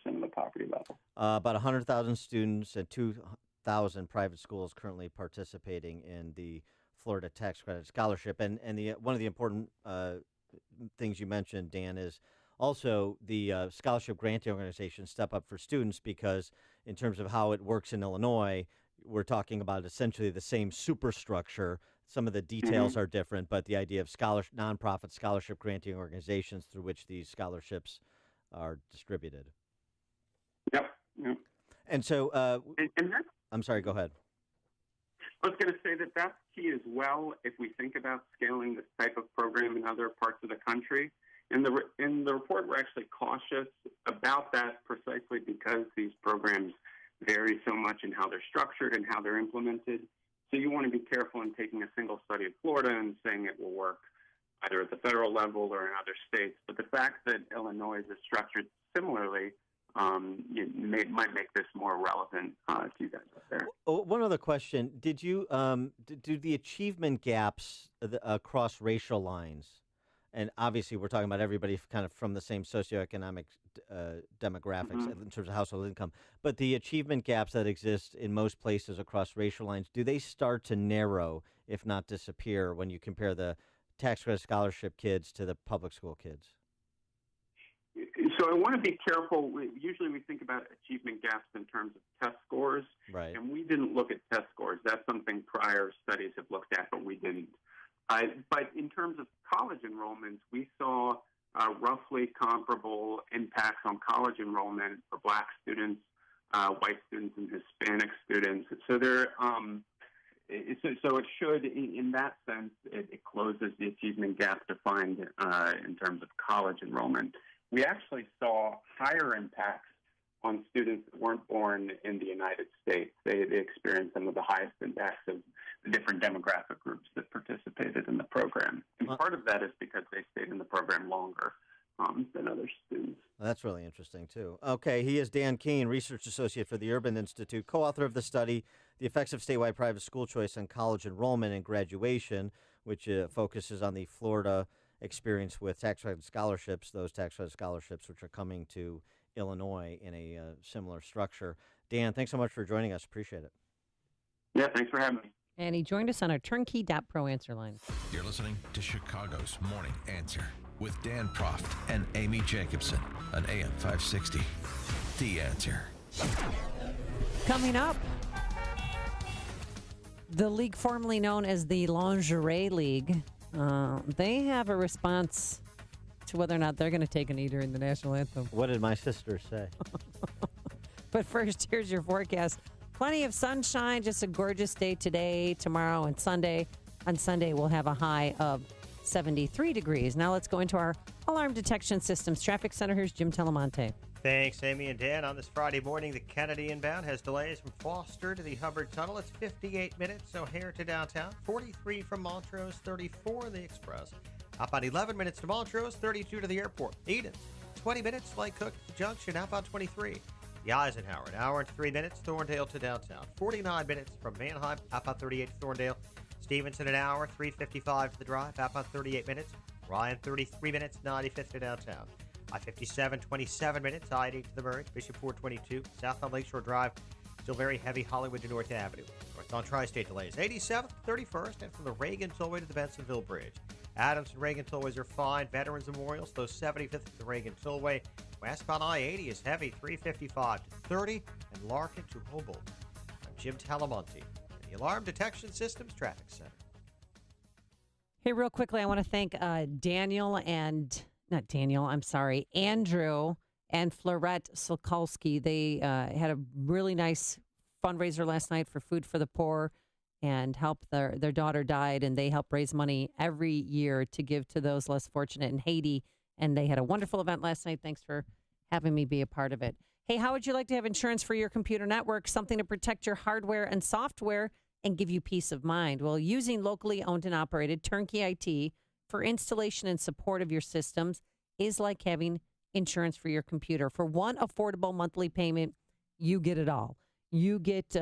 of the poverty level. About 100,000 students and 2,000 private schools currently participating in the Florida Tax Credit Scholarship. And one of the important things you mentioned, Dan, is also the scholarship granting organization Step Up for Students, because in terms of how it works in Illinois, we're talking about essentially the same superstructure. Some of the details are different, but the idea of nonprofit scholarship granting organizations through which these scholarships are distributed. Yep. And so, and I'm sorry, go ahead. I was going to say that that's key as well if we think about scaling this type of program in other parts of the country. In the report, we're actually cautious about that precisely because these programs vary so much in how they're structured and how they're implemented. So you want to be careful in taking a single study of Florida and saying it will work either at the federal level or in other states. But the fact that Illinois is structured similarly might make this more relevant to you guys out there. One other question. Did you do the achievement gaps across racial lines? And obviously we're talking about everybody kind of from the same socioeconomic demographics in terms of household income. But the achievement gaps that exist in most places across racial lines, do they start to narrow, if not disappear, when you compare the tax credit scholarship kids to the public school kids? So I want to be careful. Usually we think about achievement gaps in terms of test scores. Right. And we didn't look at test scores. That's something prior studies have looked at, but we didn't. But in terms of college enrollments, we saw roughly comparable impacts on college enrollment for Black students, white students, and Hispanic students. So so it should, in that sense, it closes the achievement gap defined in terms of college enrollment. We actually saw higher impacts on students that weren't born in the United States. They experienced some of the highest impacts of the different demographic groups that participated in the program. And part of that is because they stayed in the program longer than other students. Well, that's really interesting, too. Okay, he is Dan Keene, Research Associate for the Urban Institute, co-author of the study, The Effects of Statewide Private School Choice on College Enrollment and Graduation, which focuses on the Florida experience with tax credit scholarships, those tax credit scholarships which are coming to Illinois in a similar structure. Dan, thanks so much for joining us. Appreciate it. Yeah, thanks for having me. And he joined us on our turnkey.pro answer line. You're listening to Chicago's Morning Answer with Dan Proft and Amy Jacobson on AM 560. The Answer. Coming up, the league formerly known as the Lingerie League, they have a response to whether or not they're going to take a knee during the national anthem. What did my sister say? But first, here's your forecast. Plenty of sunshine, just a gorgeous day today, tomorrow, and Sunday. On Sunday, we'll have a high of 73 degrees. Now let's go into our alarm detection systems. Traffic Center, here's Jim Telemonte. Thanks, Amy and Dan. On this Friday morning, the Kennedy inbound has delays from Foster to the Hubbard Tunnel. It's 58 minutes. O'Hare to downtown. 43 from Montrose, 34 in the Express. Outbound 11 minutes to Montrose, 32 to the airport. Edens, 20 minutes. Lake Cook to Junction. Outbound 23. The Eisenhower, an hour and 3 minutes. Thorndale to downtown. 49 minutes from Manheim. Outbound 38 to Thorndale. Stevenson, an hour, 3:55 to the drive. Outbound 38 minutes. Ryan, 33 minutes. 95th to downtown. I-57, 27 minutes. I-80 to the Merge. Bishop 422. Southbound Lakeshore Drive. Still very heavy. Hollywood to North Avenue. North on Tri-State delays. 87th, 31st, and from the Reagan Tollway to the Bensonville Bridge. Adams and Reagan Tollways are fine. Veterans Memorial, those 75th to the Reagan Tollway. Westbound I-80 is heavy. 3:55 to 30, and Larkin to Humboldt. I'm Jim Talamonte, in the Alarm Detection Systems Traffic Center. Hey, real quickly, I want to thank Andrew and Florette Sokolsky. They had a really nice fundraiser last night for Food for the Poor and their daughter died, and they help raise money every year to give to those less fortunate in Haiti. And they had a wonderful event last night. Thanks for having me be a part of it. Hey, how would you like to have insurance for your computer network? Something to protect your hardware and software and give you peace of mind. Well, using locally owned and operated Turnkey IT for installation and support of your systems is like having insurance for your computer. For one affordable monthly payment, you get it all. You get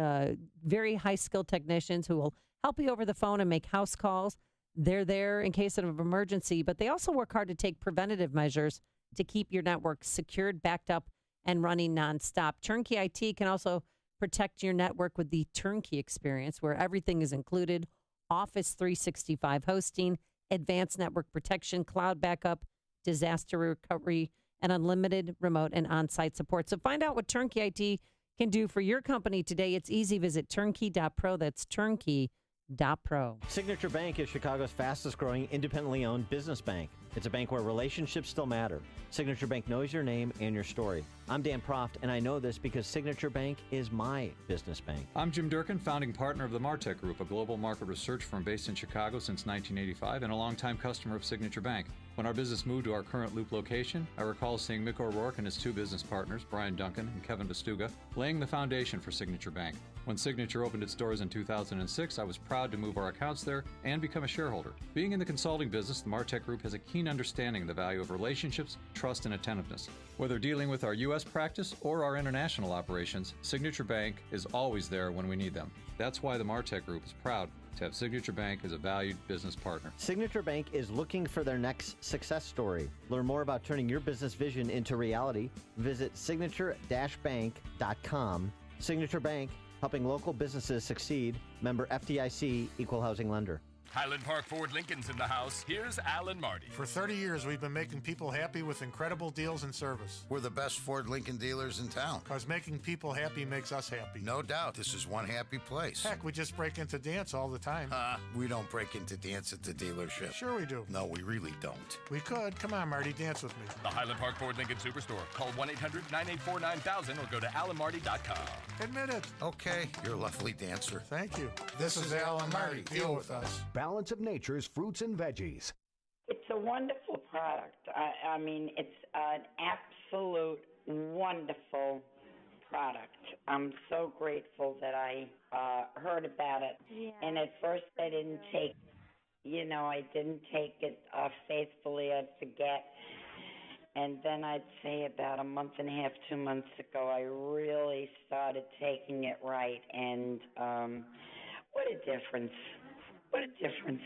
very high-skilled technicians who will help you over the phone and make house calls. They're there in case of an emergency, but they also work hard to take preventative measures to keep your network secured, backed up, and running nonstop. Turnkey IT can also protect your network with the Turnkey experience, where everything is included: Office 365 hosting, advanced network protection, cloud backup, disaster recovery, and unlimited remote and on-site support. So find out what Turnkey IT can do for your company today. It's easy. Visit turnkey.pro. That's turnkey.pro. Signature Bank is Chicago's fastest growing independently owned business bank. It's a bank where relationships still matter. Signature Bank knows your name and your story. I'm Dan Proft, and I know this because Signature Bank is my business bank. I'm Jim Durkin, founding partner of the Martech Group, a global market research firm based in Chicago since 1985 and a longtime customer of Signature Bank. When our business moved to our current Loop location, I recall seeing Mick O'Rourke and his two business partners, Brian Duncan and Kevin Vestuga, laying the foundation for Signature Bank. When Signature opened its doors in 2006, I was proud to move our accounts there and become a shareholder. Being in the consulting business, the Martech Group has a keen understanding of the value of relationships, trust, and attentiveness. Whether dealing with our U.S. practice or our international operations, Signature Bank is always there when we need them. That's why the Martech Group is proud to have Signature Bank as a valued business partner. Signature Bank is looking for their next success story. Learn more about turning your business vision into reality. Visit signature-bank.com. Signature Bank, helping local businesses succeed. Member FDIC, Equal Housing Lender. Highland Park Ford Lincoln's in the house. Here's Alan Marty. For 30 years, we've been making people happy with incredible deals and service. We're the best Ford Lincoln dealers in town. Because making people happy makes us happy. No doubt. This is one happy place. Heck, we just break into dance all the time. We don't break into dance at the dealership. Sure we do. No, we really don't. We could. Come on, Marty, dance with me. The Highland Park Ford Lincoln Superstore. Call 1-800-984-9000 or go to alanmarty.com. Admit it. Okay, you're a lovely dancer. Thank you. This is Alan Marty. Deal with us. Balance of Nature's fruits and veggies. It's a wonderful product. I mean, it's an absolute wonderful product. I'm so grateful that I heard about it. Yeah. And at first I didn't take, I didn't take it faithfully. I'd forget. And then I'd say about a month and a half, 2 months ago, I really started taking it right. And what a difference. What a difference.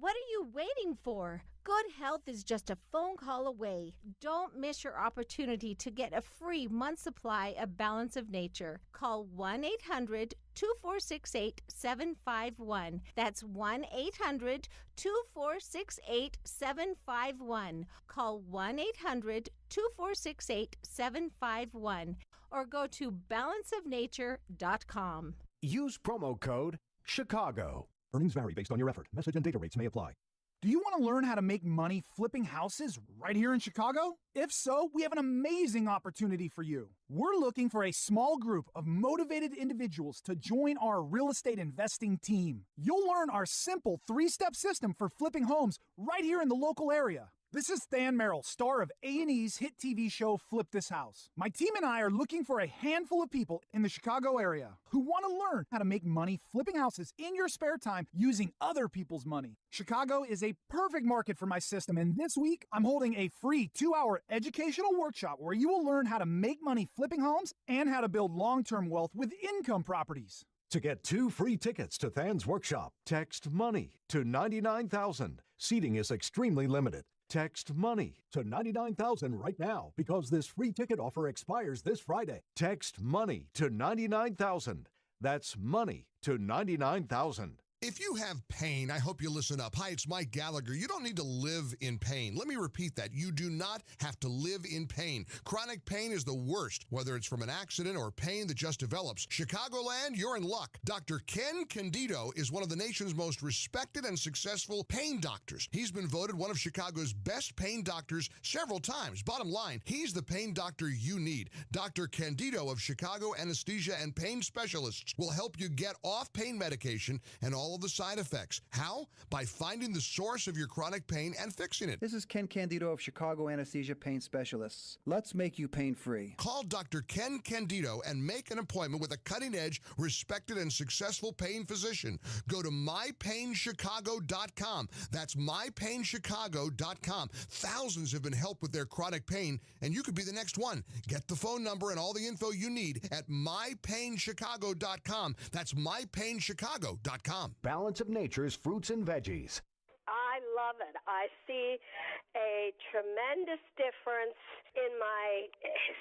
What are you waiting for? Good health is just a phone call away. Don't miss your opportunity to get a free month supply of Balance of Nature. Call 1-800-2468-751. That's 1-800-2468-751. Call 1-800-2468-751 or go to balanceofnature.com. Use promo code Chicago. Earnings vary based on your effort. Message and data rates may apply. Do you want to learn how to make money flipping houses right here in Chicago? If so, we have an amazing opportunity for you. We're looking for a small group of motivated individuals to join our real estate investing team. You'll learn our simple 3-step system for flipping homes right here in the local area. This is Than Merrill, star of A&E's hit TV show Flip This House. My team and I are looking for a handful of people in the Chicago area who want to learn how to make money flipping houses in your spare time using other people's money. Chicago is a perfect market for my system, and this week I'm holding a free 2-hour educational workshop where you will learn how to make money flipping homes and how to build long-term wealth with income properties. To get 2 free tickets to Than's workshop, text MONEY to 99,000. Seating is extremely limited. Text MONEY to 99,000 right now because this free ticket offer expires this Friday. Text MONEY to 99,000. That's MONEY to 99,000. If you have pain, I hope you listen up. Hi, it's Mike Gallagher. You don't need to live in pain. Let me repeat that. You do not have to live in pain. Chronic pain is the worst, whether it's from an accident or pain that just develops. Chicagoland, you're in luck. Dr. Ken Candido is one of the nation's most respected and successful pain doctors. He's been voted one of Chicago's best pain doctors several times. Bottom line, he's the pain doctor you need. Dr. Candido of Chicago Anesthesia and Pain Specialists will help you get off pain medication and all of the side effects. How? By finding the source of your chronic pain and fixing it. This is Ken Candido of Chicago Anesthesia Pain Specialists. Let's make you pain-free. Call Dr. Ken Candido and make an appointment with a cutting-edge, respected, and successful pain physician. Go to mypainchicago.com. That's mypainchicago.com. Thousands have been helped with their chronic pain, and you could be the next one. Get the phone number and all the info you need at mypainchicago.com. That's mypainchicago.com. Balance of Nature's fruits and veggies. I love it. I see a tremendous difference in my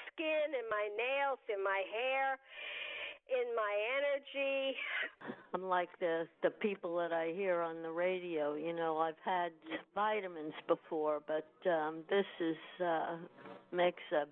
skin, in my nails, in my hair, in my energy. Unlike the people that I hear on the radio, you know, I've had vitamins before, but this is makes a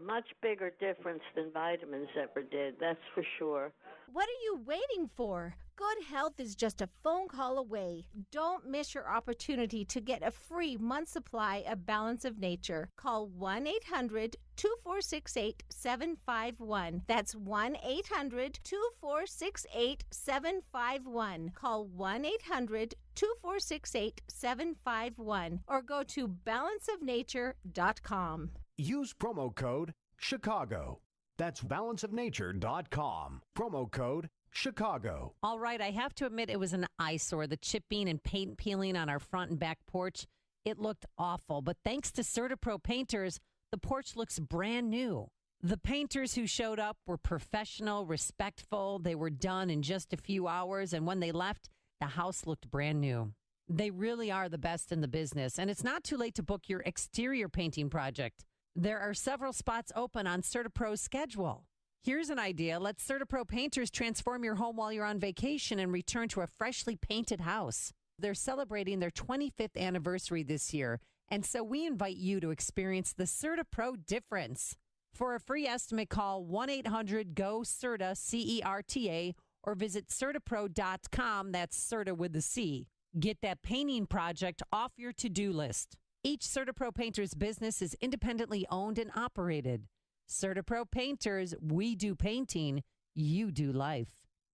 much bigger difference than vitamins ever did. That's for sure. What are you waiting for? Good health is just a phone call away. Don't miss your opportunity to get a free month supply of Balance of Nature. Call 1-800-2468-751. That's 1-800-2468-751. Call 1-800-2468-751 or go to balanceofnature.com. Use promo code Chicago. That's balanceofnature.com. Promo code Chicago. All right, I have to admit it was an eyesore. The chipping and paint peeling on our front and back porch, it looked awful. But thanks to CertaPro painters, the porch looks brand new. The painters who showed up were professional, respectful. They were done in just a few hours, and when they left, the house looked brand new. They really are the best in the business, and it's not too late to book your exterior painting project. There are several spots open on CertaPro's schedule. Here's an idea. Let CertaPro painters transform your home while you're on vacation and return to a freshly painted house. They're celebrating their 25th anniversary this year, and so we invite you to experience the CertaPro difference. For a free estimate, call 1-800-GO-CERTA, C-E-R-T-A, or visit CertaPro.com, that's Certa with the C. Get that painting project off your to-do list. Each CertaPro painter's business is independently owned and operated. CertaPro painters, we do painting, you do life.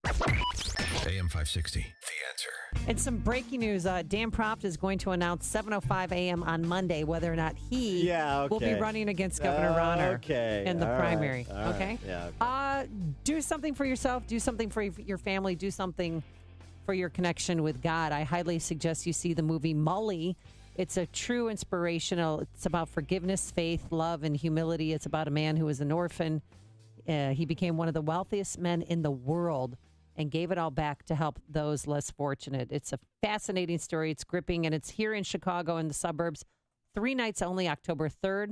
AM 560, The Answer. And some breaking news. Dan Proft is going to announce 7:05 a.m. on Monday whether or not he will be running against Governor Rauner in the primary. Right. Okay? Yeah. Do something for yourself. Do something for your family. Do something for your connection with God. I highly suggest you see the movie Mully. It's a true inspirational. It's about forgiveness, faith, love, and humility. It's about a man who was an orphan. He became one of the wealthiest men in the world and gave it all back to help those less fortunate. It's a fascinating story. It's gripping, and it's here in Chicago in the suburbs. 3 nights only, October 3rd,